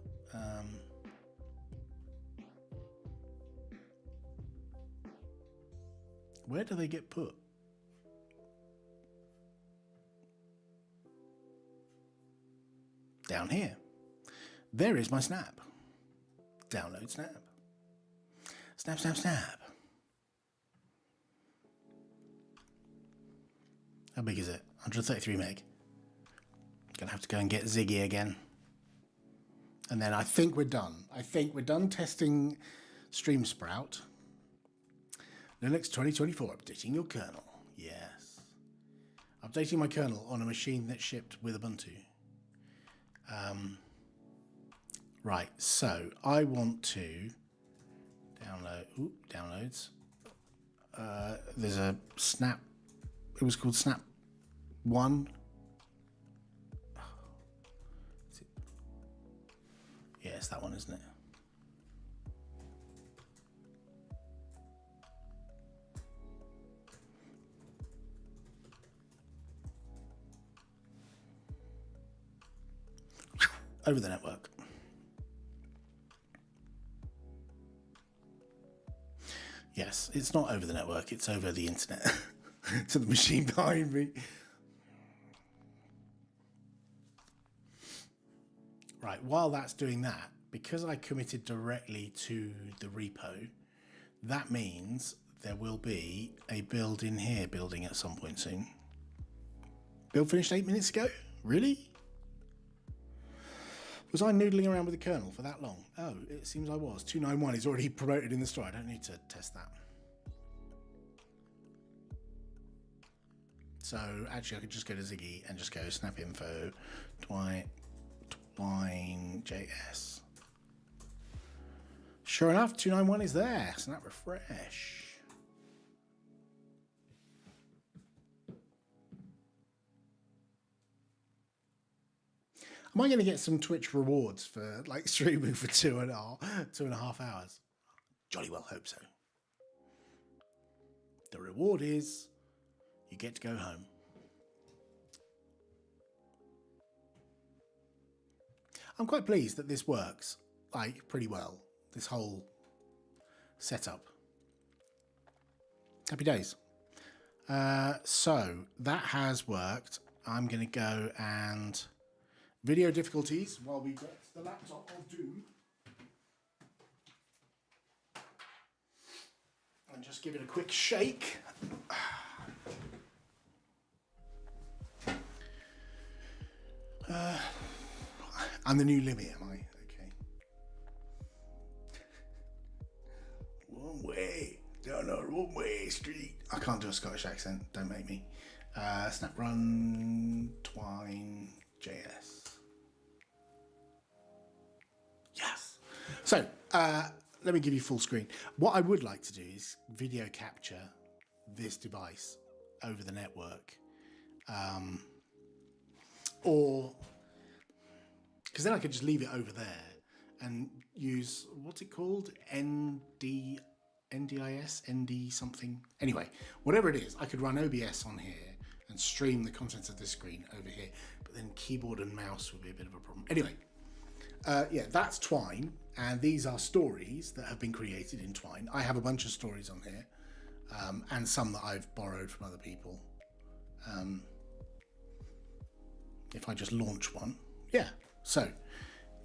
Where do they get put? Down here. There is my snap. Download snap. Snap, snap, snap. How big is it? 133 meg. Gonna have to go and get Ziggy again. And then I think we're done. I think we're done testing StreamSprout. Linux 2024, updating your kernel. Yes. Updating my kernel on a machine that shipped with Ubuntu. Right, so I want to download, downloads. There's a Snap, it was called Snap 1. Yeah, it's that one, isn't it? Over the network. Yes, it's not over the network, it's over the internet to the machine behind me. Right, while that's doing that, because I committed directly to the repo, that means there will be a build in here building at some point soon. Build finished 8 minutes ago? Really? Was I noodling around with the kernel for that long? Oh, it seems I was. 291 is already promoted in the store. I don't need to test that. So actually I could just go to Ziggy and just go snap info twine.js. Sure enough, 291 is there. Snap refresh. Am I going to get some Twitch rewards for like streaming for 2.5 hours? Jolly well hope so. The reward is you get to go home. I'm quite pleased that this works like pretty well, this whole setup. Happy days. So that has worked. I'm going to go and video difficulties while we get the laptop of doom. And just give it a quick shake. I'm the new Limmy, am I? Okay. One way, down a one-way street. I can't do a Scottish accent, don't make me. Snap run twine JS. Yes. So, let me give you full screen. What I would like to do is video capture this device over the network. Or, because then I could just leave it over there and use, what's it called? NDIS, ND something. Anyway, whatever it is, I could run OBS on here and stream the contents of this screen over here, but then keyboard and mouse would be a bit of a problem. Anyway, yeah, that's Twine, and these are stories that have been created in Twine. I have a bunch of stories on here, and some that I've borrowed from other people. If I just launch one, yeah. So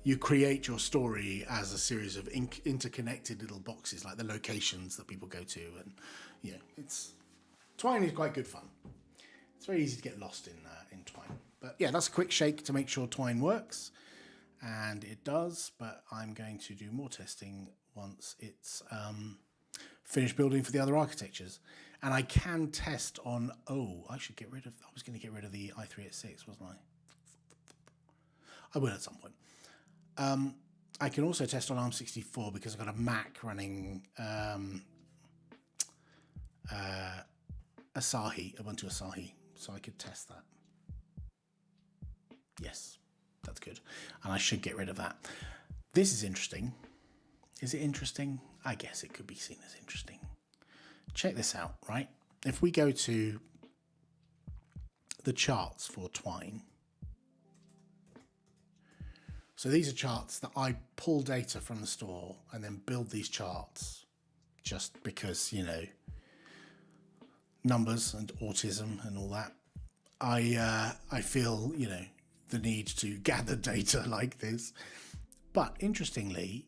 you create your story as a series of interconnected little boxes, like the locations that people go to, and yeah, Twine is quite good fun. It's very easy to get lost in Twine. But yeah, that's a quick shake to make sure Twine works. And it does, but I'm going to do more testing once it's finished building for the other architectures. And I can test on, I was going to get rid of the i386, wasn't I? I will at some point. I can also test on ARM64 because I've got a Mac running Ubuntu Asahi, so I could test that. Yes, that's good. And I should get rid of that. This is interesting. Is it interesting? I guess it could be seen as interesting. Check this out, right? If we go to the charts for Twine, so these are charts that I pull data from the store and then build these charts just because, you know, numbers and autism and all that. I feel, you know, the need to gather data like this. But interestingly,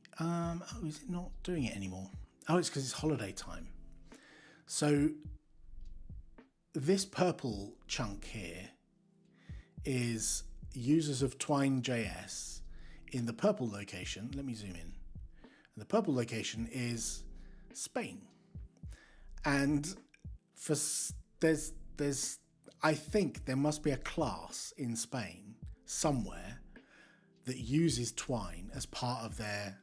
is it not doing it anymore? Oh, it's because it's holiday time. So this purple chunk here is users of Twine.js in the purple location. Let me zoom in. And the purple location is Spain. And I think there must be a class in Spain somewhere that uses Twine as part of their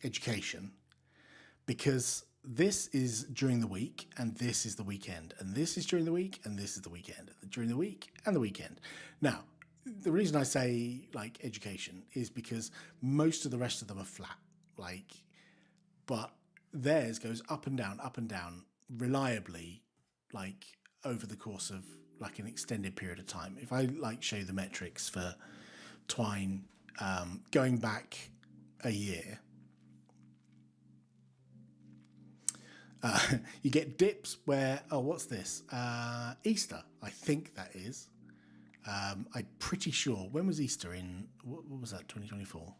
education, because this is during the week and this is the weekend, and this is during the week and this is the weekend, during the week and the weekend. Now, the reason I say education is because most of the rest of them are flat, but theirs goes up and down reliably, over the course of an extended period of time. If I show you the metrics for Twine going back a year, you get dips where, what's this? Easter, I think that is. I'm pretty sure. When was Easter in, what was that, 2024?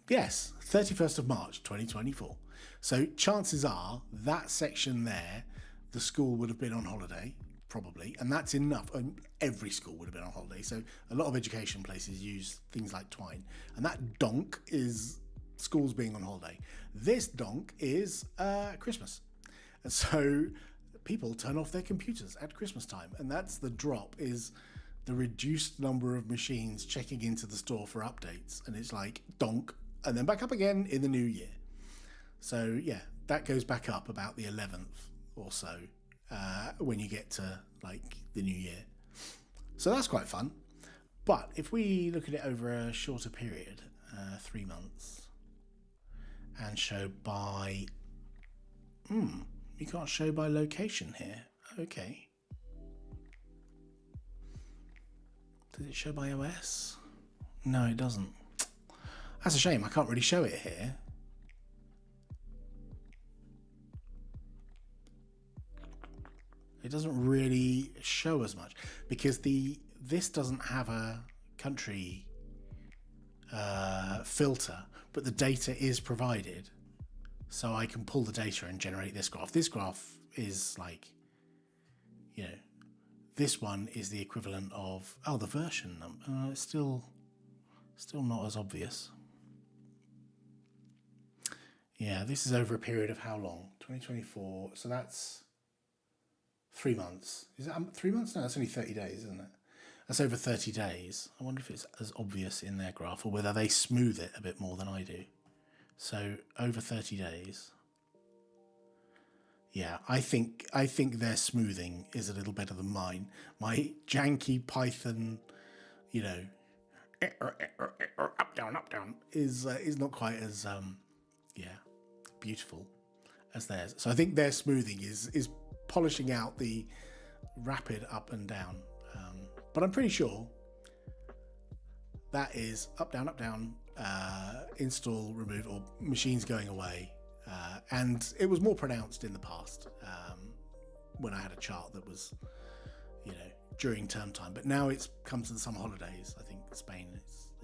Yes, 31st of March, 2024. So chances are that section there, the school would have been on holiday, probably, and that's enough. Every school would have been on holiday. So a lot of education places use things like Twine, and that donk is schools being on holiday. This donk is Christmas. And so people turn off their computers at Christmas time, and that's the drop, is the reduced number of machines checking into the store for updates, and it's donk, and then back up again in the new year. So yeah, that goes back up about the 11th or so when you get to the new year. So that's quite fun. But if we look at it over a shorter period, 3 months, and show by, you can't show by location here. Okay. Does it show by OS? No, it doesn't. That's a shame. I can't really show it here. It doesn't really show as much because this doesn't have a country filter, but the data is provided, so I can pull the data and generate this graph. This graph is this one is the equivalent of the version number. It's still not as obvious. Yeah, this is over a period of how long? 2024. So that's 3 months. Is it 3 months? No, that's only 30 days, isn't it? That's over 30 days. I wonder if it's as obvious in their graph or whether they smooth it a bit more than I do. So over 30 days. Yeah, I think their smoothing is a little better than mine. My janky Python, up down is not quite as beautiful as theirs. So I think their smoothing is polishing out the rapid up and down. But I'm pretty sure that is up down, install, remove, or machines going away. And it was more pronounced in the past when I had a chart that was, during term time. But now it's come to the summer holidays. I think Spain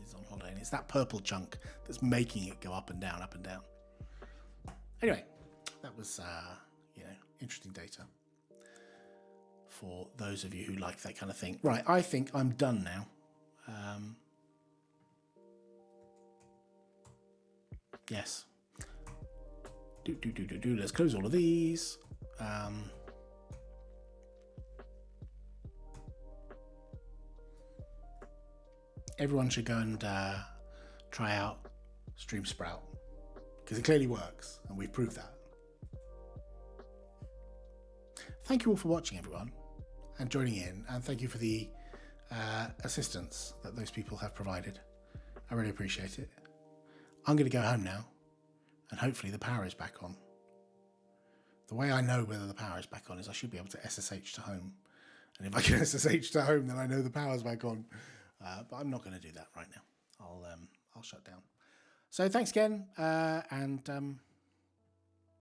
is on holiday, and it's that purple chunk that's making it go up and down, up and down. Anyway, that was, interesting data. for those of you who like that kind of thing. Right, I think I'm done now. Yes. Let's close all of these. Everyone should go and try out Stream Sprout because it clearly works, and we've proved that. Thank you all for watching, everyone, and joining in, and thank you for the assistance that those people have provided. I really appreciate it. I'm going to go home now, and hopefully the power is back on. The way I know whether the power is back on is I should be able to SSH to home, and if I can SSH to home, then I know the power's back on. But I'm not going to do that right now. I'll shut down. So thanks again, and